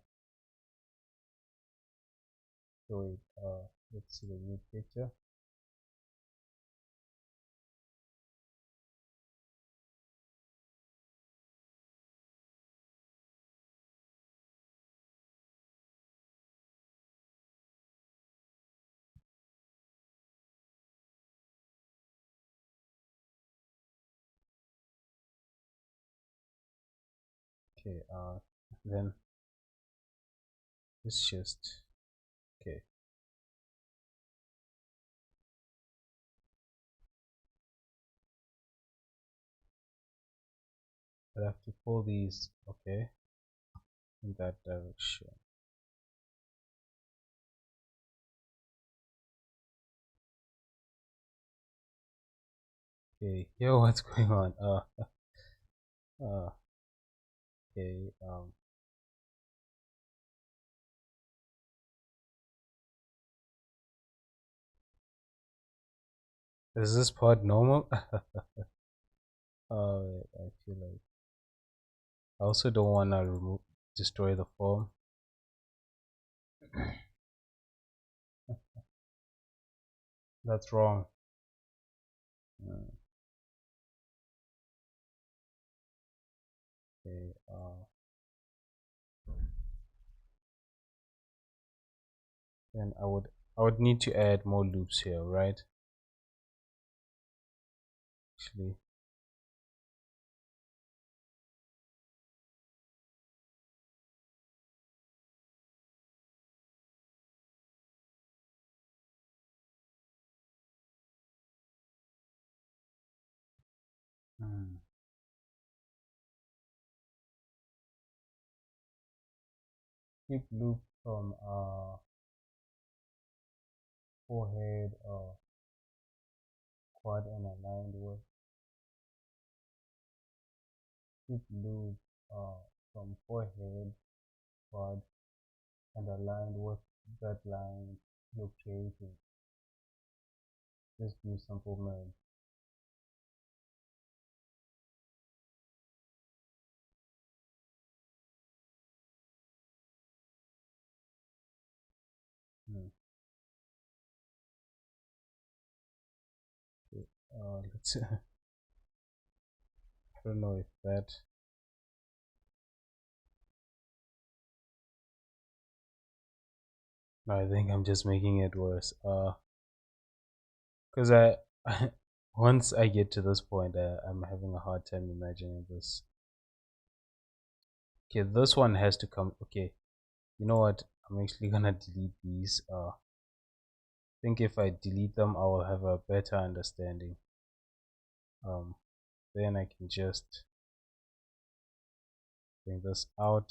So it let's see the new picture. Okay, then it's just okay. I have to pull these, okay, in that direction. Okay, yo, what's going on? Okay, is this part normal? I feel like I also don't want to destroy the form. That's wrong. Okay, then I would need to add more loops here, right? Actually, hmm. Keep loop from forehead quad and aligned with. Keep loop from forehead quad and aligned with that line you're creating. Just do simple merge. Hmm. Okay. Let's. I don't know if that. No, I think I'm just making it worse. Because once I get to this point, I'm having a hard time imagining this. Okay, this one has to come. Okay, you know what? I'm actually gonna delete these. I think if I delete them, I will have a better understanding. Um, then I can just bring this out.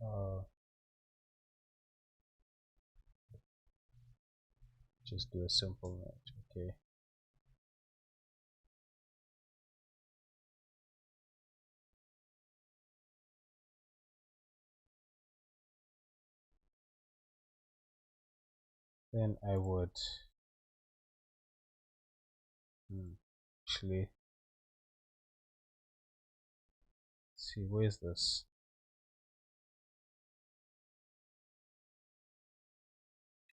Uh, just do a simple match. Okay. Then I would actually see, where's this?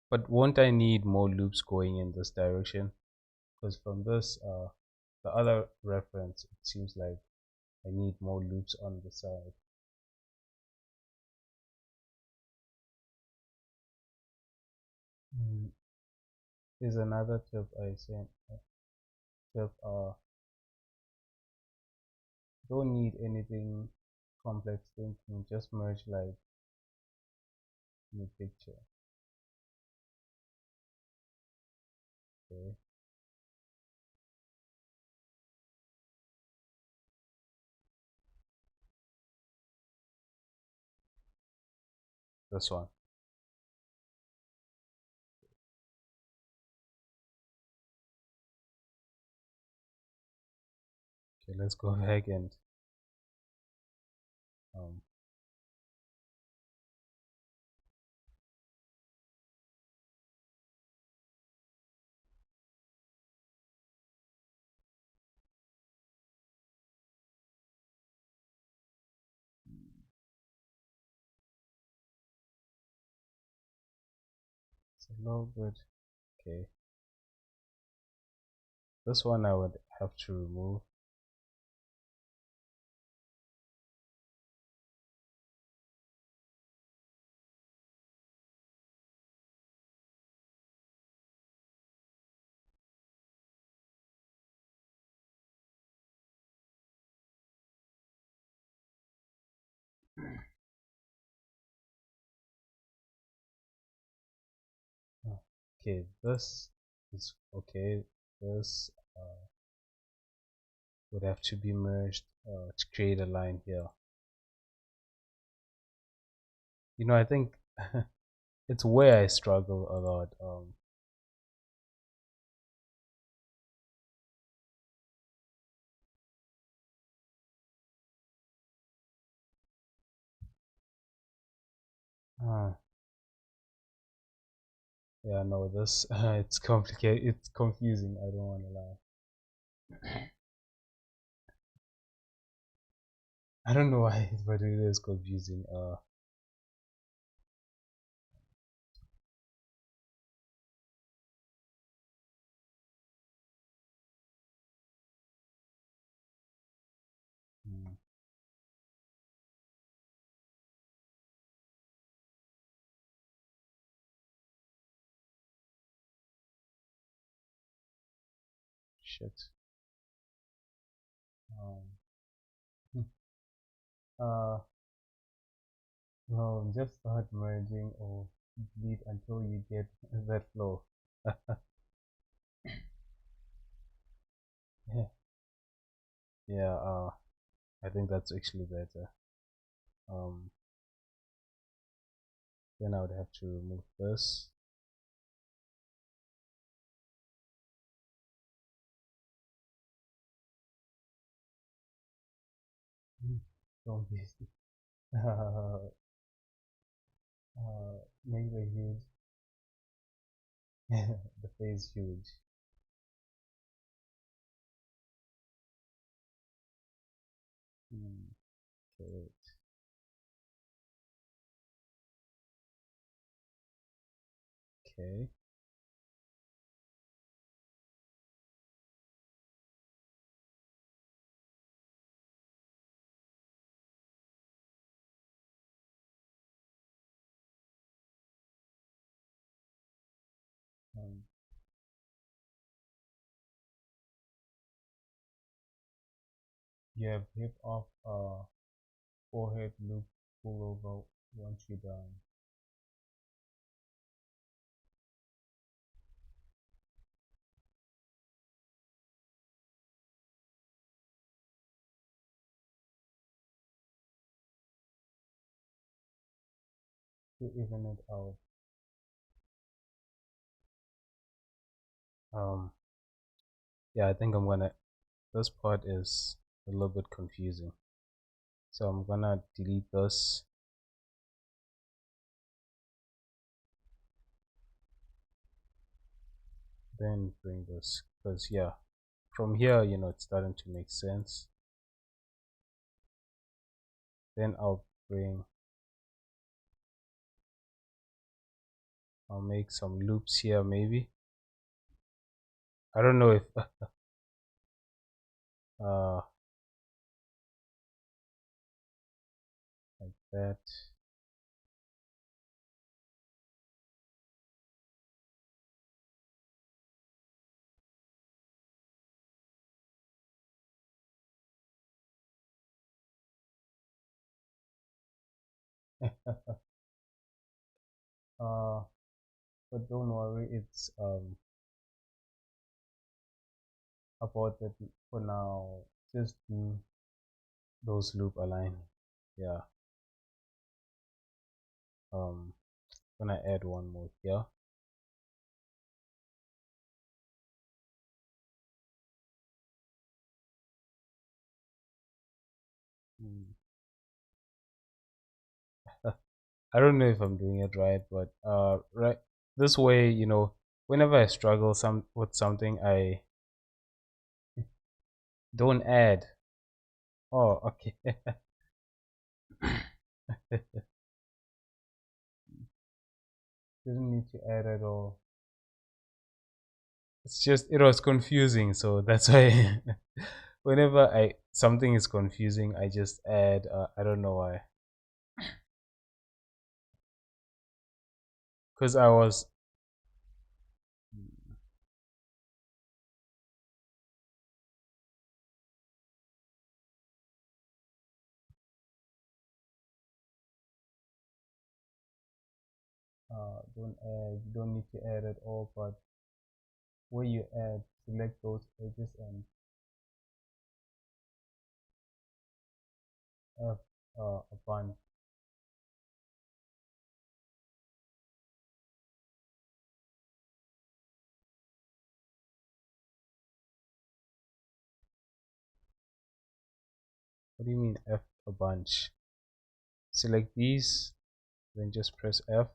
But won't I need more loops going in this direction? Because from this, the other reference, it seems like I need more loops on the side. Mm, Here's another tip I sent. Tip, don't need anything complex thinking, just merge like in a picture. Okay, this one. Okay, let's go back and um, it's a little bit. Okay, this one I would have to remove. Okay, this is okay. This would have to be merged to create a line here. I think it's where I struggle a lot. Uh, yeah, no, this it's complicated. It's confusing. I don't want to lie. I don't know why, but it is confusing. Hmm, shit. Um, uh, no, just start merging or delete until you get that flow. Yeah, yeah. I think that's actually better. Um, then I would have to remove this. Don't be. Make the huge. The face huge. Okay. Okay. Um, you have hip off forehead loop pull over once you're done. To even it out. Um, yeah, I think I'm gonna. This part is a little bit confusing, so I'm gonna delete this. then bring this, because yeah, from here, it's starting to make sense. Then I'll make some loops here, maybe. I don't know if uh like that. uh but don't worry, it's about that for now. Just do those loop align. Yeah. um Gonna add one more here. Hmm. I don't know if I'm doing it right, but right this way, whenever I struggle some with something, I don't add. Oh, okay. Didn't need to add at all. It's just it was confusing, so that's why whenever I something is confusing, I just add. I don't know why, because I was don't need to add at all, but where you add, select those edges and F a bunch. What do you mean F a bunch? Select these, then just press F.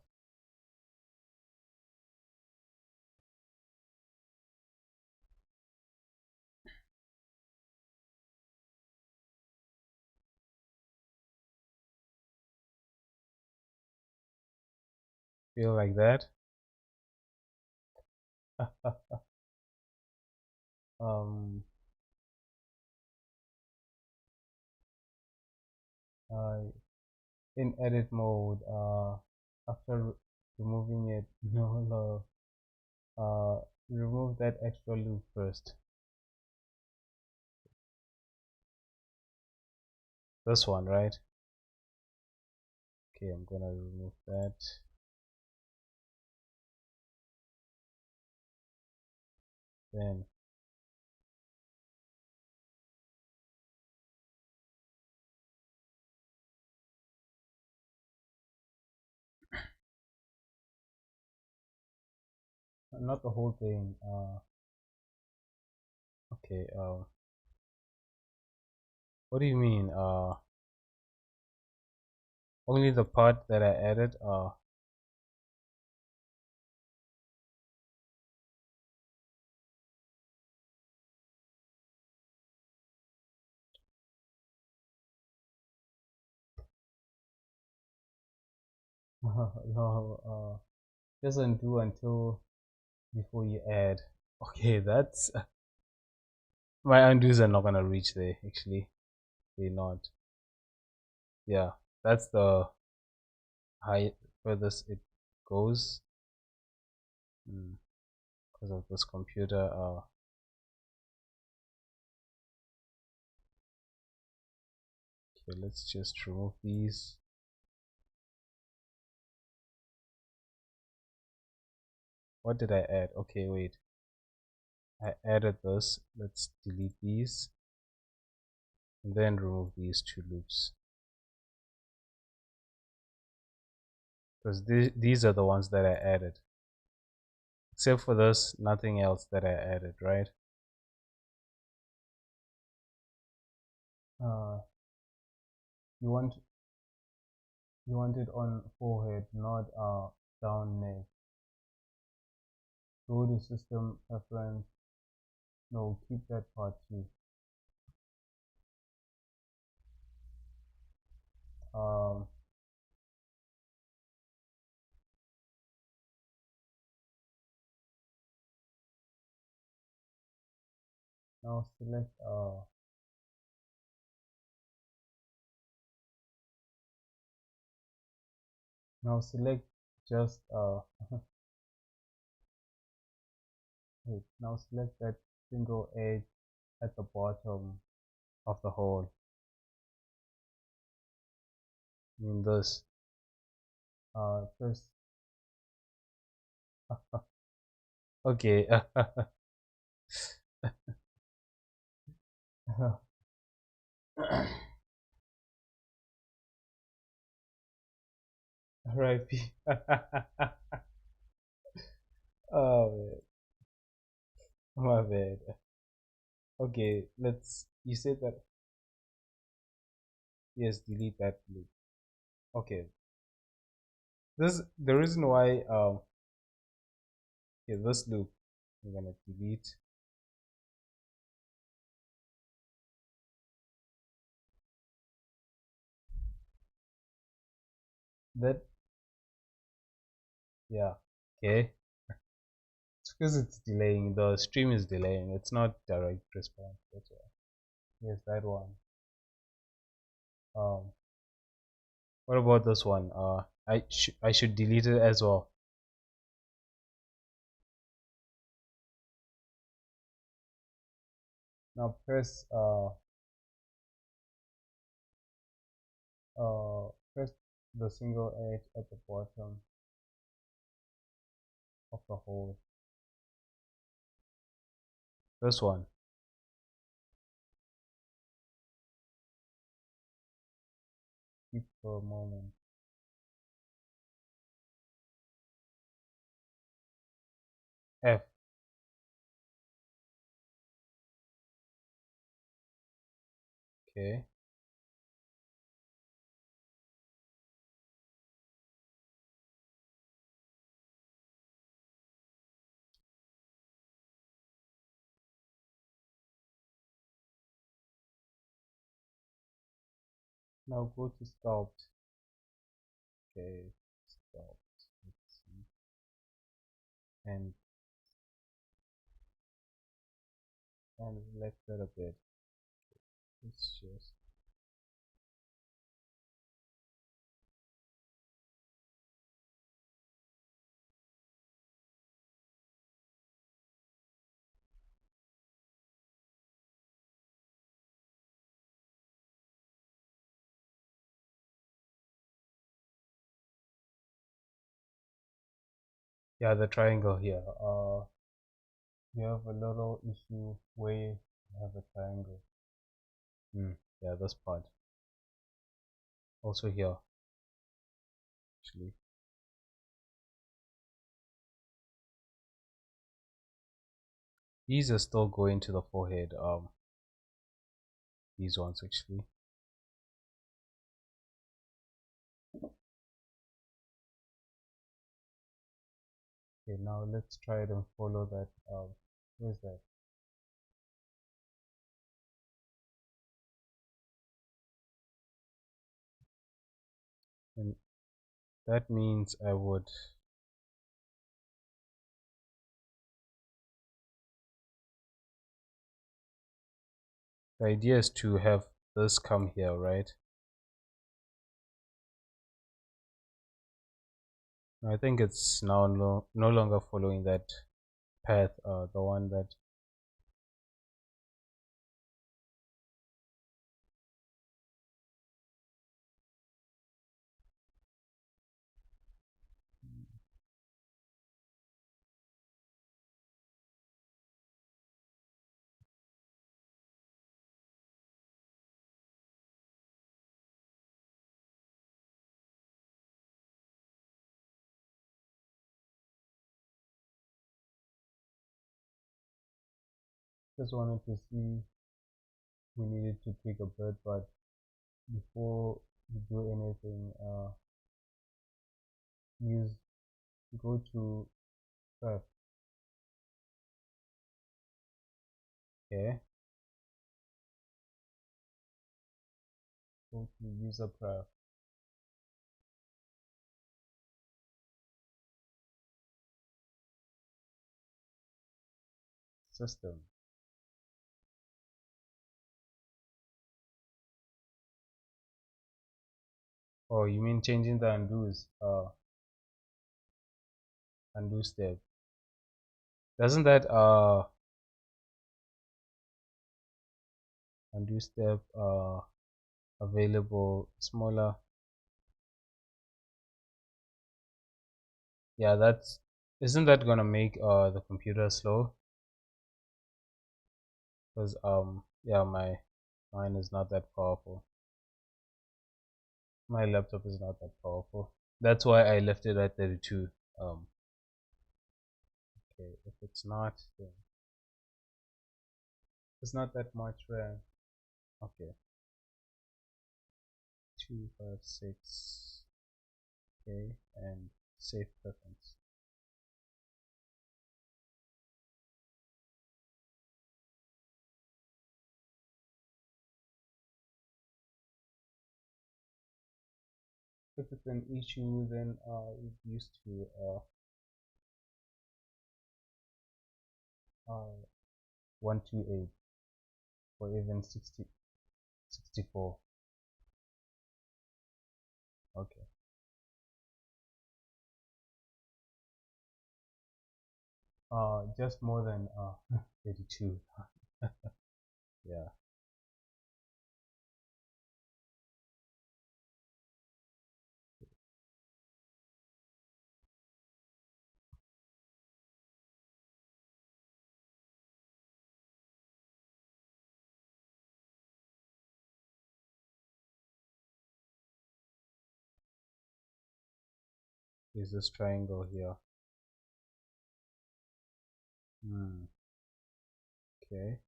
Feel like that. um, uh, in edit mode, after removing it, no, remove that extra loop first. This one, right? Okay, I'm gonna remove that. Then not the whole thing. Okay. What do you mean? Only the part that I added. No. Doesn't do until before you add. Okay, that's my undos are not gonna reach there. Actually, they're not. Yeah, that's the high furthest it goes. Because of this computer. Okay, let's just remove these. What did I add? Okay, wait. I added this. Let's delete these and then remove these two loops, because these are the ones that I added. Except for this, nothing else that I added, right? Uh, you want it on forehead, not down neck. Go to system preference. No, keep that part too. Um, now select now select just wait, now select that single edge at the bottom of the hole. In this first okay. RIP. Oh man, my bad. Okay, let's. You said that. Yes, delete that loop. Okay, this the reason why. Okay, this loop. I'm gonna delete that. Yeah. Okay. It's because it's delaying. The stream is delaying. It's not direct response. That's why. Yes, that one. Um, what about this one? I should delete it as well. Now press the single edge at the bottom of the hole. This one. Keep for a moment. F. Okay. Now go to sculpt. Okay. Sculpt. Let's see. And select that a bit. Let's just. Yeah, the triangle here. You have a little issue where you have a triangle. Yeah, this part. Also here, actually. These are still going to the forehead. These ones actually. Okay, now let's try it and follow that. Where's that? And that means I would. The idea is to have this come here, right? I think it's now no longer following that path. The one that. Just wanted to see. We needed to pick a bird, but before you do anything, use go to first Okay. Go to user pref system. Oh, you mean changing the undo step? Doesn't that undo step available smaller? Yeah, that's isn't that gonna make the computer slow? Because yeah, mine is not that powerful. My laptop is not that powerful. That's why I left it at 32. Um, okay, if it's not, then it's not that much RAM. Okay, 256. Okay, and save preference. If it's an issue, then it used to 128 or even 64. Okay. Just more than 32. Yeah. Is this triangle here? Hmm. Okay.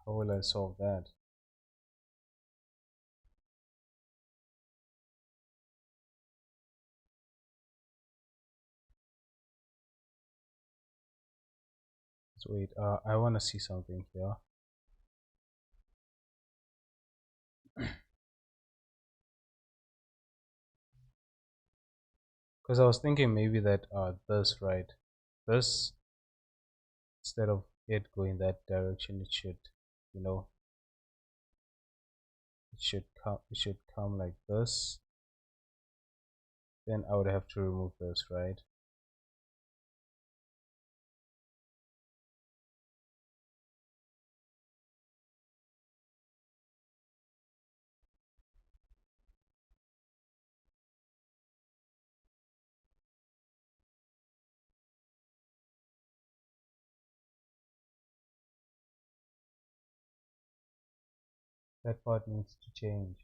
How will I solve that? So wait, I want to see something here. Because I was thinking maybe that this, right? This, instead of it going that direction, it should, you know, it should come like this. Then I would have to remove this, right? That part needs to change.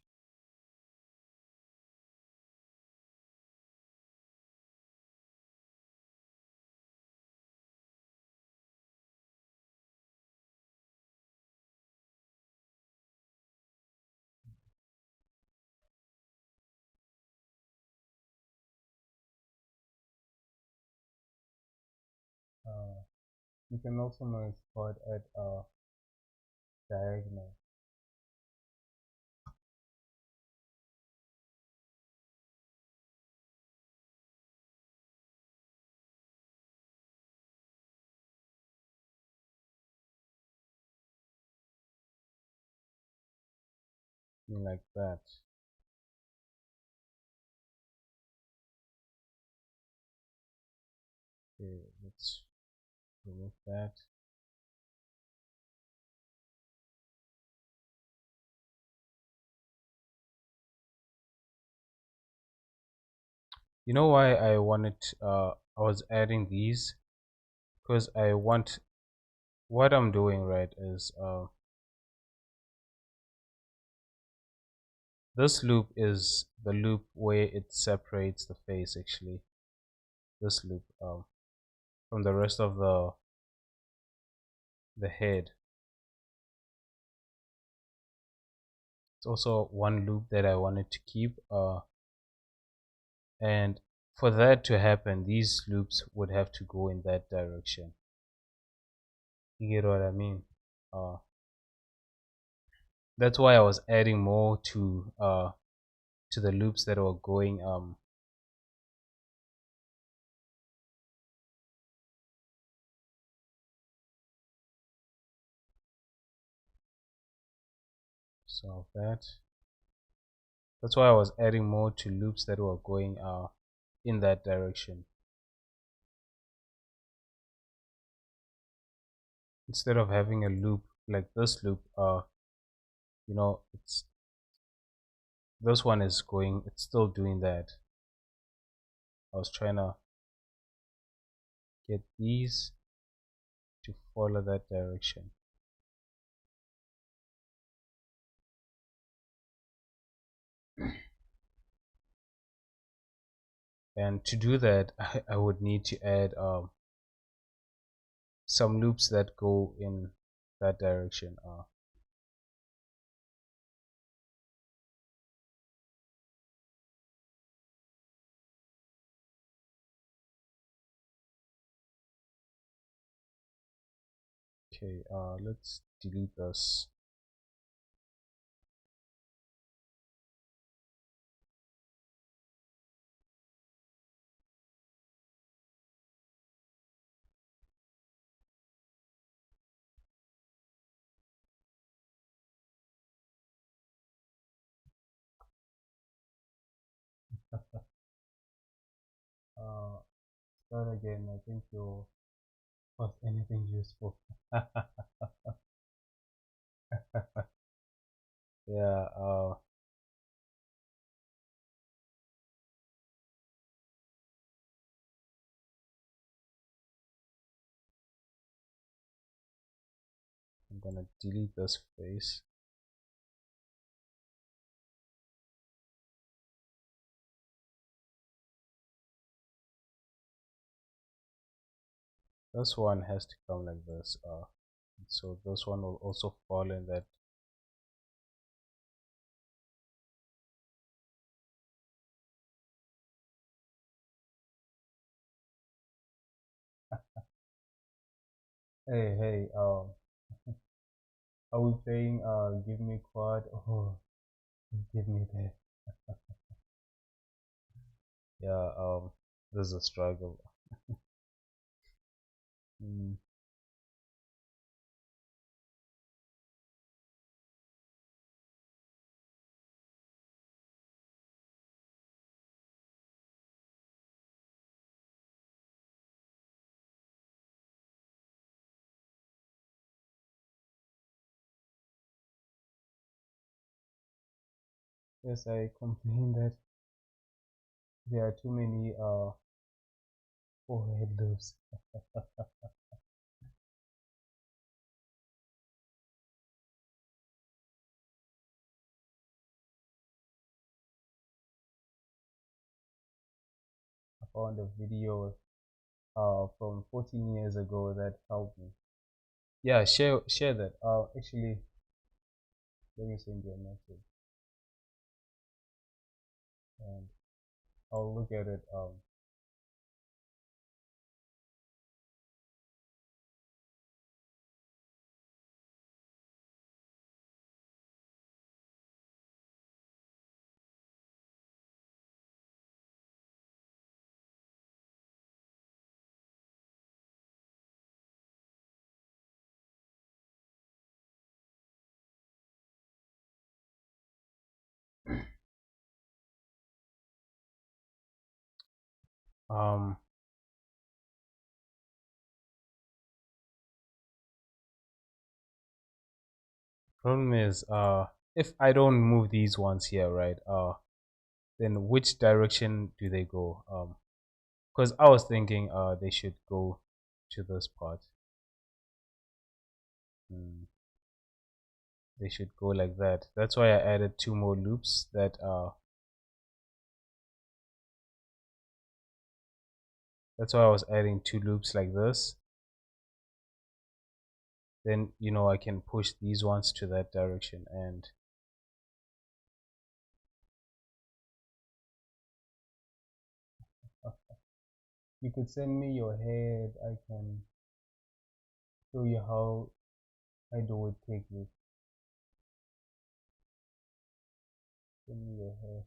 Uh, you can also merge part at diagonal, like that. Okay, let's remove that. You know why I was adding these? Because I want, what I'm doing right is, this loop is the loop where it separates the face actually. This loop, from the rest of the head. It's also one loop that I wanted to keep, and for that to happen, these loops would have to go in that direction. You get what I mean? Uh, that's why I was adding more to the loops that were going so that's why I was adding more to loops that were going in that direction instead of having a loop like this loop. It's this one is going, it's still doing that. I was trying to get these to follow that direction. And to do that, I would need to add some loops that go in that direction. Okay, let's delete this. Uh, Start again. I think you'll post anything useful. Yeah, I'm gonna delete this face. This one has to come like this. So this one will also fall in that. Hey, hey, are we playing give me quad? Oh, give me that. Yeah, this is a struggle. Mm, yes, I complain that there are too many forehead loops. I found a video from 14 years ago that helped me. Yeah, share that. Actually, let me send you a message and I'll look at it. Um, Problem is, if I don't move these ones here, right? Then which direction do they go? Because I was thinking, they should go to this part. Mm, they should go like that. That's why I added two more loops. That's why I was adding two loops like this. Then I can push these ones to that direction, and you could send me your head. I can show you how I do it quickly. Give me your hair.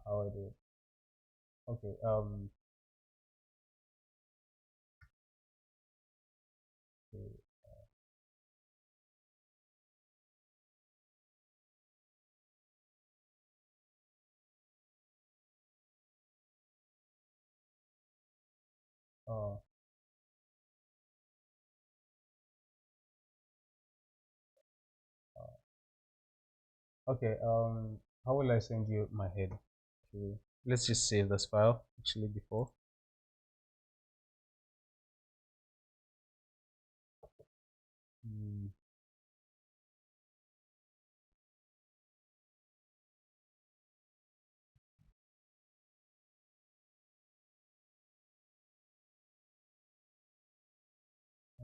How I do it. Okay. Okay, uh, okay. How will I send you my head? Okay. Let's just save this file actually before. Mm,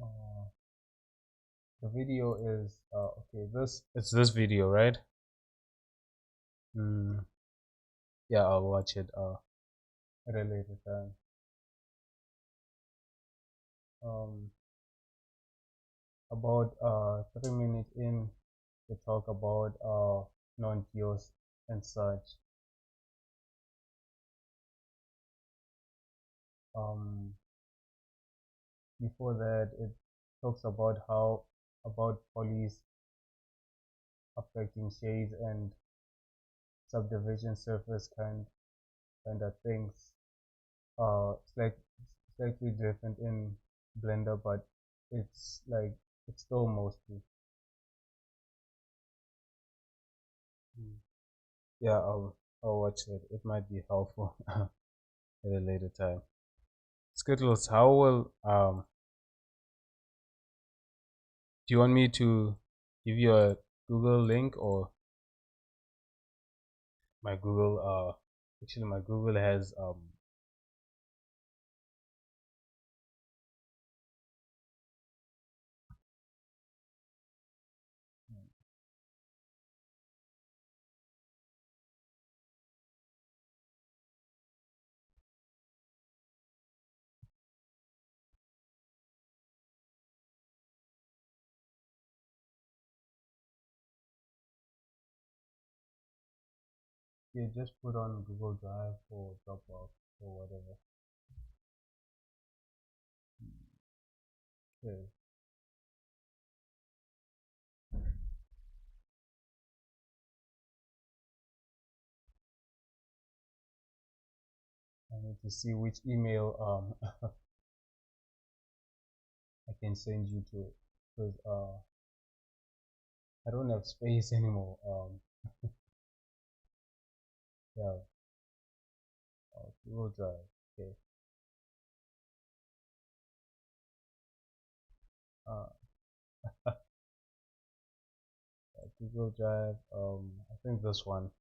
uh, the video is okay. It's this video, right? Mm, yeah, I'll watch it at a later time. Um, about 3 minutes in, we talk about non-geos and such. Um, Before that, it talks about how about police affecting shades and subdivision surface kind of things. It's like slightly different in Blender, but it's like it's still mostly. Mm. Yeah, I'll watch it. It might be helpful at a later time. Skittles, how will do you want me to give you a Google link or my Google actually my Google has yeah, just put on Google Drive or Dropbox or whatever. Okay. I need to see which email I can send you to because I don't have space anymore. Yeah, Google Drive. Okay. Uh, Google Drive. I think this one.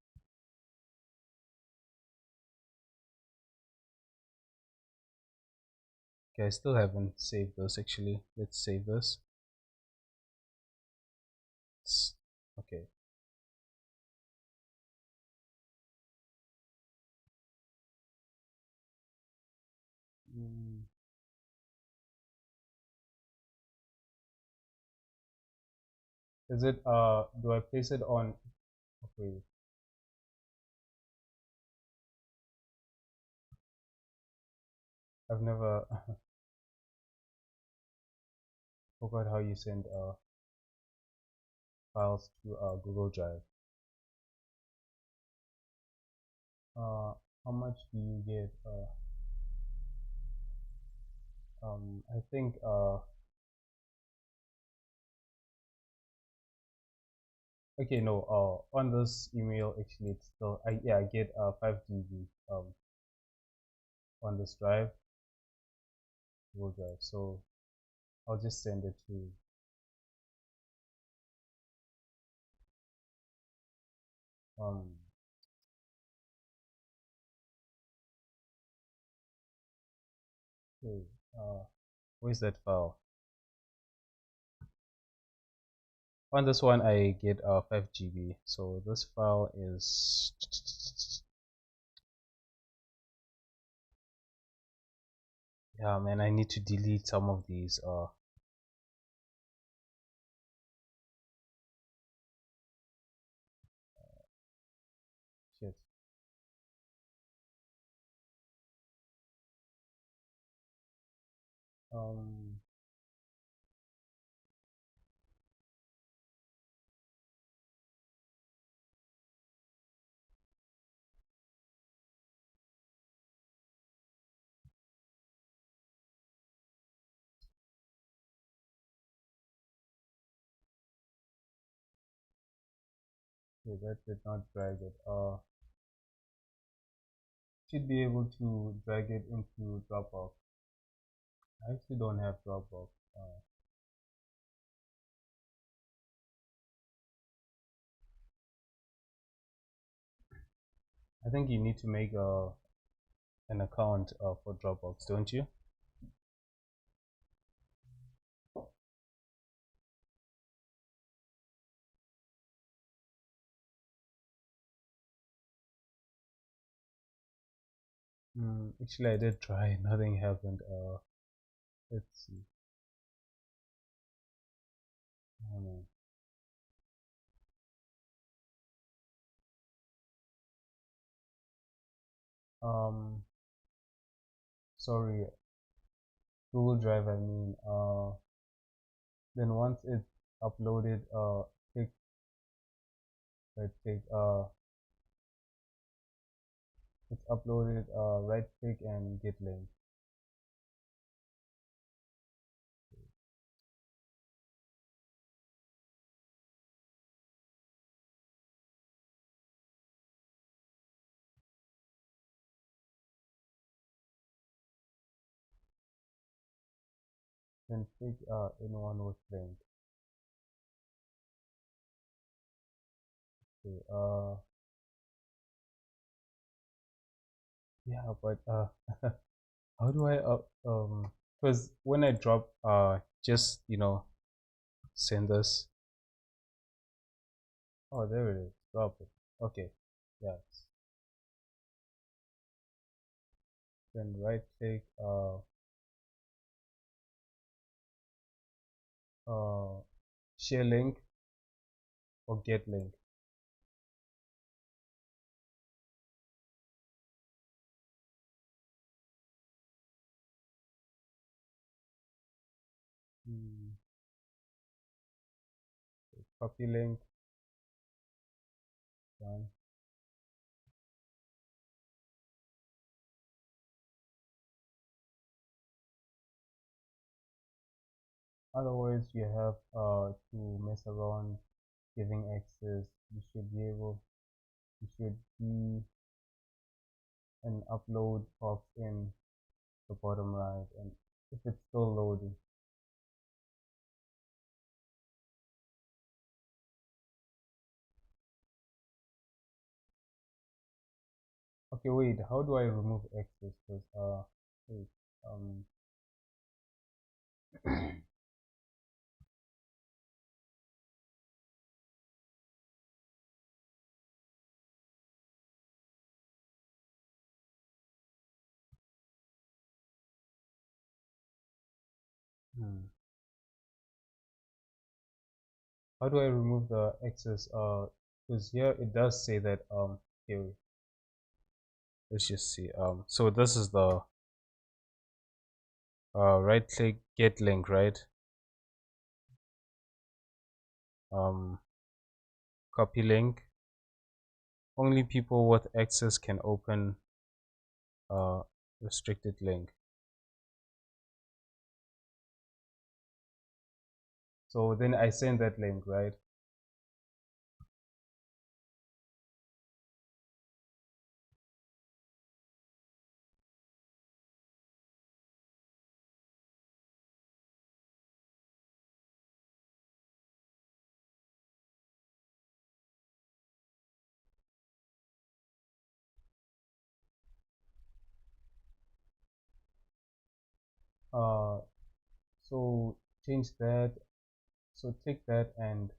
Okay, I still haven't saved this actually. Let's save this. Okay. Mm, is it do I place it on okay. I've never forgot how you send files to Google Drive. How much do you get? I think okay no on this email actually it's still I get 5 GB on this drive Google Drive, so I'll just send it to um okay, uh where's that file? On this one I get 5 GB, so this file is Yeah, man, I need to delete some of these. Shit. Um, okay, that did not drag it. Should be able to drag it into Dropbox. I actually don't have Dropbox. I think you need to make an account for Dropbox, don't you? Actually, I did try. Nothing happened. Let's see. Oh, no. Um, Sorry, Google Drive. I mean, then once it's uploaded, click, let's take, it's uploaded. Right click and get link. Then click anyone with link. Okay. Yeah, but how do I because when I drop just send this. Oh, there it is. Drop it. Okay. Yes. Then right click uh share link or get link. Hmm. Copy link. Done. Otherwise you have to mess around giving access. You should be an upload box in the bottom right, and if it's still loading. Okay, wait, how do I remove access? Because wait, um hmm. How do I remove the access? Because here it does say that okay, wait, let's just see. So this is the right click get link, right? Um, Copy link. Only people with access can open restricted link. So then I send that link, right? Uh, so change that. So take that and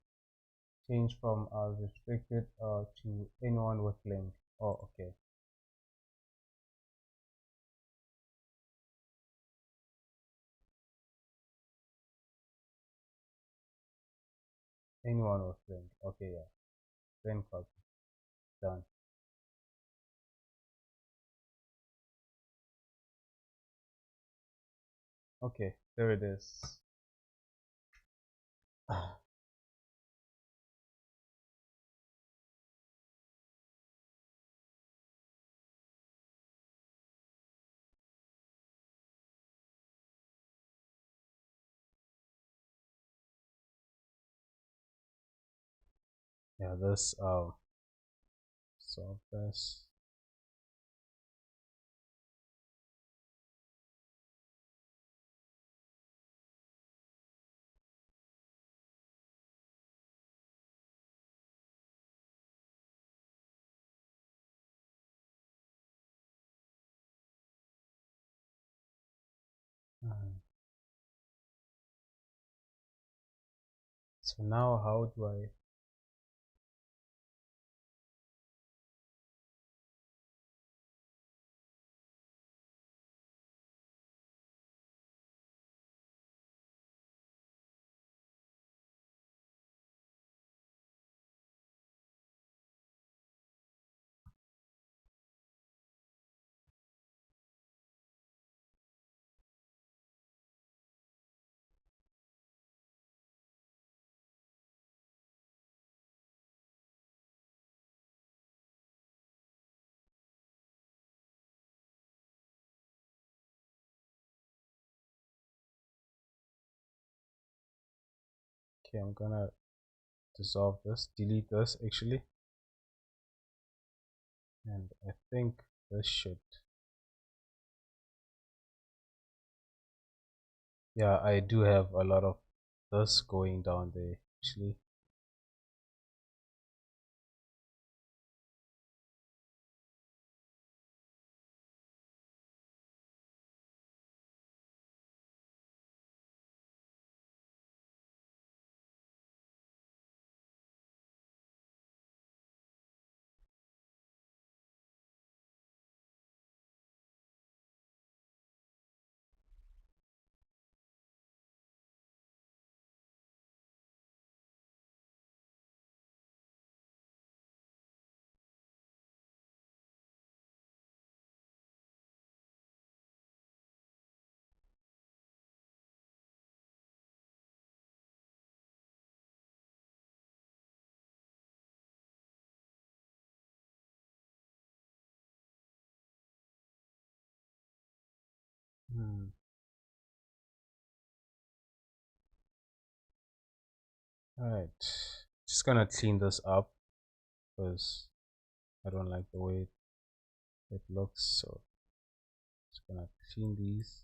change from restricted to anyone with link. Oh, okay. Anyone or friend. Okay, yeah. Friend copy. Done. Okay, there it is. Yeah, this solve this. Uh, So now how do I okay, I'm gonna dissolve this, delete this actually, and I think this should, yeah, I do have a lot of this going down there actually. Hmm. All right, just gonna clean this up because I don't like the way it looks, so just gonna clean these.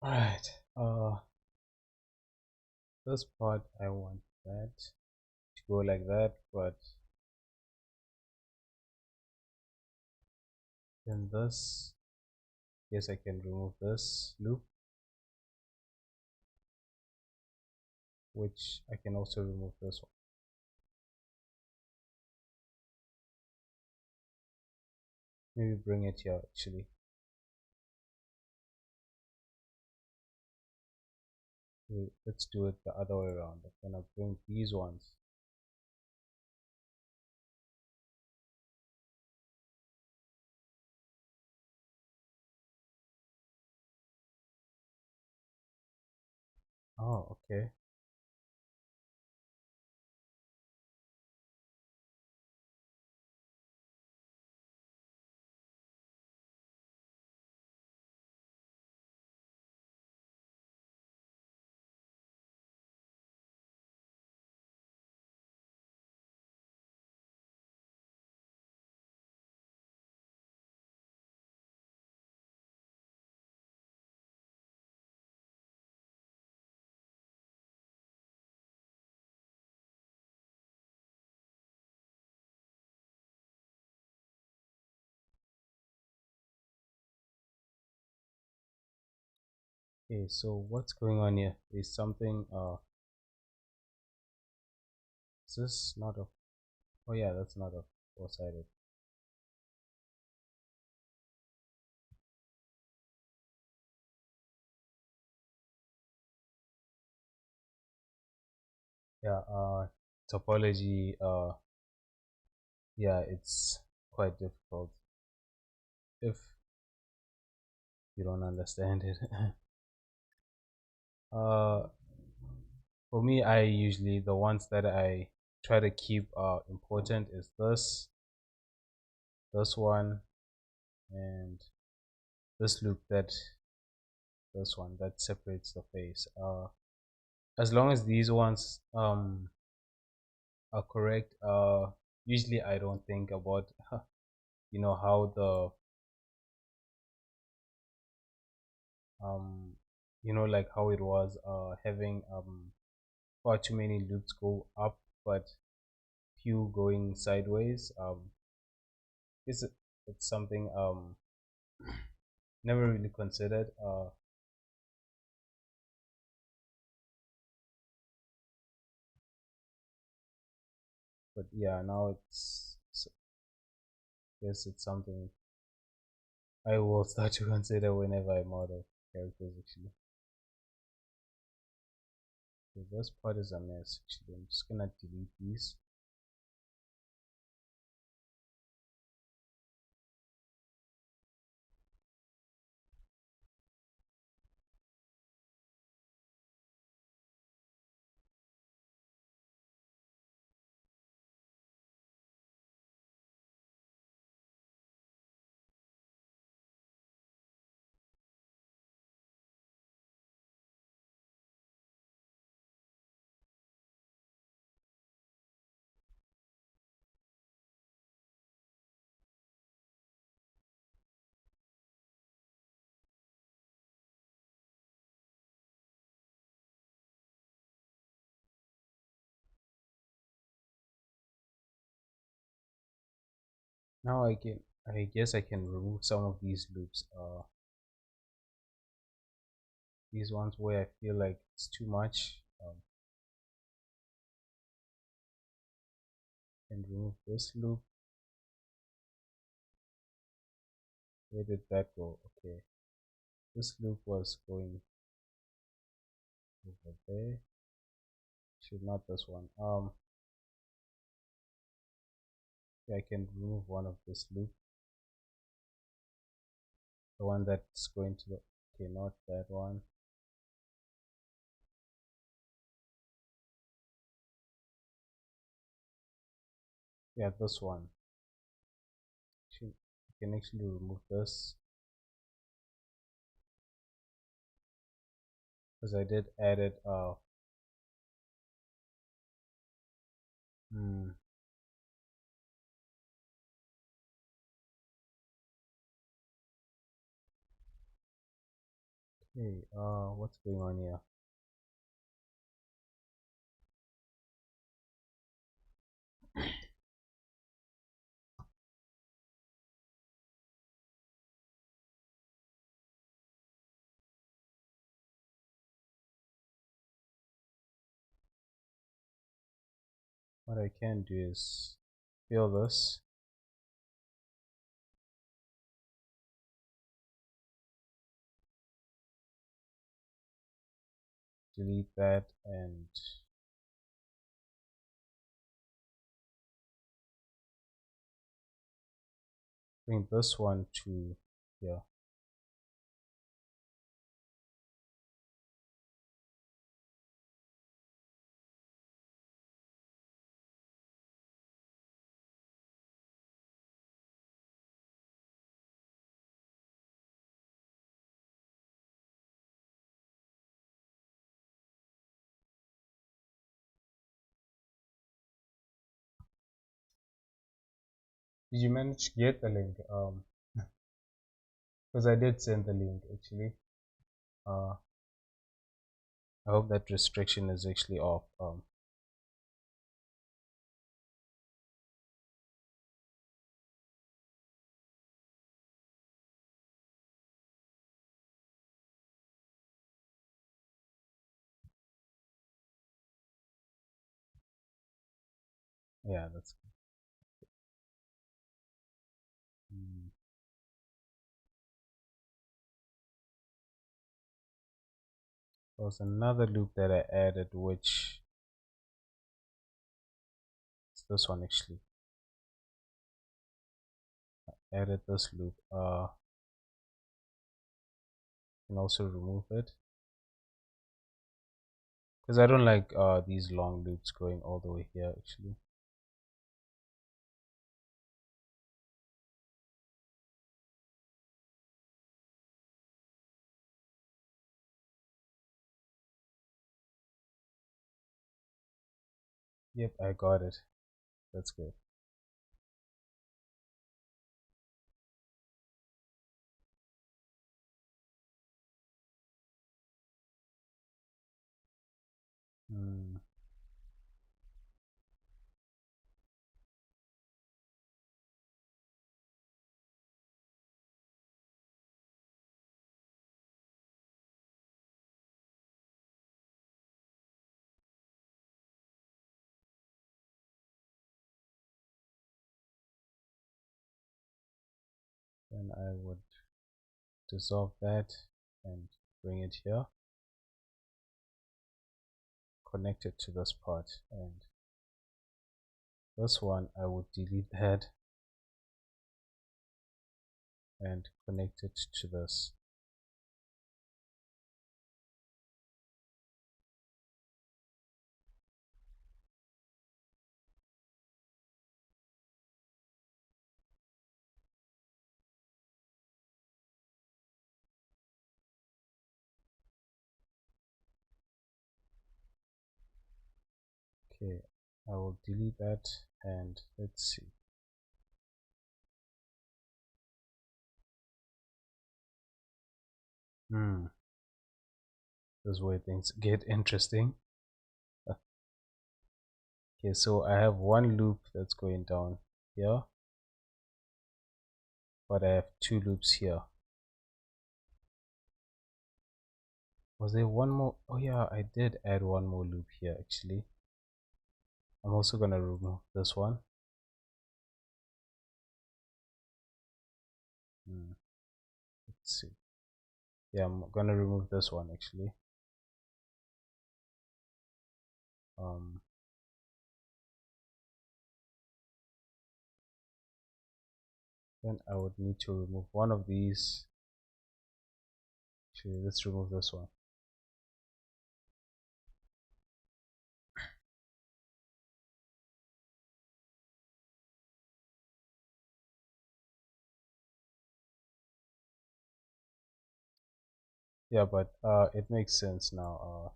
All right, this part I want that to go like that, but then this, yes, I can remove this loop, which I can also remove this one. Maybe bring it here actually. Let's do it the other way around. I'm gonna bring these ones. Oh, okay. Okay, so what's going on here? Is something is this not a, oh yeah, that's not a four-sided. Yeah, topology, yeah, it's quite difficult if you don't understand it. uh for me, I usually, the ones that I try to keep important is this one, and this loop, that this one that separates the face. As long as these ones are correct, usually I don't think about how the um like how it was having far too many loops go up but few going sideways. It's it's something never really considered. But yeah, now yes, it's something I will start to consider whenever I model characters actually. So this part is a mess actually. I'm just gonna delete these. Now I guess I can remove some of these loops. These ones where I feel like it's too much. And remove this loop. Where did that go? Okay, this loop was going over there. Should not this one. Yeah, I can remove one of this loop. The one that's going to the, okay, not that one. Yeah, this one. I can actually remove this because I did add it. Hmm. Okay. What's going on here? What I can do is fill this. Delete that and bring this one to here. Did you manage to get the link? Because I did send the link actually. Uh, I hope that restriction is actually off. Yeah, that's good. Mm. There was another loop that I added, which is this one actually. Added this loop. Can also remove it because I don't like these long loops going all the way here actually. Yep, I got it. That's good. Mm. Then I would dissolve that and bring it here, connect it to this part, and this one I would delete that and connect it to this. Okay, I will delete that and let's see. Hmm, this is where things get interesting. Okay, so I have one loop that's going down here, but I have two loops here. Was there one more? Oh yeah, I did add one more loop here actually. I'm also gonna remove this one. Hmm, let's see. Yeah, I'm gonna remove this one actually. Um, then I would need to remove one of these. Actually, let's remove this one. Yeah, but it makes sense now. I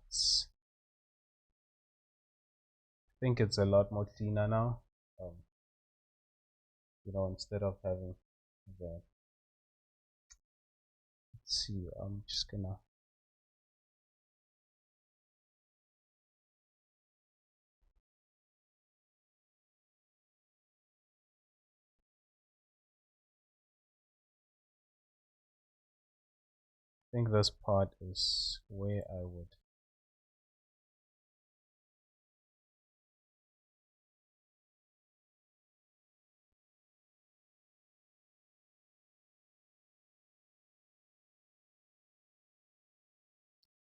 think it's a lot more cleaner now. Um, instead of having that. Let's see. I'm just gonna. I think this part is where I would.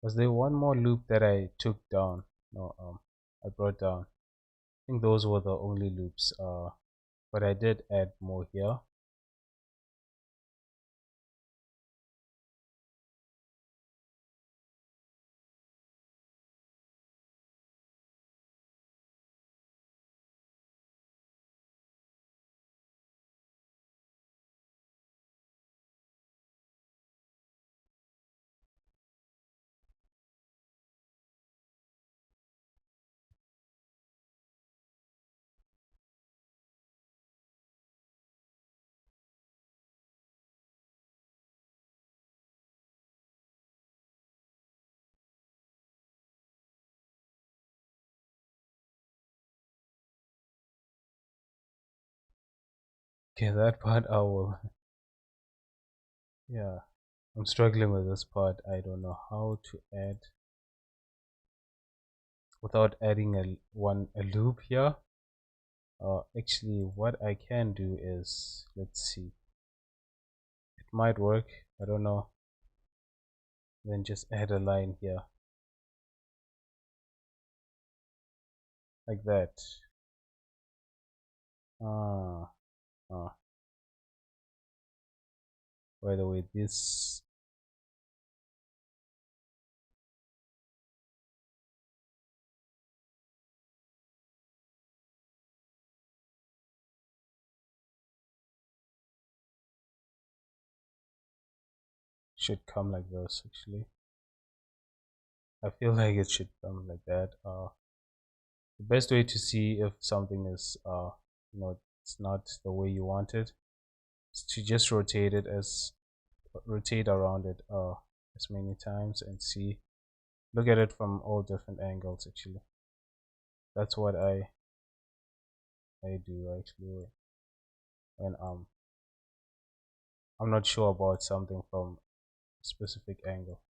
Was there one more loop that I took down? No, I brought down. I think those were the only loops. But I did add more here. Okay, that part I will. Yeah, I'm struggling with this part. I don't know how to add without adding a loop here. Actually, what I can do is, let's see, it might work. I don't know. Then just add a line here like that. Ah, ah. By the way, this should come like this. Actually, I feel like it should come like that. The best way to see if something is, it's not the way you want it, is to just rotate around it, as many times and see, look at it from all different angles. Actually, that's what I do actually when I'm not sure about something from a specific angle.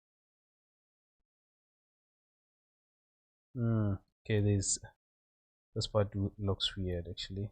Okay, this part looks weird actually.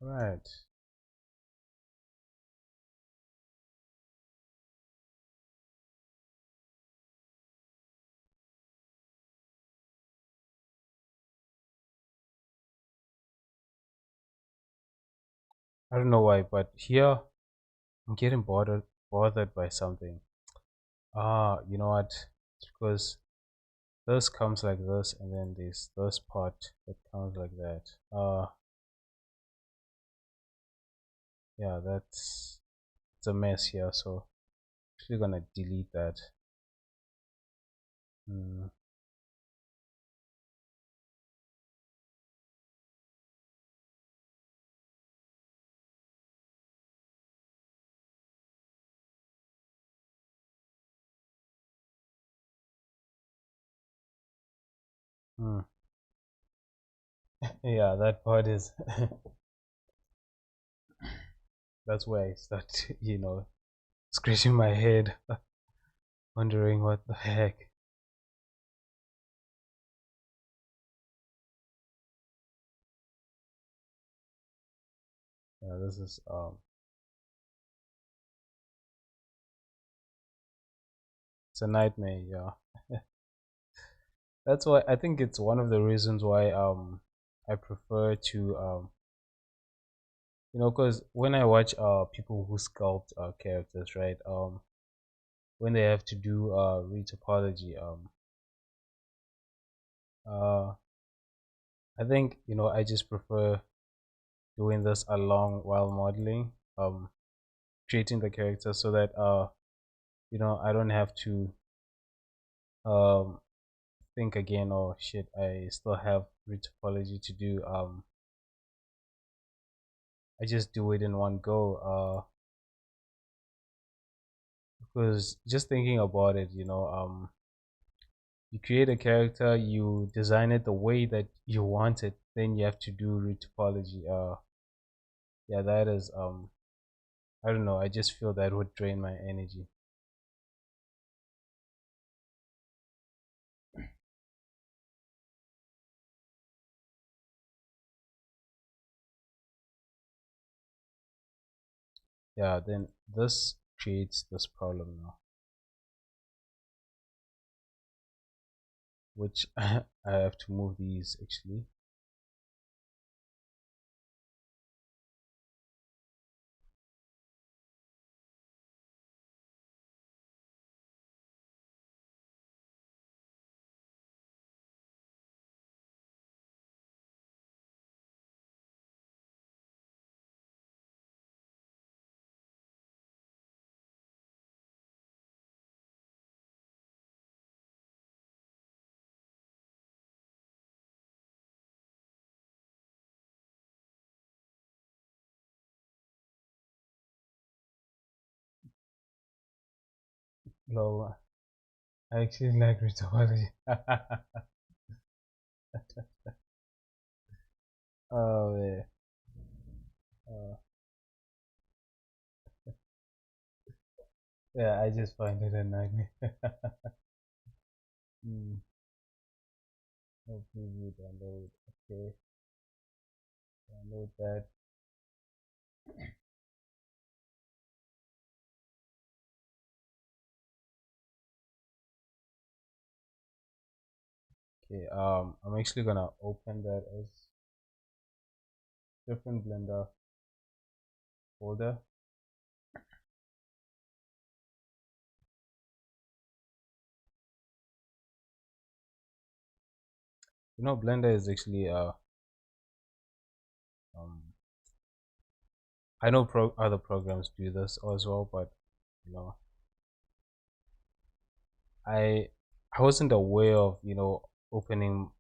Right. I don't know why, but here I'm getting bothered by something. You know what? It's because this comes like this, and then there's this part that comes like that. Yeah, it's a mess here. So actually gonna delete that. Mm, mm. Yeah, that part is. That's where I start, scratching my head, wondering what the heck. Yeah, this is it's a nightmare. Yeah, that's why I think it's one of the reasons why I prefer to because when I watch people who sculpt characters, right, when they have to do retopology, uh I think I just prefer doing this along while modeling, creating the character so that I don't have to um think again, oh shit, I still have retopology to do. I just do it in one go, because just thinking about it, you create a character, you design it the way that you want it, then you have to do retopology. Yeah, that is I don't know, I just feel that would drain my energy. Yeah, then this creates this problem now, which I have to move these actually. Lol, I actually like retopology. Oh man. Uh, yeah, I just find it a nightmare. Hmm. No preview download. Okay, download that. Okay, I'm actually gonna open that as different Blender folder. You know, Blender is actually um I know other programs do this as well, but you know, I I wasn't aware of opening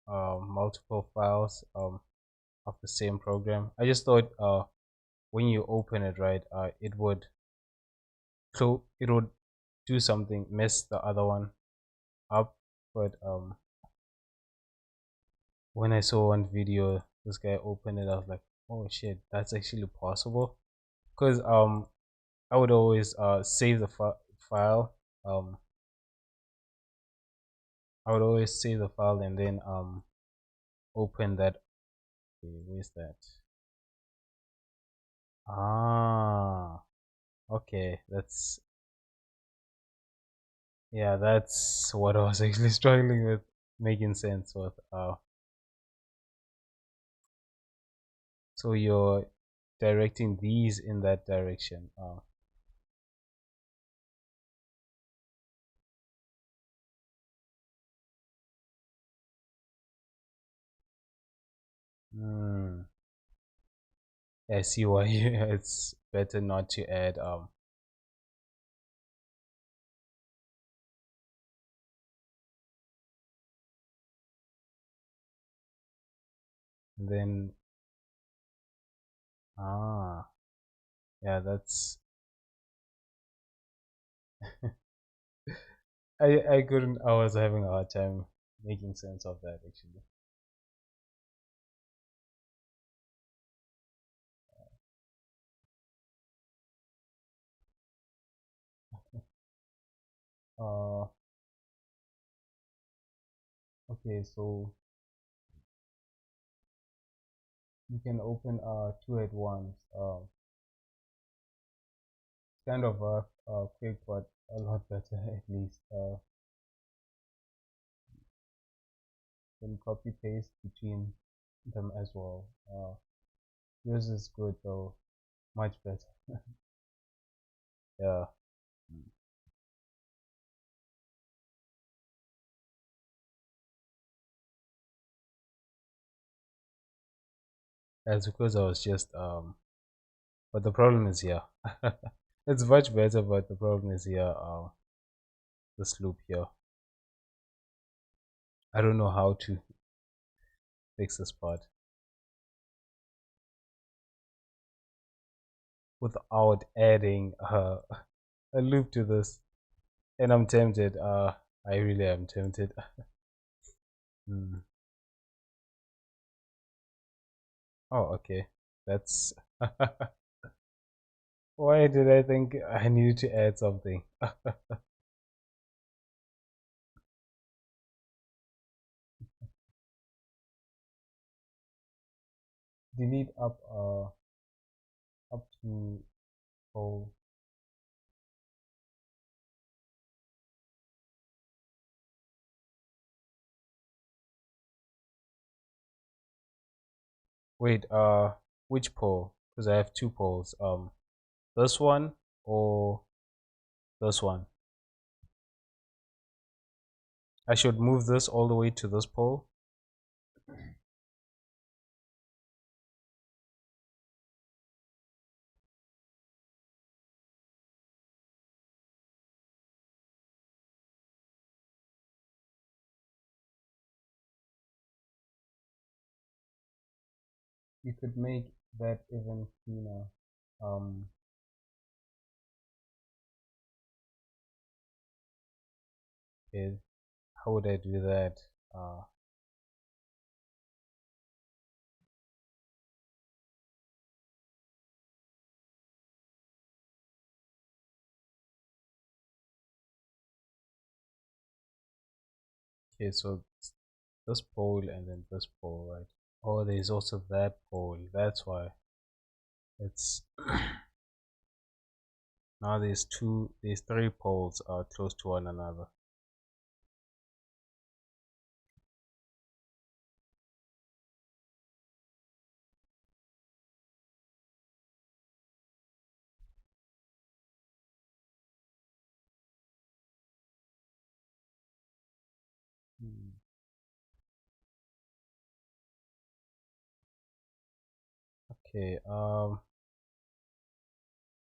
multiple files of the same program. I just thought when you open it, right, it would do something, mess the other one up. But when I saw one video, this guy opened it, I was like, oh shit, that's actually possible. Because I would always save the file. Um, I would always save the file and then open that. Okay, where's that? Ah, okay, yeah, that's what I was actually struggling with making sense with. So you're directing these in that direction. Hmm. I see why it's better not to add then ah yeah, that's I couldn't, I was having a hard time making sense of that actually. Uh okay, so you can open two at once. Kind of quick, but a lot better at least. Can copy paste between them as well. Yours is good though, much better. Yeah, that's because I was just but the problem is here. It's much better, but the problem is here. This loop here. I don't know how to fix this part without adding a loop to this, and I'm tempted. I really am tempted. Hmm. Oh, okay. That's why did I think I needed to add something? Delete up to oh wait which pole? Because I have two poles. This one or this one? I should move this all the way to this pole. You could make that even cleaner. Um, Okay, how would I do that? Uh, okay, so this pole and then this pole, right? Oh, there's also that pole. That's why it's now there's three poles close to one another. Hmm. Okay,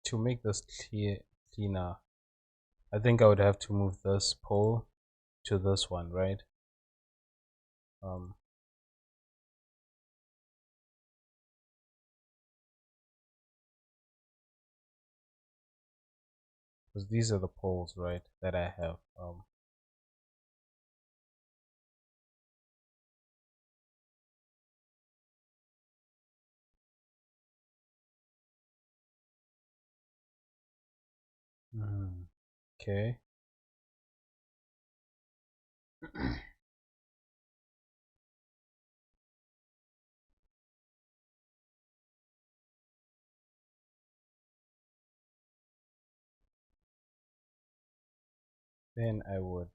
to make this cleaner, I think I would have to move this pole to this one, right? Um, because these are the poles, right, that I have. Okay. Then I would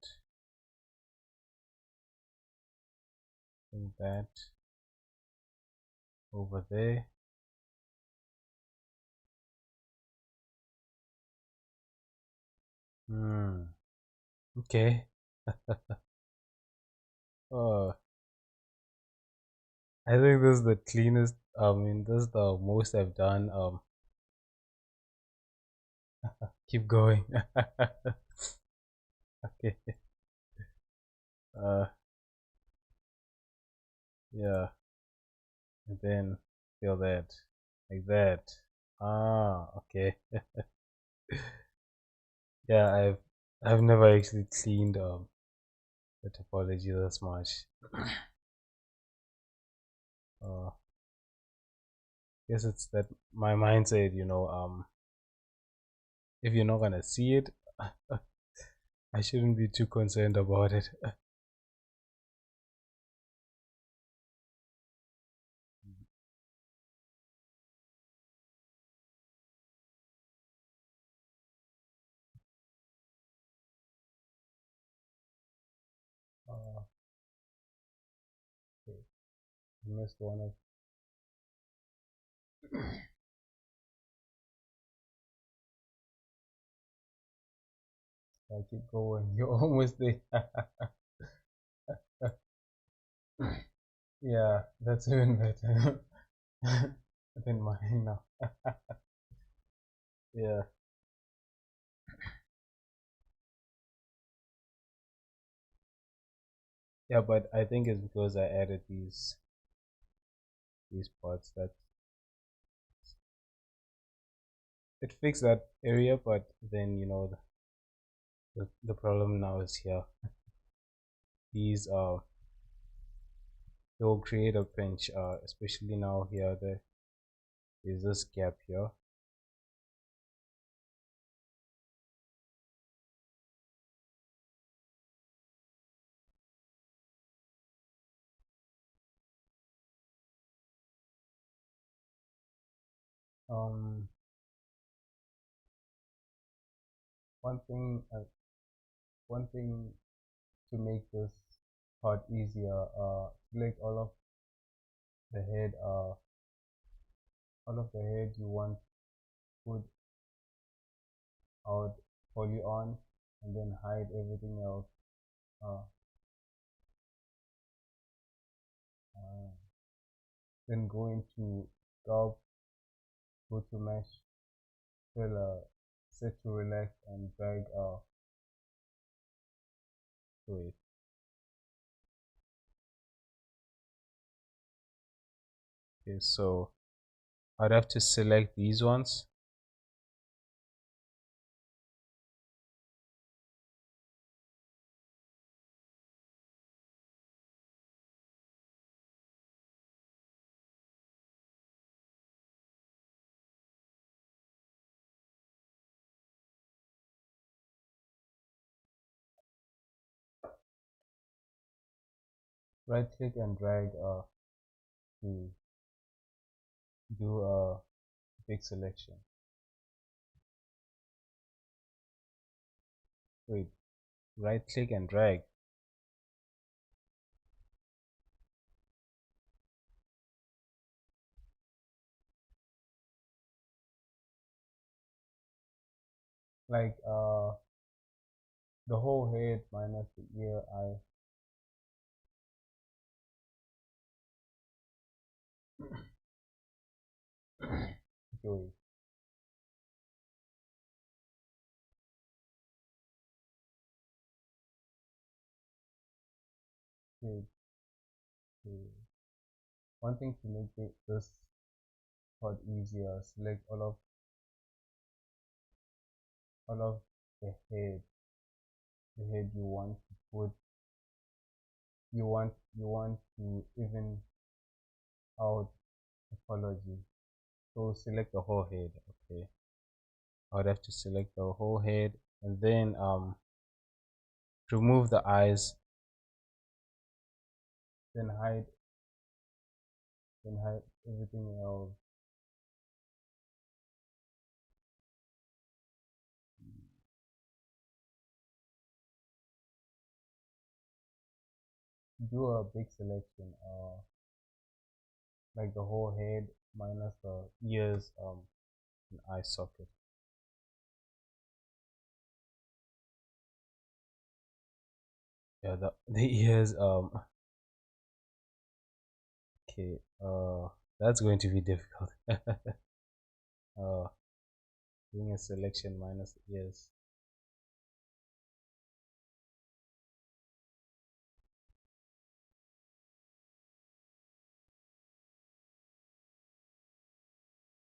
bring that over there. Hmm. Okay. Oh, I think this is the cleanest. I mean, this is the most I've done. Keep going. Okay. Uh, yeah. And then feel that, like that. Ah, okay. Yeah, I've never actually cleaned the topology this much. Uh, guess it's that my mindset, if you're not gonna see it, I shouldn't be too concerned about it. Uh, okay. I missed one of. I keep going. You're almost there. Yeah, that's even better than mine now. Yeah, yeah, but I think it's because I added these parts that it fixed that area, but then the problem now is here. These they'll create a pinch, especially now here there's this gap here. Um, one thing, uh, one thing to make this part easier, select the head, uh, all of the head you want put out poly on, and then hide everything else. Uh, uh, then go into sculpt, go to mesh, fill set to relax, and drag to it. Okay, so I'd have to select these ones. right click and drag to do a big selection. Wait, right click and drag. Like the whole head minus the ear, eye. Okay, wait, wait. One thing to make this part easier, select all of the head you want to put. You want to even out topology. So select the whole head. Okay, I would have to select the whole head and then remove the eyes, then hide everything else. Do a big selection, like the whole head minus the ears and eye socket. Yeah, the ears okay, that's going to be difficult. uh doing a selection minus the ears.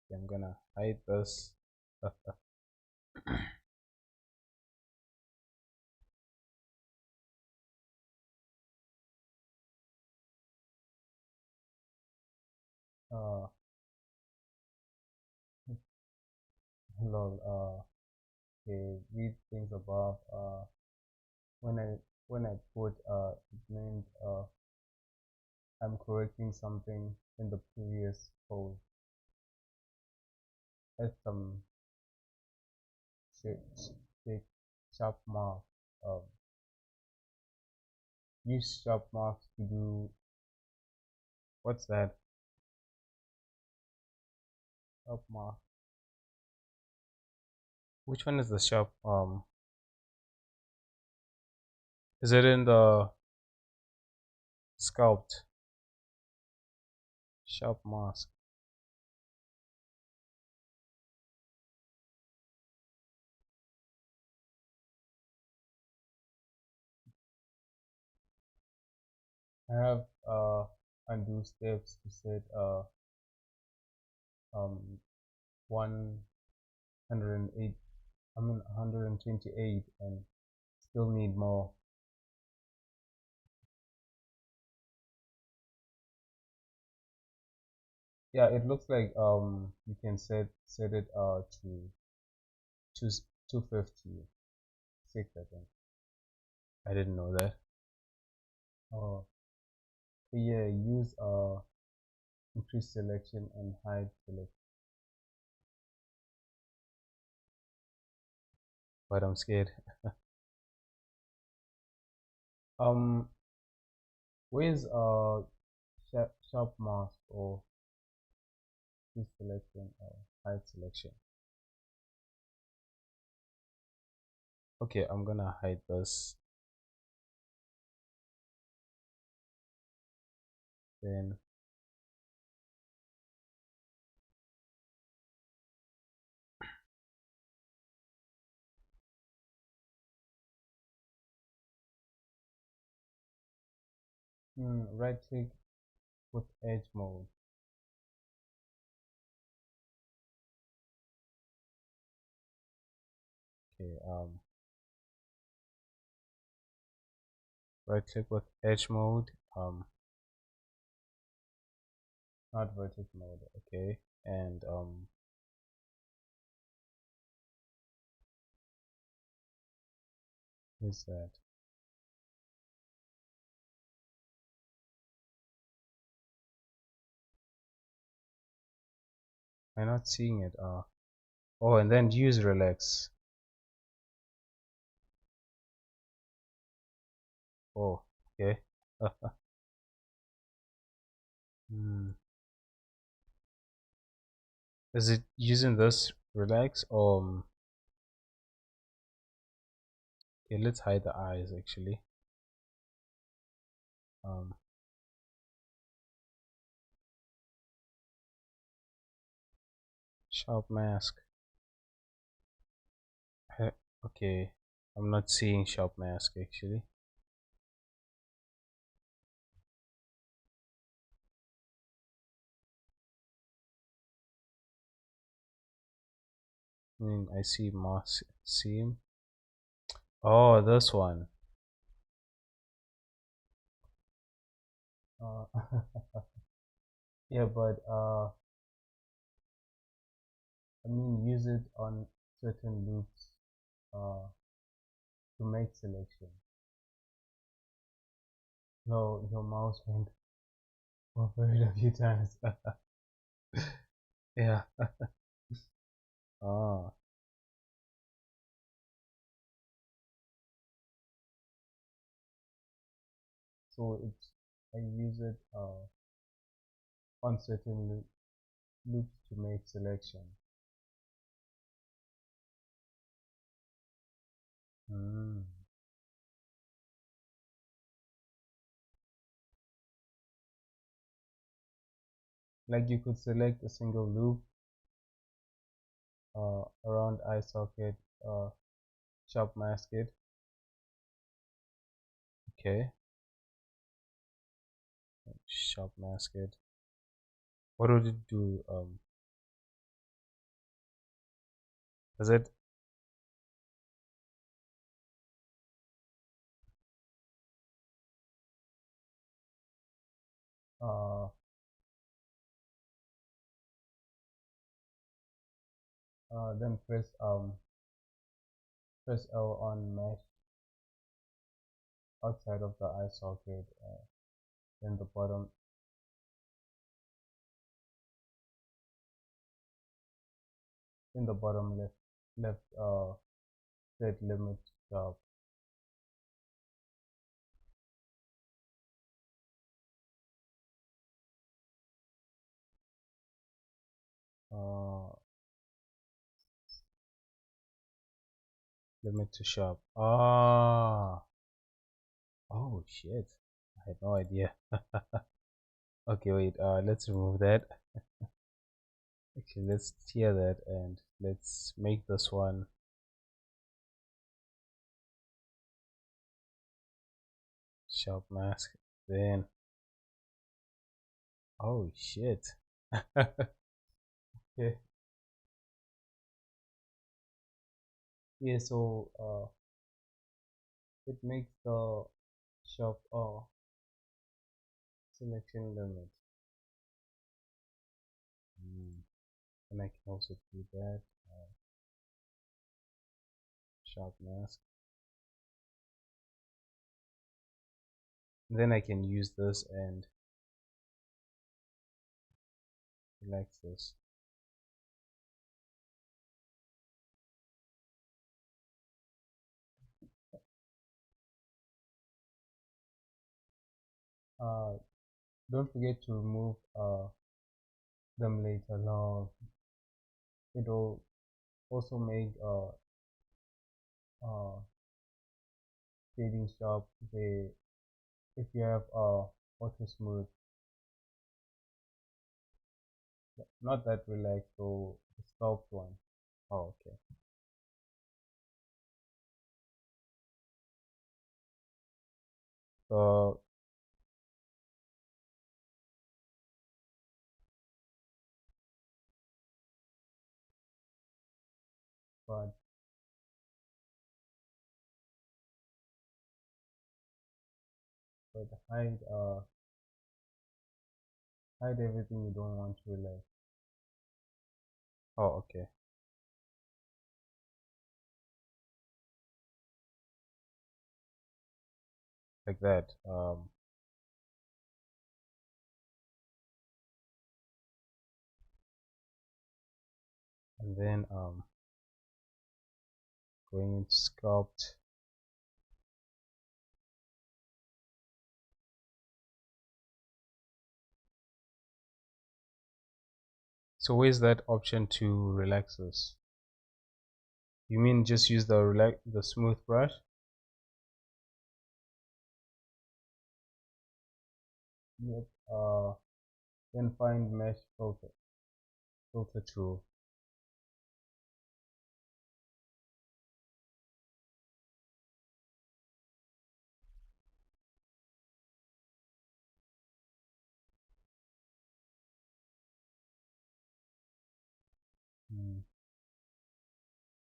Okay, I'm gonna hide this. uh lol, okay, read things above. When I put it means I'm correcting something in the previous code. Add some shape, sharp mark. Um, use sharp marks to do what's that? Sharp mark. Which one is the sharp? Is it in the sculpt? Sharp mask. I have undo steps to set um 108. I mean 128, and still need more. Yeah, it looks like you can set it to two 256, I think. I didn't know that. Oh, so yeah, use increase selection and hide selection. But I'm scared. Um, where's sharp mask or increase selection or hide selection? Okay, I'm gonna hide this. Then right click with edge mode. Okay, right click with edge mode. Not vertex mode. Okay, and is that I'm not seeing it. Oh, and then use relax. Oh, okay. Hmm. Is it using this relax or okay, let's hide the eyes actually. Um, sharp mask. He- Okay, I'm not seeing sharp mask actually. I mean, I see mask seam. Oh, this one. Uh, yeah, but I mean, use it on certain loops to make selection. No, your mouse went over it a few times. Yeah. Ah, so it's I use it on certain loops to make selection. Mm. Like you could select a single loop around eye socket, uh, sharp mask it. Okay, sharp mask it. What would it do? Is it uh then press L on mesh outside of the eye socket, in the bottom left set limit sharp. Uh, limit to sharp. Ah, oh shit! I had no idea. Okay, wait. Let's remove that. Actually, let's tear that and let's make this one sharp mask. Then, oh shit. Yeah, yeah. So, it makes the sharp selection limit. Mm. And I can also do that. Sharp mask. Then I can use this and relax this. Uh, don't forget to remove them later. Now it'll also make uh, shading sharp. They if you have auto smooth, not that relaxed, so the sculpt one. Oh, okay. So, but hide everything you don't want to relax. Oh, okay, like that. and then going into sculpt. So where's that option to relax this? You mean just use the smooth brush? Yep. Then find mesh filter tool.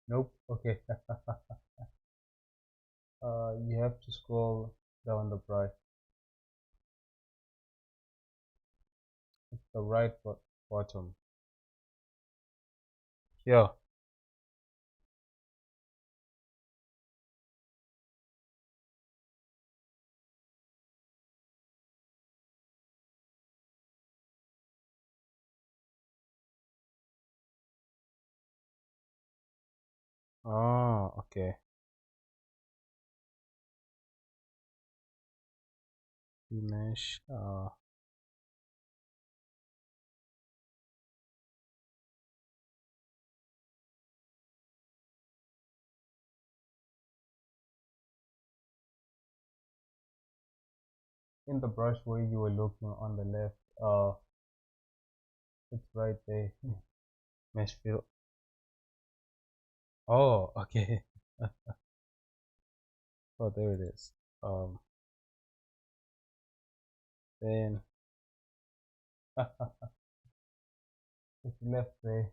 Nope. Okay. You have to scroll down the brush. It's the right bottom. Yeah. Oh, okay. Mesh. In the brush where you were looking on the left, it's right there. Mesh fill. Oh, okay. Oh, there it is. Then it's left there.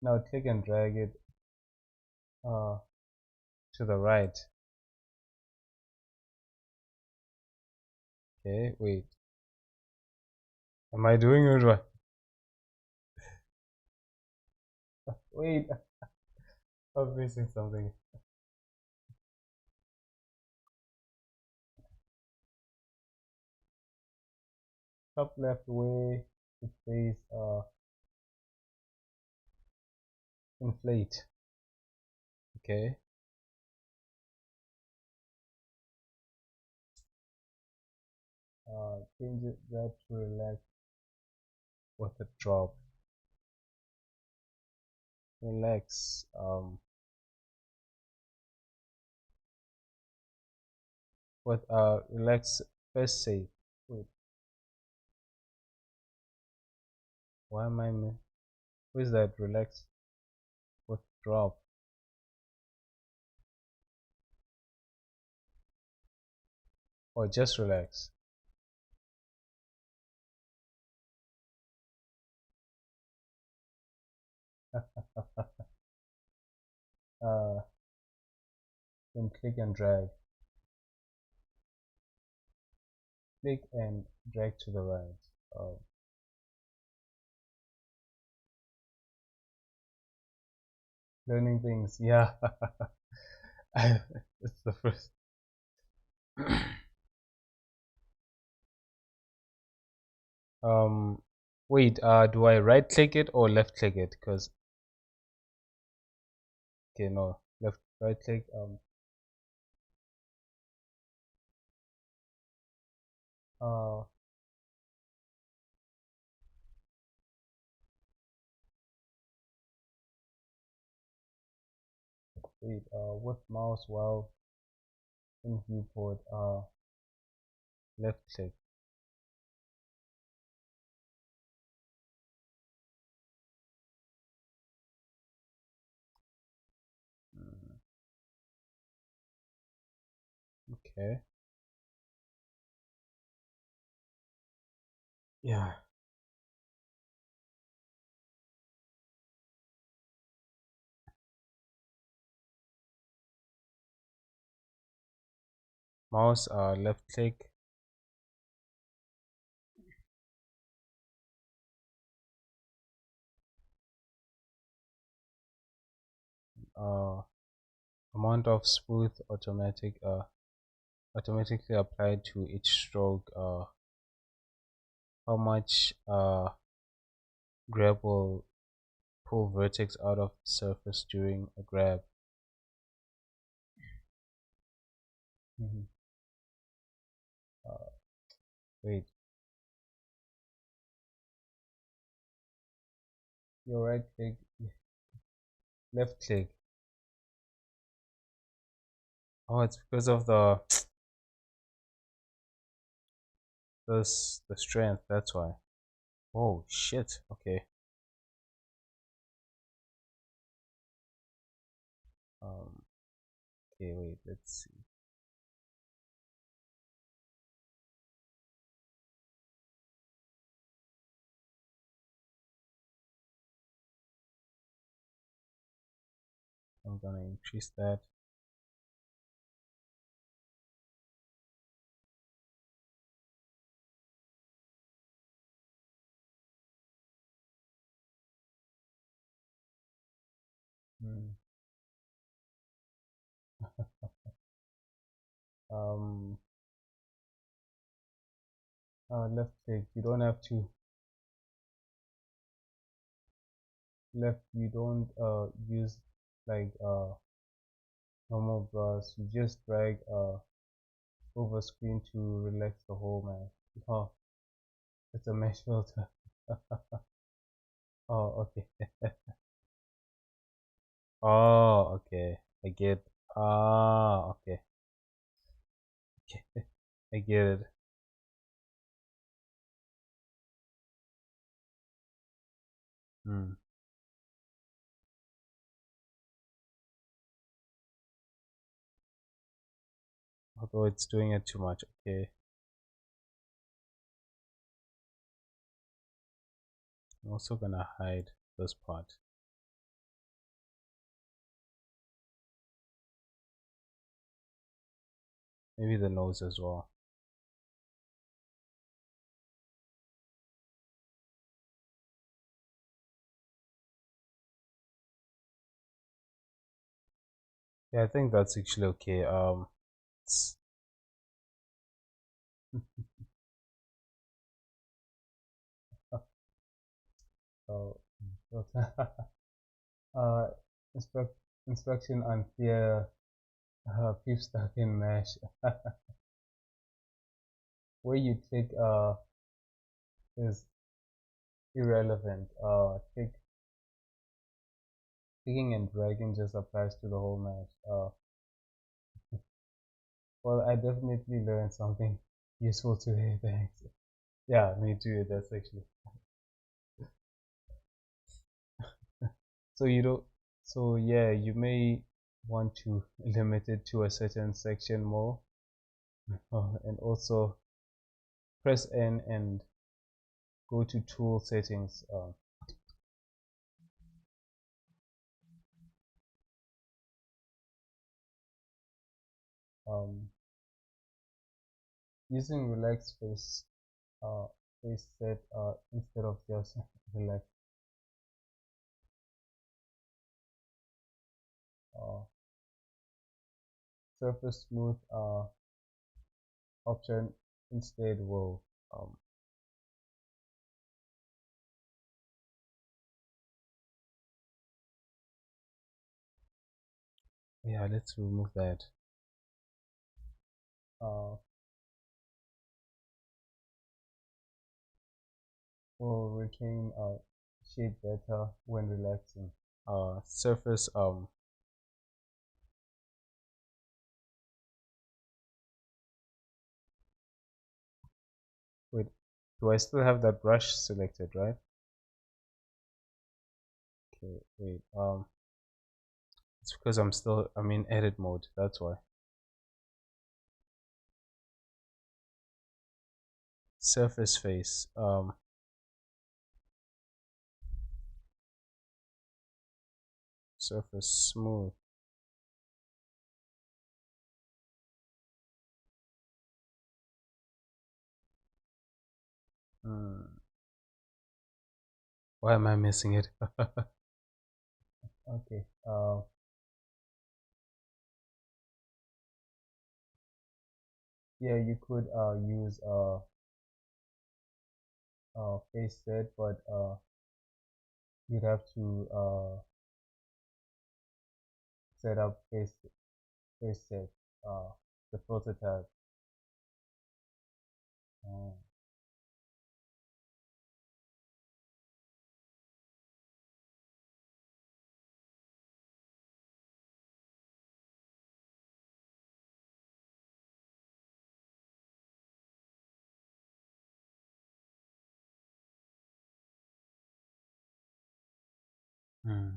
Now click and drag it uh to the right. Okay, wait. Am I doing it right? Wait, I'm missing something. Top left where it says inflate. Okay. Change that to relax with a drop. Relax. With relax. First say. Wait. Why am I? Where's that? Relax with drop. Or just relax. Then click and drag. Click and drag to the right. Learning things. Yeah. It's the first. um Wait, do I right click it or left click it? Because okay, no, left right click. Uh Wait, with mouse while in viewport, left click. Okay. Yeah. Mouse, left click. Uh, Amount of smooth automatically applied to each stroke. how much grab will pull vertex out of the surface during a grab. Mhm. uh, Wait, your right click, left click. Oh, it's because of the strength, that's why. Oh shit, okay. um okay, wait, let's see. I'm gonna increase that. Hmm. um Left click, you don't have to. Left, you don't use like normal brush, you just drag over screen to relax the whole mesh. Oh, it's a mesh filter. Oh, okay. Oh, okay, I get. Ah, okay. Okay, I get it. Hmm. Although it's doing it too much. Okay, I'm also gonna hide this part. Maybe the nose as well. Yeah, I think that's actually okay. It's, oh, uh, inspect, inspection unclear. Peep stuck in mesh. Where you click is irrelevant. Clicking and dragging just applies to the whole mesh. Well, I definitely learned something useful today. Thanks. Yeah, me too. That's actually. So you don't. So yeah, you may want to limit it to a certain section more, and also press N and go to tool settings. Um, Using relax uh, face set instead of just relax. Uh, Surface smooth option instead will yeah, let's remove that. Uh, will retain shape better when relaxing. Surface wait, do I still have that brush selected, right? Okay, wait. It's because I'm in edit mode. That's why. Surface face. Surface smooth. Hmm. Why am I missing it? Okay. Yeah, you could use face set, but you'd have to set up face set, the filter tab. Oh. Hmm.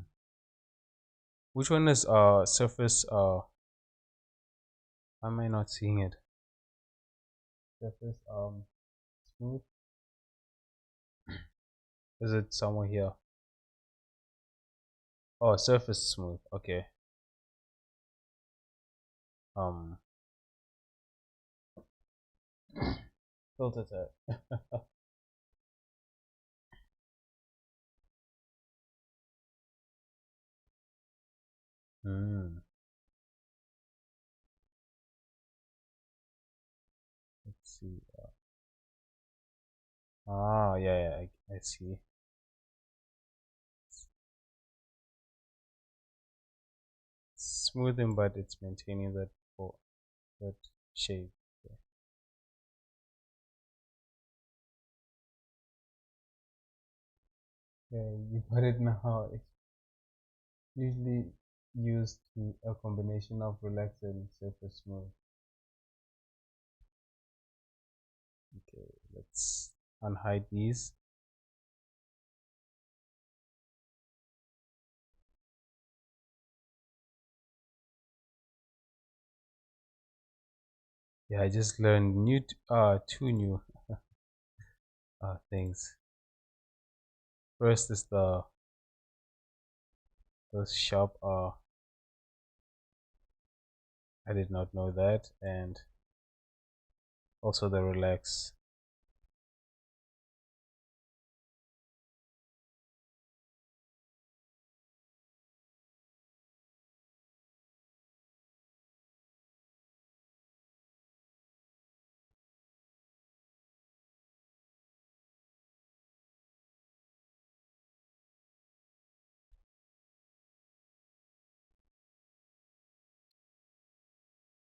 Which one is surface? Why am I not seeing it? Surface smooth. Is it somewhere here? Oh, surface smooth. Okay. Um, filter tab. Hmm. Let's see. Ah, yeah, yeah, I see. Smoothing, but it's maintaining that shape. Yeah. Yeah, you got it now. It's usually used to a combination of relax and surface smooth. Okay, let's unhide these. Yeah, I just learned two new things. First is the sharp. I did not know that, and also the relax.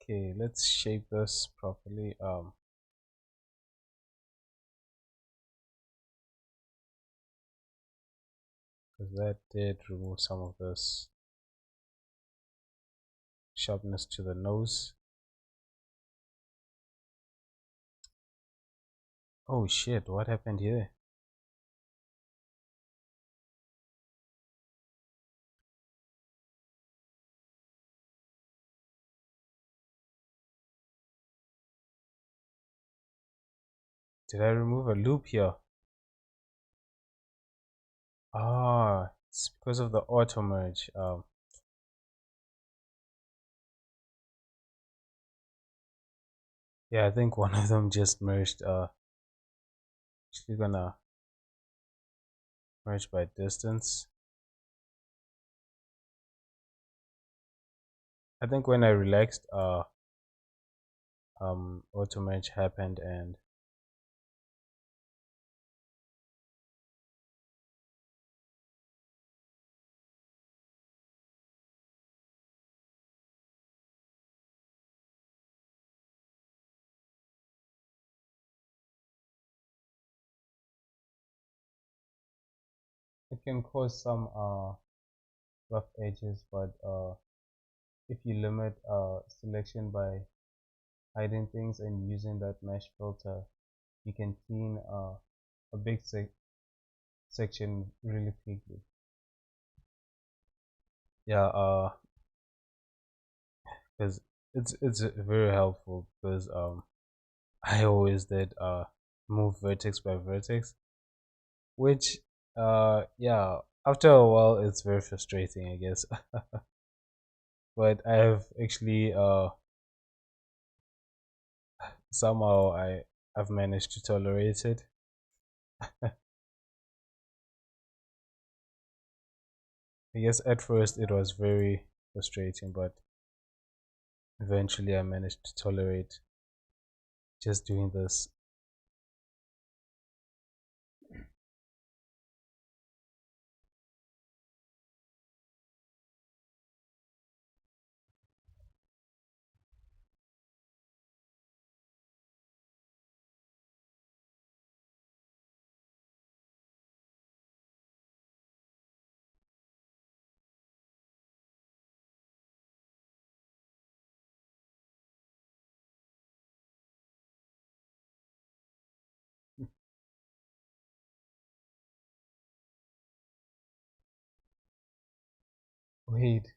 Okay, let's shape this properly. Because that did remove some of this sharpness to the nose. Oh shit! What happened here? Did I remove a loop here? Ah, it's because of the auto merge. Yeah, I think one of them just merged. Actually gonna merge by distance. I think when I relaxed, auto merge happened, and it can cause some rough edges. But if you limit selection by hiding things and using that mesh filter, you can clean a big section really quickly. Yeah, because it's very helpful because I always did move vertex by vertex, which yeah, after a while it's very frustrating, I guess. But I have actually somehow I've managed to tolerate it. I guess at first it was very frustrating, but eventually I managed to tolerate just doing this. Wait,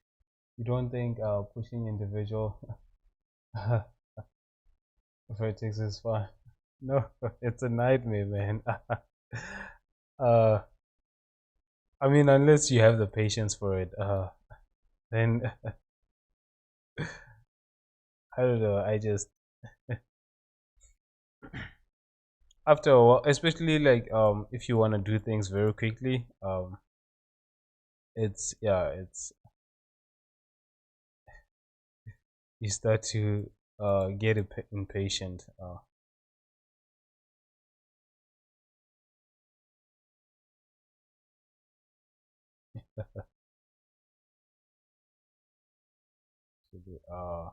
you don't think pushing individual vertex is fun? No, it's a nightmare, man. uh, I mean, unless you have the patience for it, then I don't know. I just after a while, especially like if you want to do things very quickly, it's yeah, it's you start to get impatient. Uh,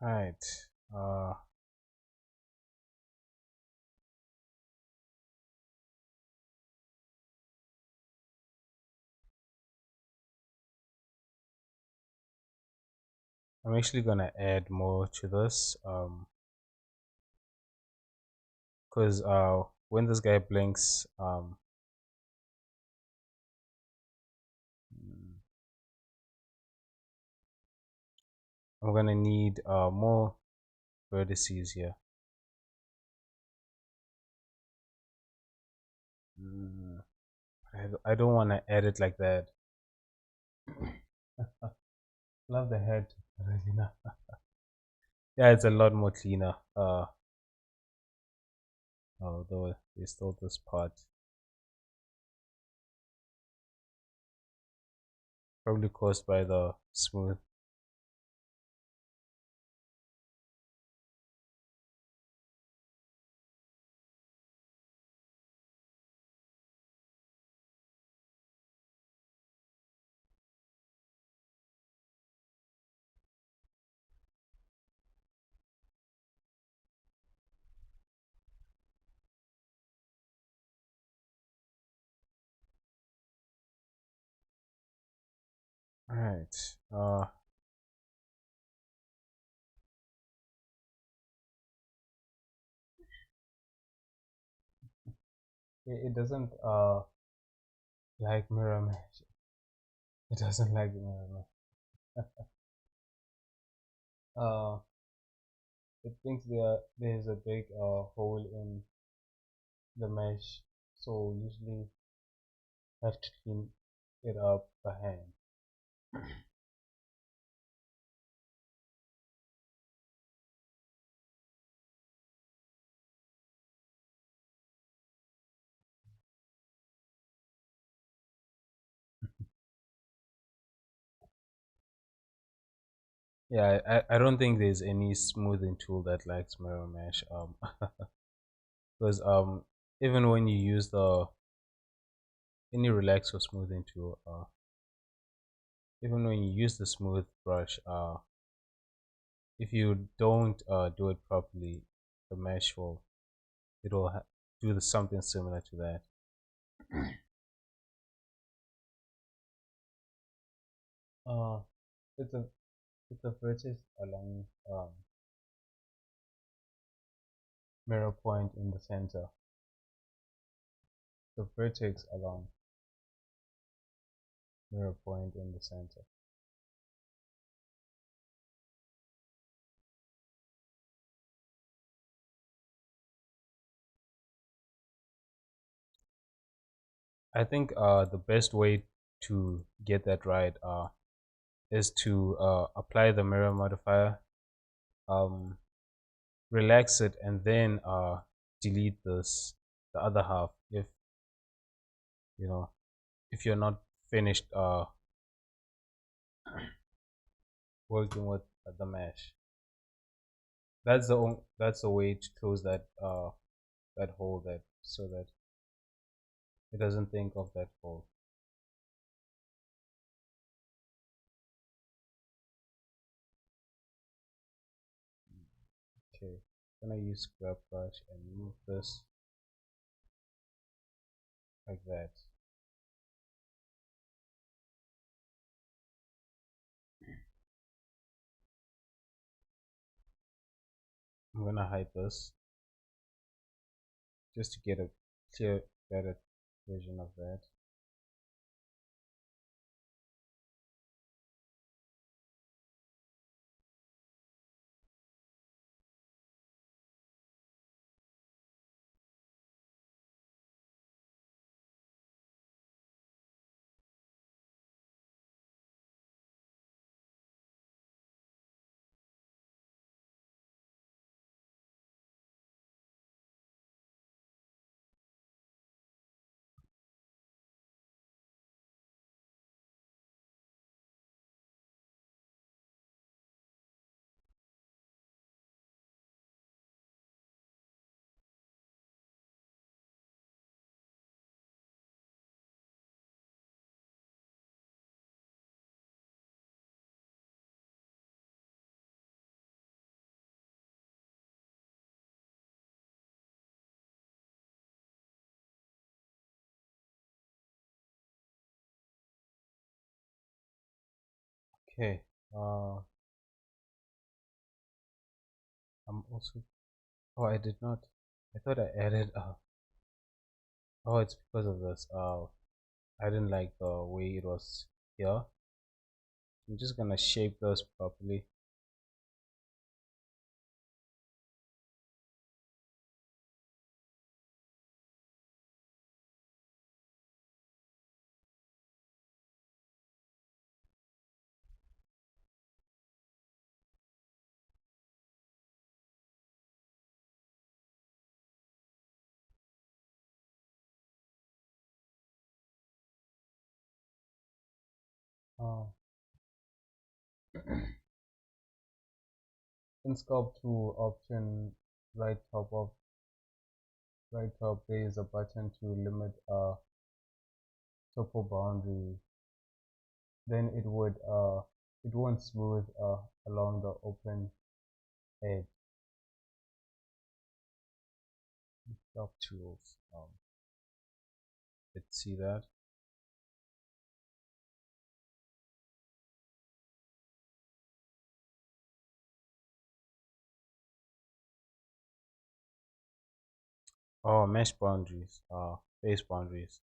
right. Uh, I'm actually gonna add more to this. Because when this guy blinks, I'm gonna need more vertices here. Mm, I don't want to add it like that. Love the head, Regina. Yeah, it's a lot more cleaner. Although there's still this part, probably caused by the smooth. All right. It doesn't like mirror mesh. It doesn't like mirror mesh. uh, it thinks there's a big hole in the mesh, so usually have to clean it up by hand. Yeah, I don't think there's any smoothing tool that likes mirror mesh. Because even when you use the any relax or smoothing tool, even when you use the smooth brush, if you don't do it properly, the mesh will it'll do something similar to that. Uh, it's a it's a vertex along mirror point in the center. The vertex along mirror point in the center. I think the best way to get that right is to apply the mirror modifier, um, relax it, and then delete this the other half you know if you're not finished working with the mesh. That's the way to close that hole that so that it doesn't think of that hole. Okay, gonna use grab brush and move this like that. I'm gonna hide this just to get a clear, better version of that. Okay. I'm also. Oh, I did not. I thought I added. Oh, it's because of this. I didn't like the way it was here. I'm just gonna shape those properly. Uh, in sculpt tool option, right top of right top, there is a button to limit topo boundary. Then it won't smooth along the open edge. Sculpt tools. Let's see that. Oh, mesh boundaries. Face boundaries.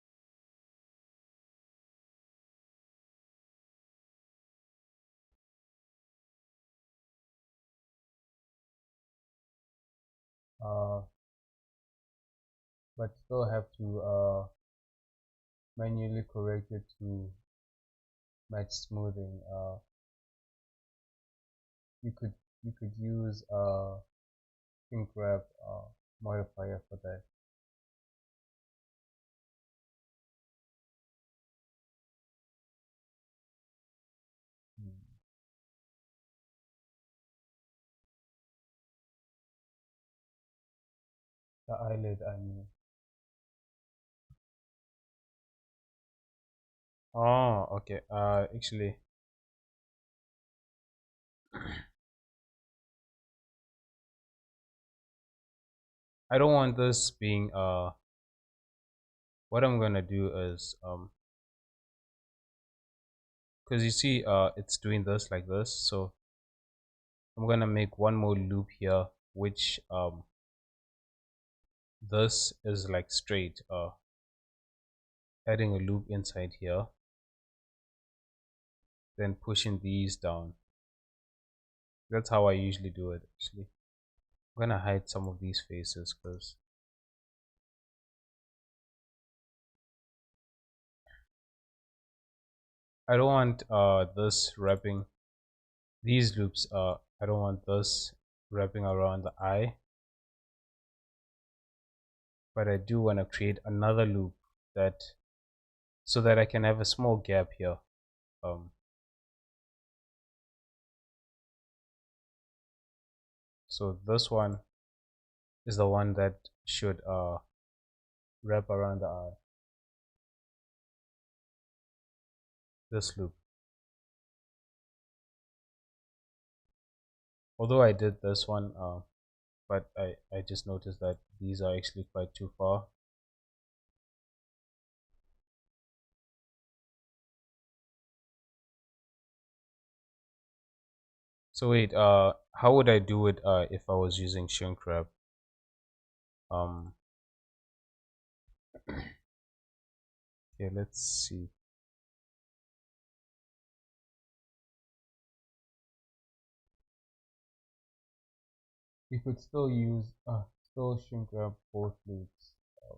Uh, but still have to manually correct it to match smoothing. You could you could use ink wrap modifier for that. Hmm. The eyelid, I mean. Oh, okay. Actually, I don't want this being what I'm gonna do is because you see it's doing this like this, so I'm gonna make one more loop here, which this is like straight, adding a loop inside here, then pushing these down. That's how I usually do it actually. I'm gonna hide some of these faces because I don't want this wrapping these loops, I don't want this wrapping around the eye, but I do want to create another loop that so that I can have a small gap here. um, so this one is the one that should wrap around the eye, this loop. Although I did this one, but I just noticed that these are actually quite too far. So wait, how would I do it if I was using shrink wrap? Um, okay, let's see. You could still use still shrink wrap both loops. Um,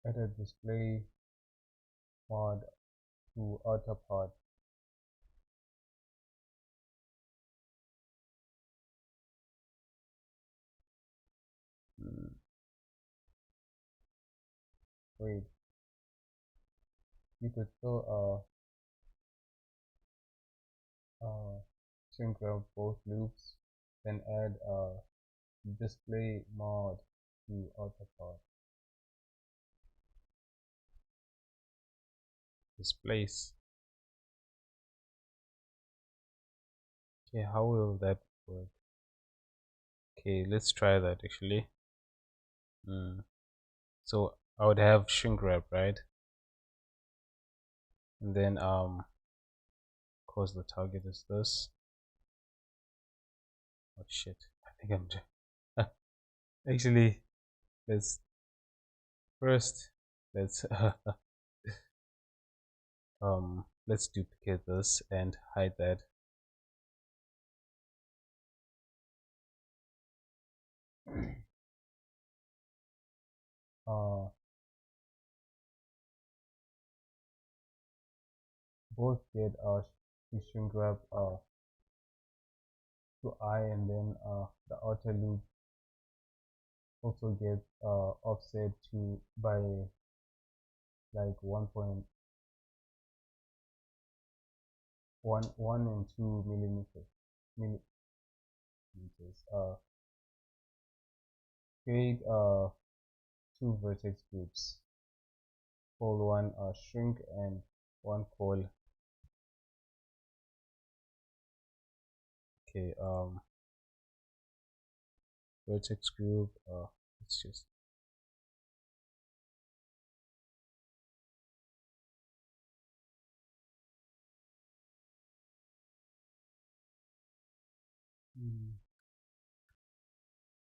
Add a display mod to outer part. Mm, wait, you could still shrink wrap both loops, then add display mod to outer part. Displace. Okay, how will that work? Okay, let's try that actually. Mm. So I would have shrink wrap, right? And then of course the target is this. Oh shit! I think I'm actually let's first let's let's duplicate this and hide that. Uh, both get to shrink wrap to I, and then the outer loop also gets offset to by like 1.1 and 2 millimeters. Create two vertex groups. Call one shrink and one call. Okay, vertex group. Let's just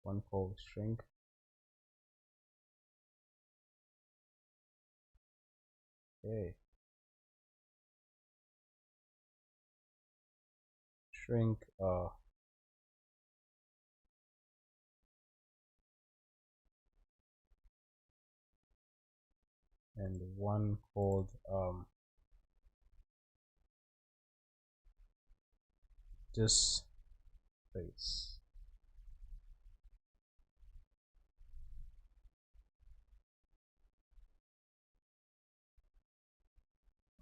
one call shrink. Okay, shrink. And one called this place.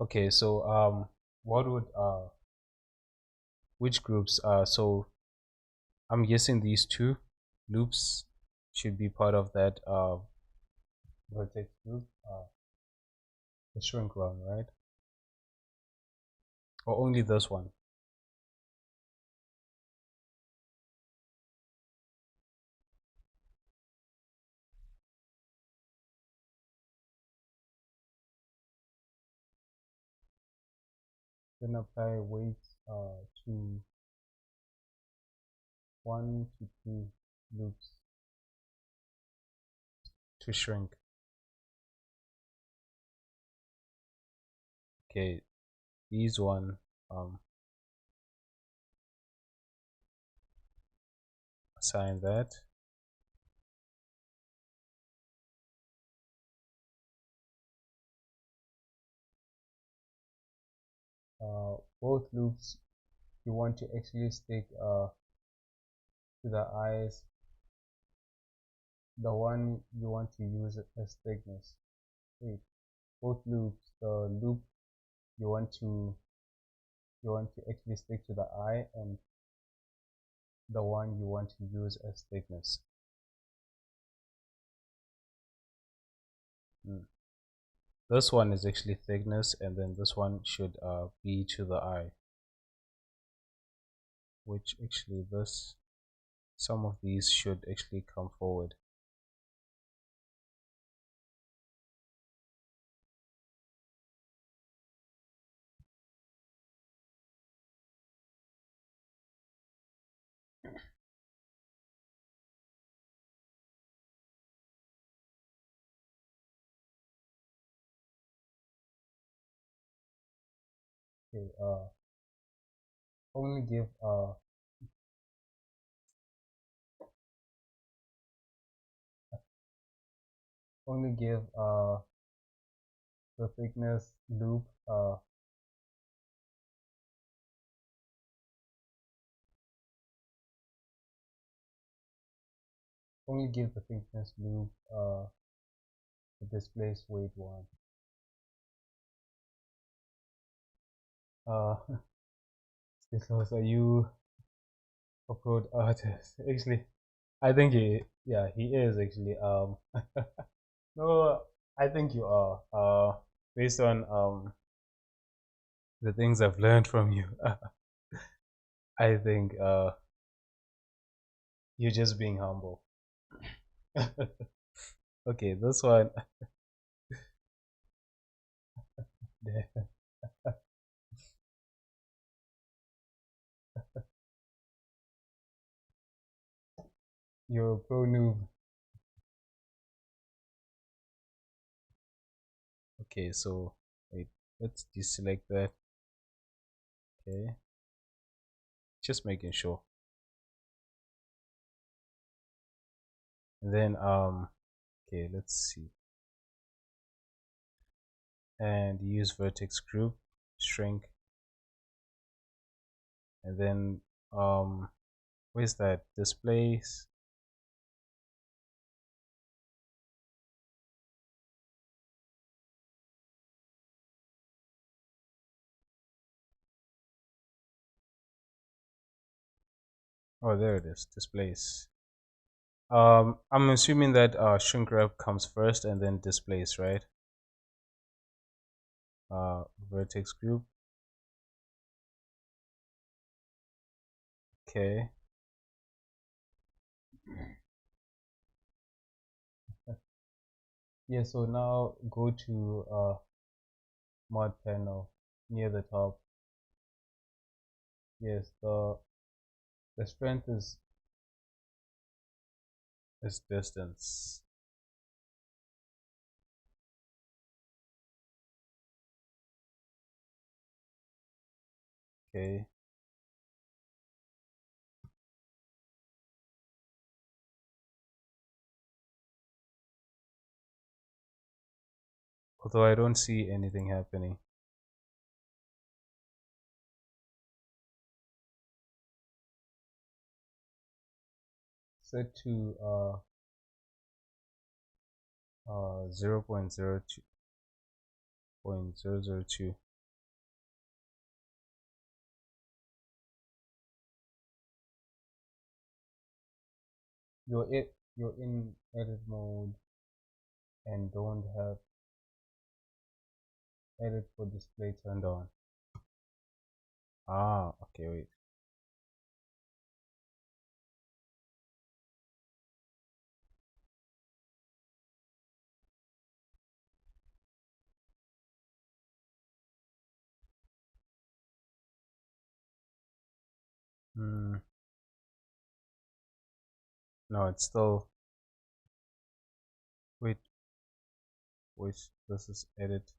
Okay, so what would which groups so I'm guessing these two loops should be part of that vertex group, the shrink one, right? Or only this one? Then apply weights to 1 to 2 loops to shrink. Okay, these one assign that. Both loops you want to actually stick to the eyes. The one you want to use as thickness. Wait, both loops. The loop you want to actually stick to the eye, and the one you want to use as thickness. This one is actually thickness, and then this one should be to the eye, which actually this some of these should actually come forward. Okay, only give only give the thickness loop only give the thickness loop the displaced weight one. Uh, because are you a pro artist? Actually, I think he is actually. No, I think you are. Based on the things I've learned from you, I think you're just being humble. Okay, this one, you're a pro noob. Okay, so wait, let's deselect that. Okay, just making sure. And then okay, let's see. And use vertex group, shrink, and then where's that displace? Oh, there it is, displace. I'm assuming that shrink wrap comes first and then displace, right? Vertex group. Okay. Yeah, so now go to mod panel near the top. Yes, the strength is distance. Okay. Although I don't see anything happening. Set to 0.02. You're in edit mode and don't have edit for display turned on. Ah, okay, wait. Hmm. No, it's still wait. Wait, this is edit.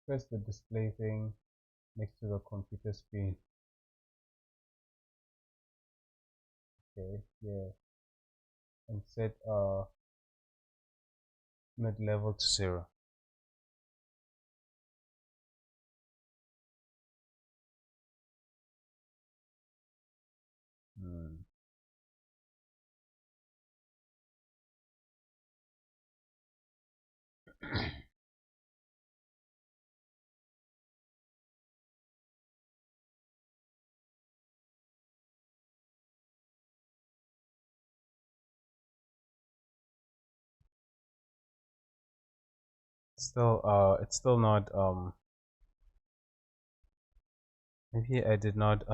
Press the display thing next to the computer screen. Okay, yeah, and set mid level to 0. Hmm. It's still not maybe I did not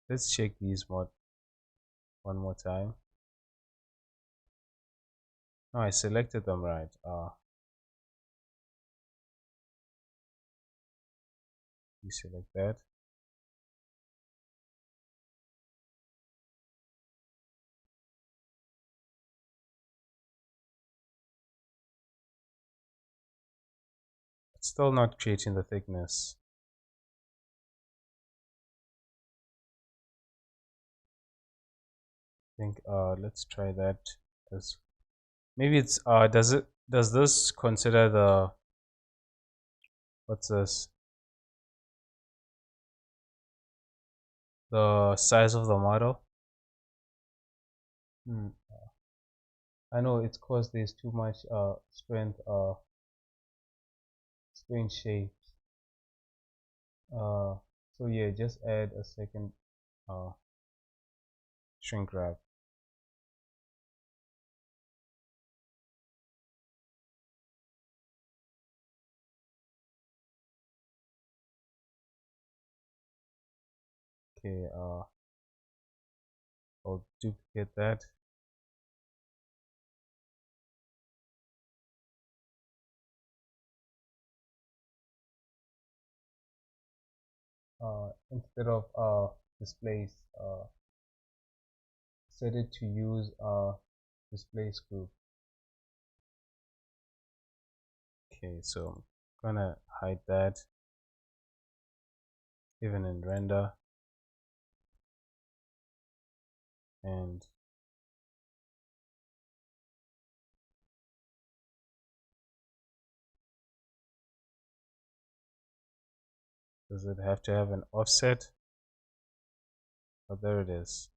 let's check these mod one more time. No, I selected them right. You select that. Still not creating the thickness. I think let's try that. As maybe it's does this consider the what's this, the size of the model? Hmm. I know it's cause there's too much strange shapes. Uh, so yeah, just add a second uh shrink wrap. Okay, I'll duplicate that. Instead of displace, set it to use displace group. Okay, so I'm gonna hide that even in render, and does it have to have an offset? Oh, there it is.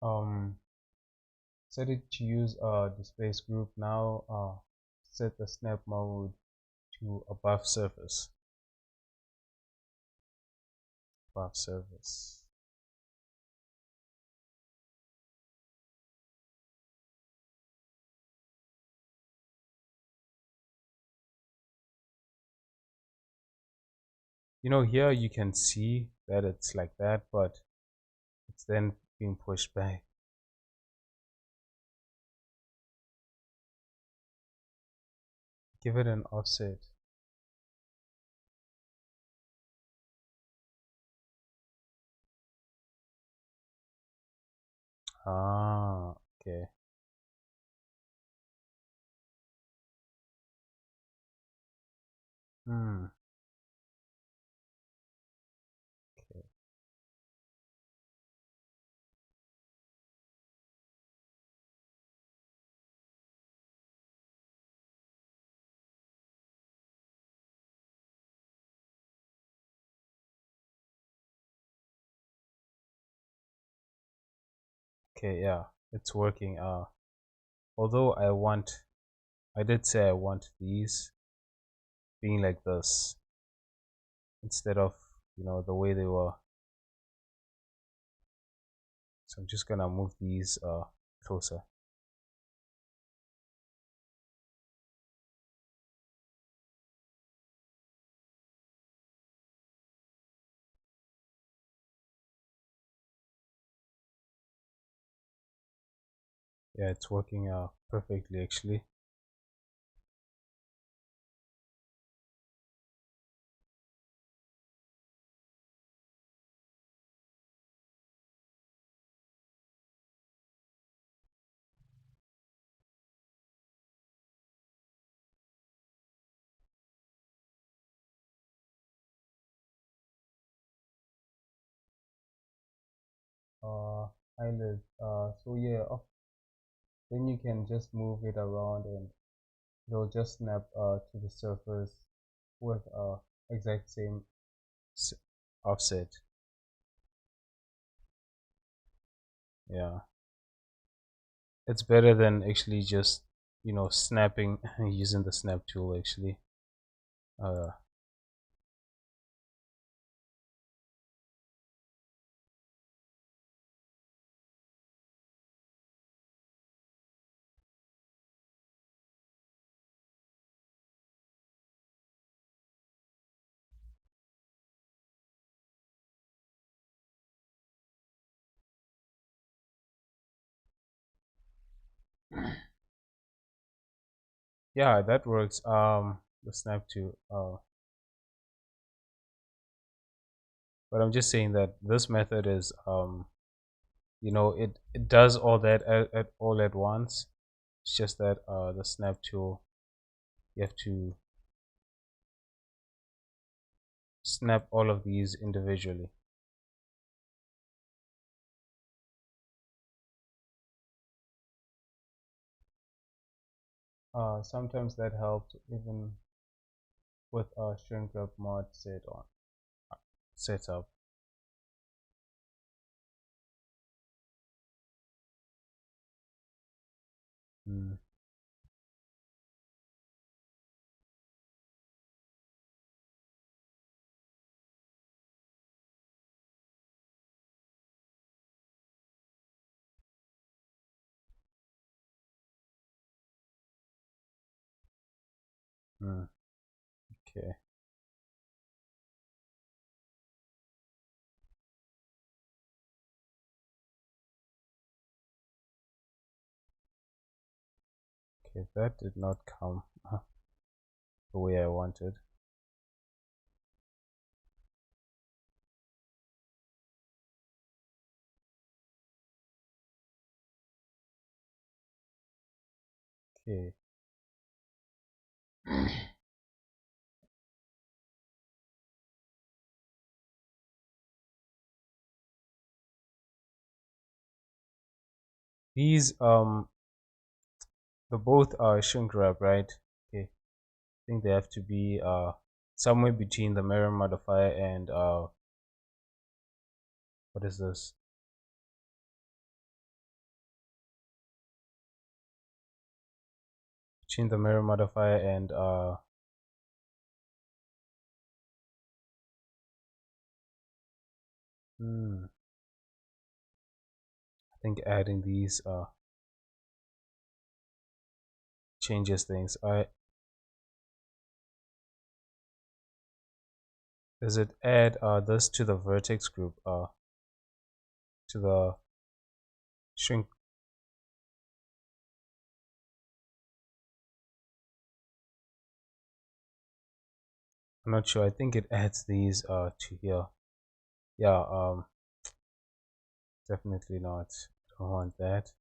Um, set it to use displace group now. Set the snap mode to above surface. Above surface. You know, here you can see that it's like that, but it's then being pushed back. Give it an offset. Ah, okay. Hmm. Okay. Okay, yeah, it's working. Although I did say I want these being like this instead of, the way they were. So I'm just gonna move these closer. Yeah, it's working perfectly actually. Eyelid. So yeah, then you can just move it around and it'll just snap to the surface with exact same offset. Yeah, it's better than actually just snapping using the snap tool actually. Uh, yeah, that works. The snap tool. But I'm just saying that this method is it does all that at all at once. It's just that the snap tool, you have to snap all of these individually. Sometimes that helps even with a shrink wrap mod setup. Mm, mm, okay. Okay, that did not come the way I wanted. Okay. These the both are shrink wrap, right? Okay. I think they have to be somewhere between the mirror modifier and what is this? Between the mirror modifier and I think adding these changes things. I Does it add this to the vertex group to the shrink? I'm not sure. I think it adds these to here. Yeah, definitely not. Don't want that.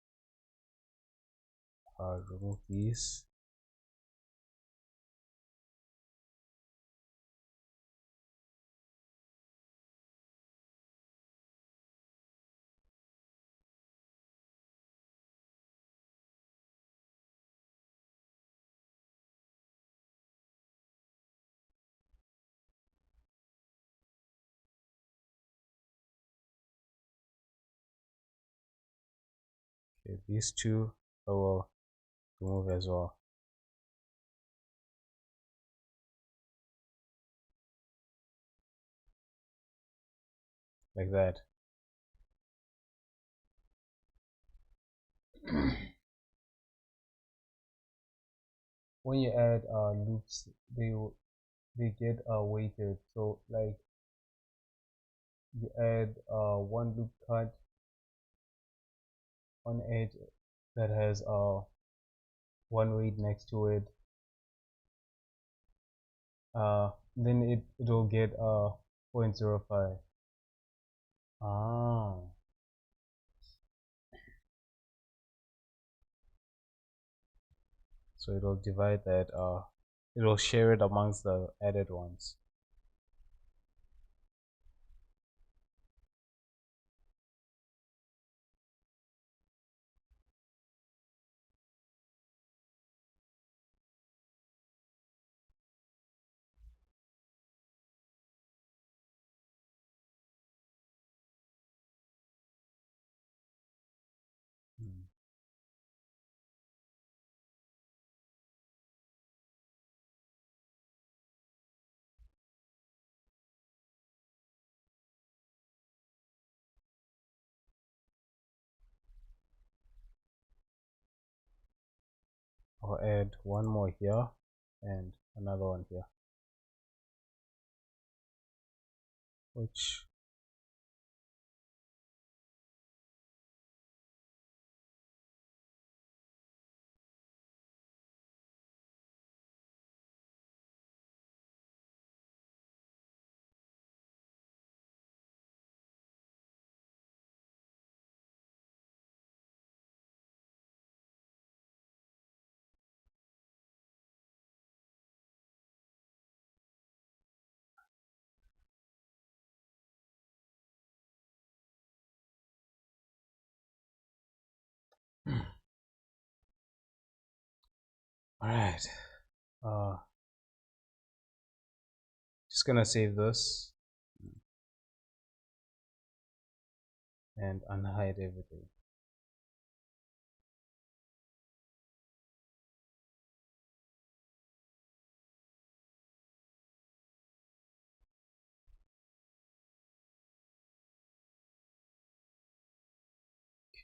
Remove these. Okay, these two I will remove as well, like that. When you add loops, they get weighted. So like you add one loop cut on edge that has one weight next to it. Then it'll get 0.05. Ah, so it'll divide that. It'll share it amongst the added ones. Hmm. I'll add one more here and another one here, which All right. Uh, just gonna save this and unhide everything.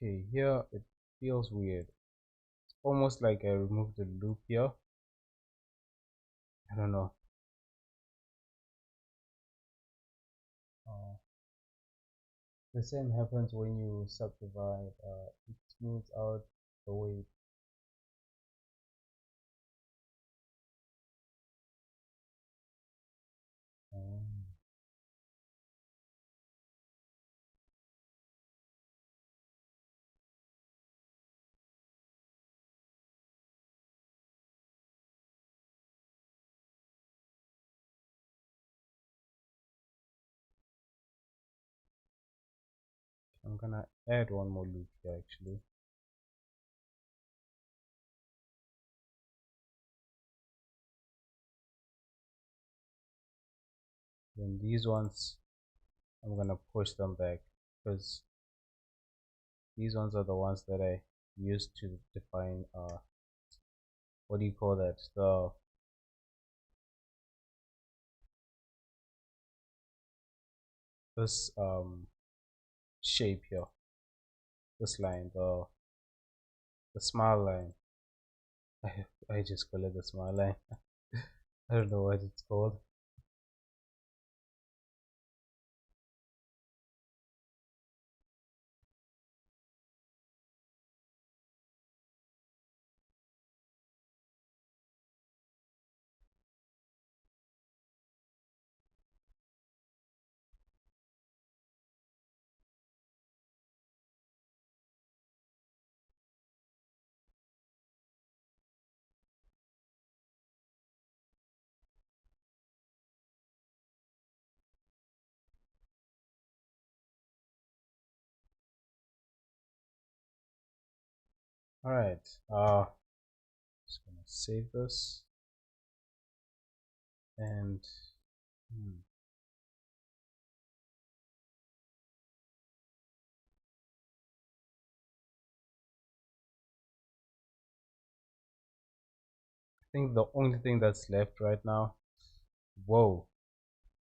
Okay, here it feels weird. It's almost like I removed the loop here. I don't know. Uh, the same happens when you subdivide. It smooths out the weight. Um, I'm gonna add one more loop here actually. Then these ones, I'm gonna push them back because these ones are the ones that I used to define. What do you call that? This shape here, this line, the smile line. I just call it the smile line. I don't know what it's called. All right. Just gonna save this and I think the only thing that's left right now. Whoa.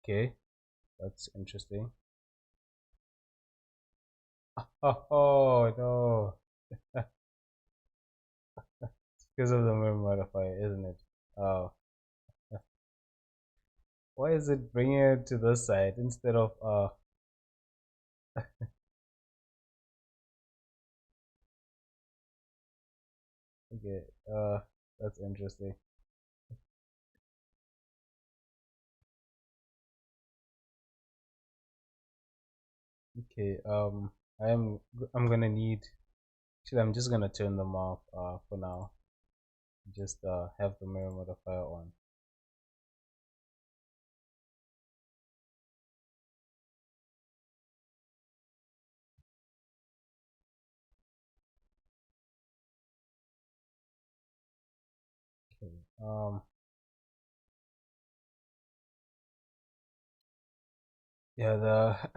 Okay, that's interesting. Oh no, because of the mirror modifier, isn't it? Oh, why is it bringing it to this side instead of Okay, that's interesting. Okay, I'm gonna need. Actually, I'm just gonna turn them off for now. Just have the mirror modifier on. Okay. Yeah, the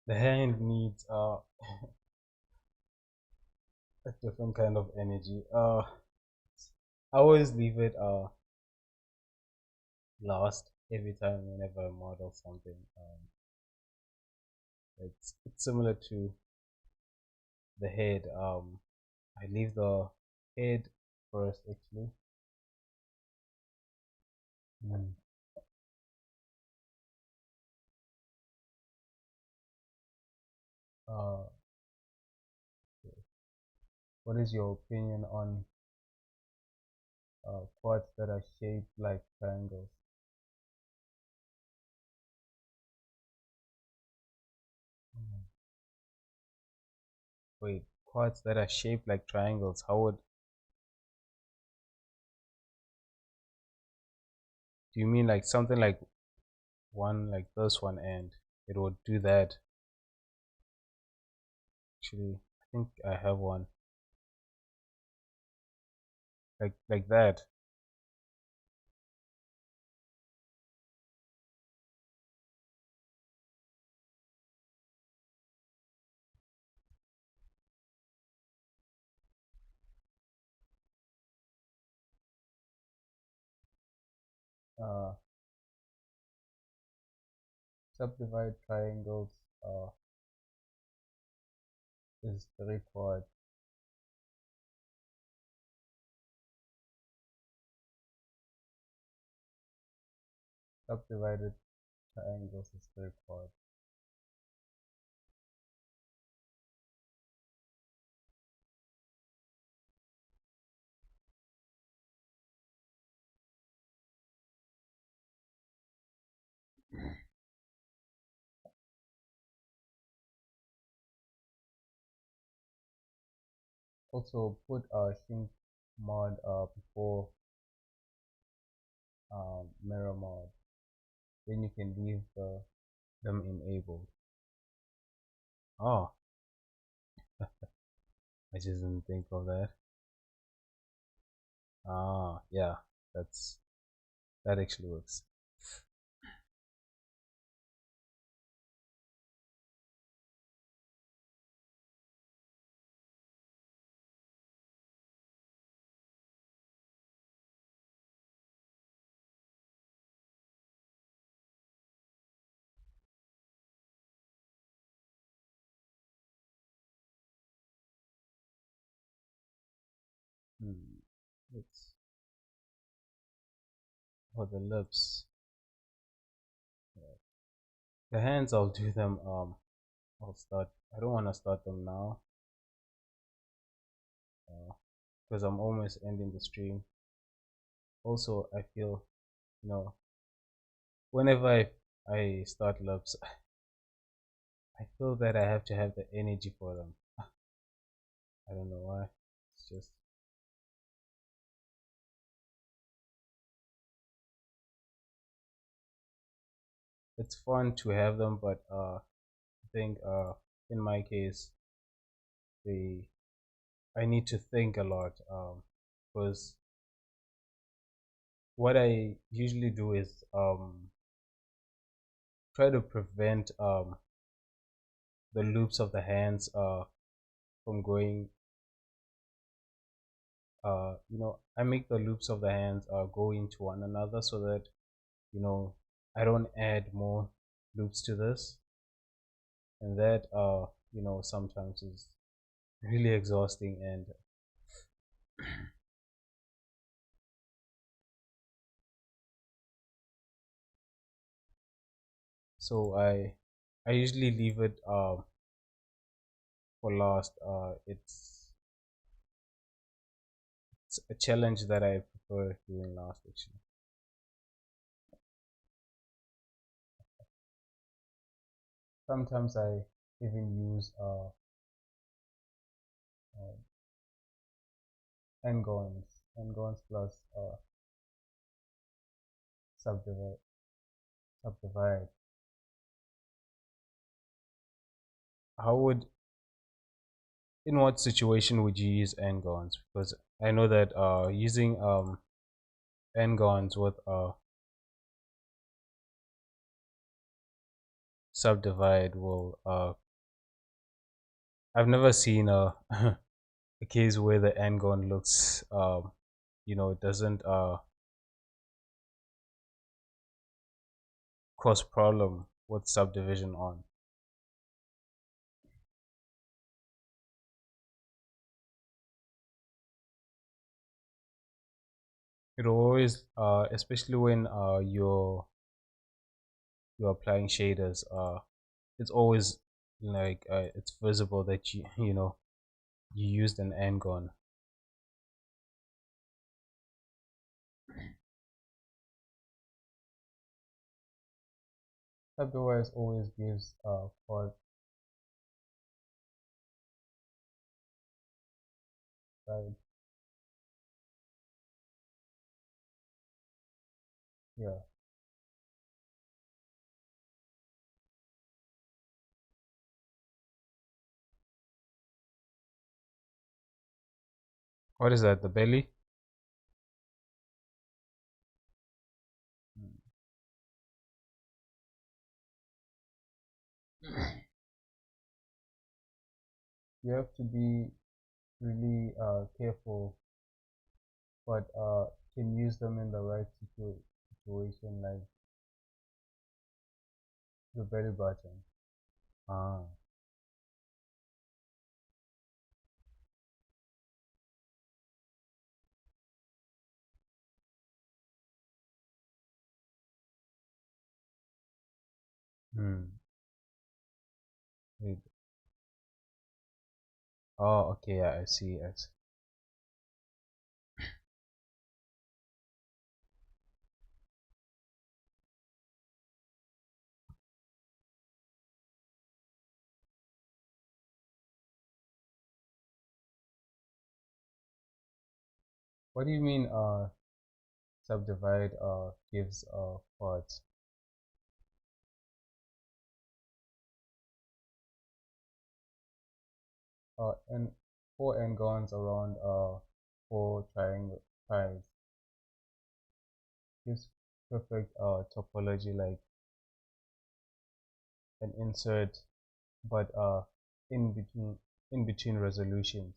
the hand needs a different kind of energy. I always leave it last every time whenever I model something. It's similar to the head. I leave the head first actually. Mm. Uh, what is your opinion on quads that are shaped like triangles? Mm. Wait, quads that are shaped like triangles. How would do you mean like something like one like this one and it would do that? Actually, I think I have one. like that. Uh, Subdivide triangles is the required. Subdivided triangles is the required. Also put shrink mod before mirror mod. Then you can leave them enabled. Oh, I just didn't think of that. Ah, yeah, that actually works. Hmm. It's for the lips. Yeah. The hands, I'll do them. I'll start. I don't want to start them now because I'm almost ending the stream. Also, I feel, you know, whenever I start lips, I feel that I have to have the energy for them. I don't know why. It's just it's fun to have them, but I think in my case, they I need to think a lot because what I usually do is try to prevent the loops of the hands from going I make the loops of the hands go into one another so that you know I don't add more loops to this, and that sometimes is really exhausting. And so I usually leave it for last. It's a challenge that I prefer doing last actually. Sometimes I even use uh, n-gons plus subdivide subdivide. How would In what situation would you use n-gons? Because I know that using n-gons with subdivide will I've never seen a a case where the n-gon looks it doesn't cause problem with subdivision on. It always especially when you're applying shaders, it's always like it's visible that you used an n-gon. Otherwise always gives quad side. Yeah. What is that? The belly? You have to be really careful, but can use them in the right situation, like the belly button. Ah. Hmm. Wait. Oh, okay. Yeah, I see. I see. What do you mean? Subdivide gives parts. And four n-gons around four triangle tries gives perfect topology, like an insert, but in between in between resolutions.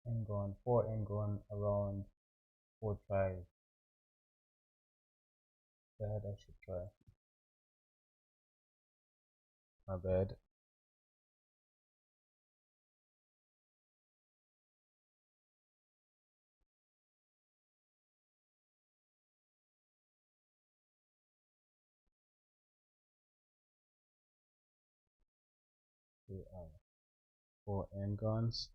N-gon, four n-gon around four tries. That I should try. My bad. Okay, four n-gons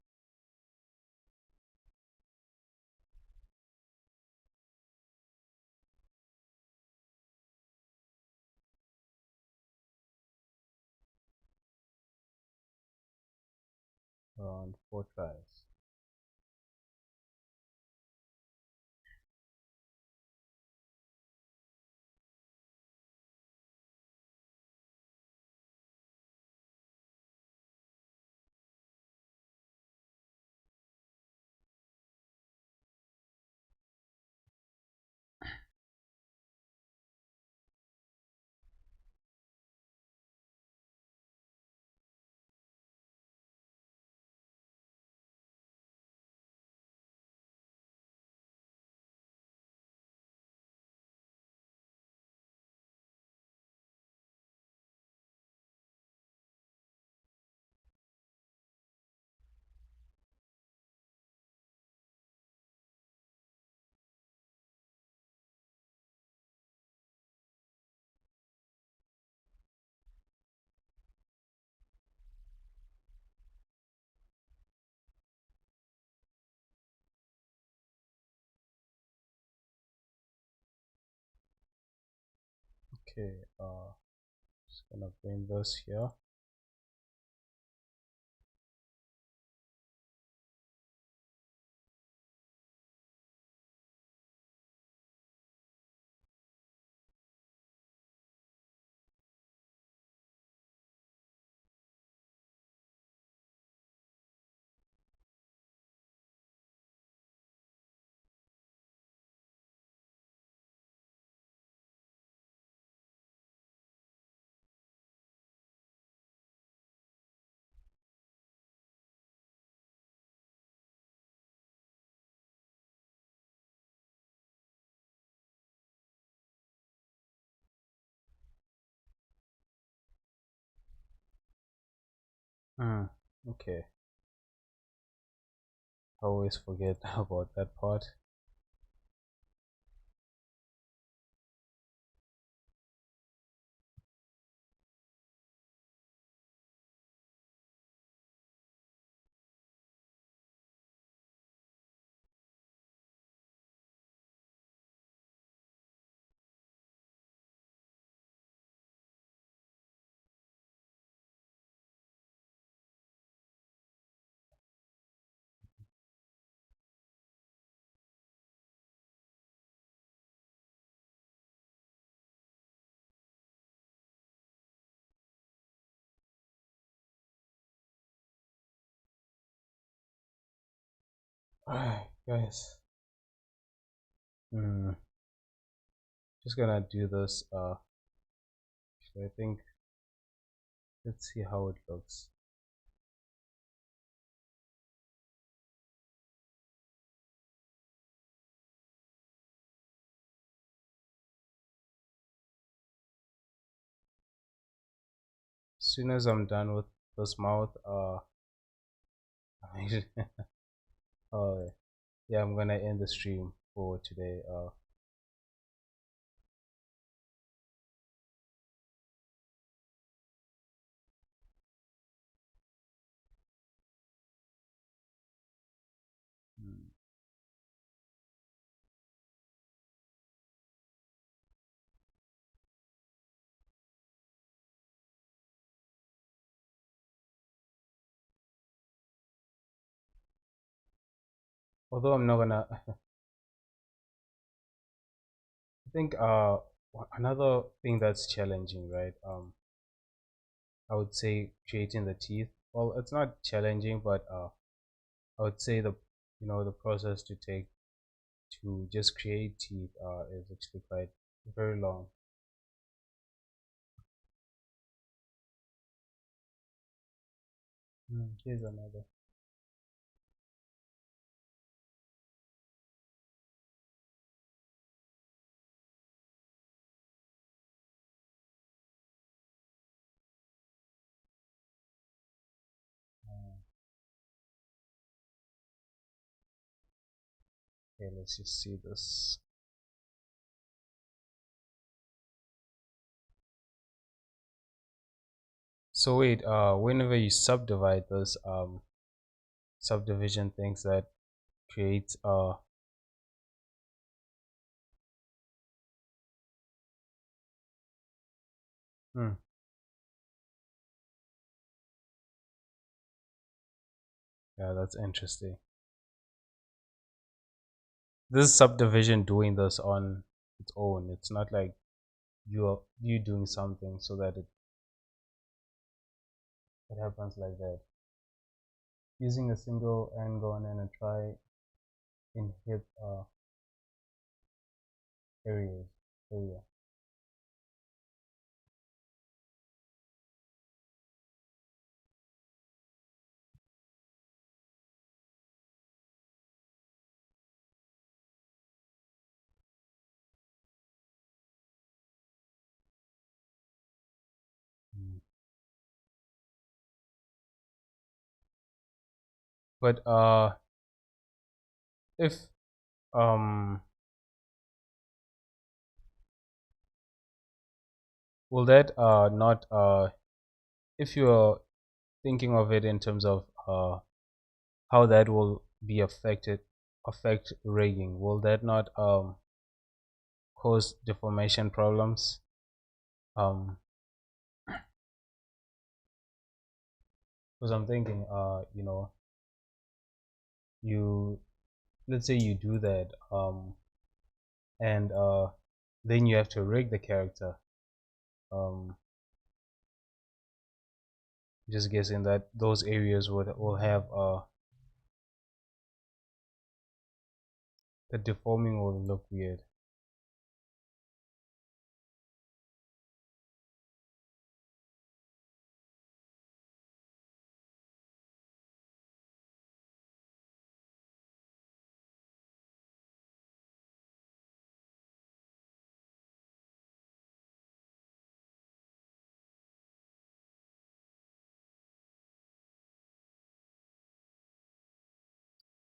around four tries. Okay, just gonna bring this here. Hmm. Okay. I always forget about that part. Alright, guys. Hmm. Just gonna do this. So I think let's see how it looks. As soon as I'm done with this mouth, uh, yeah, I'm gonna end the stream for today. Hmm. Although I'm not gonna, I think another thing that's challenging, right? I would say creating the teeth. Well, it's not challenging, but I would say the process to take to just create teeth is actually quite very long. Here's another. Okay, let's just see this. So wait, whenever you subdivide this, subdivision things that create hmm, yeah, that's interesting. This subdivision doing this on its own. It's not like you doing something so that it happens like that. Using a single and going in and try in hip areas area. Mm. But if um will that not if you're thinking of it in terms of how that will be affect rigging, will that not cause deformation problems? Um, because I'm thinking, you let's say you do that, and then you have to rig the character. Um, just guessing that those areas will have the deforming will look weird.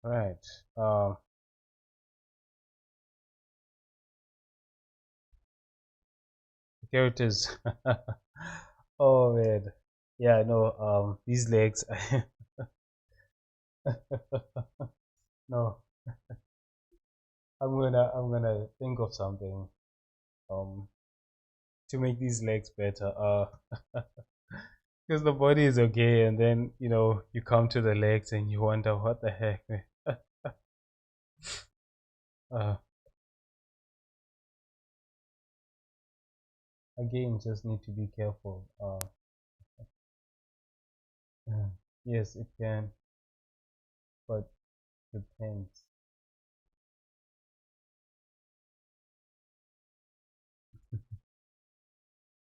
Right. Characters. Oh man. Yeah, no, these legs. No, I'm gonna think of something um to make these legs better. Because the body is okay, and then you come to the legs and you wonder what the heck. uh, Again, just need to be careful. Yes, it can, but depends.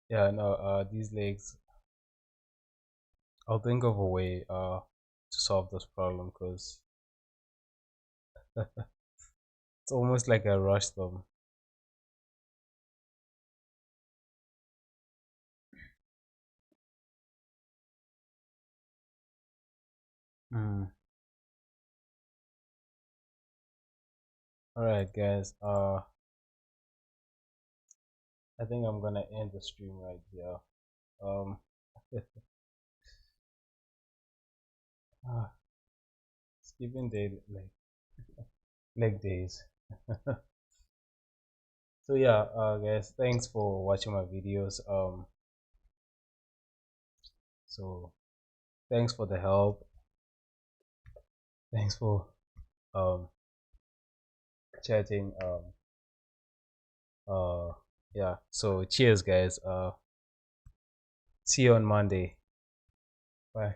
Yeah, no, these legs, I'll think of a way to solve this problem because it's almost like I rushed them. Mm. All right, guys. I think I'm gonna end the stream right here. Um, skipping day leg days. So yeah, guys, thanks for watching my videos. So thanks for the help. Thanks for um chatting. Uh, yeah. So cheers, guys. See you on Monday. Bye.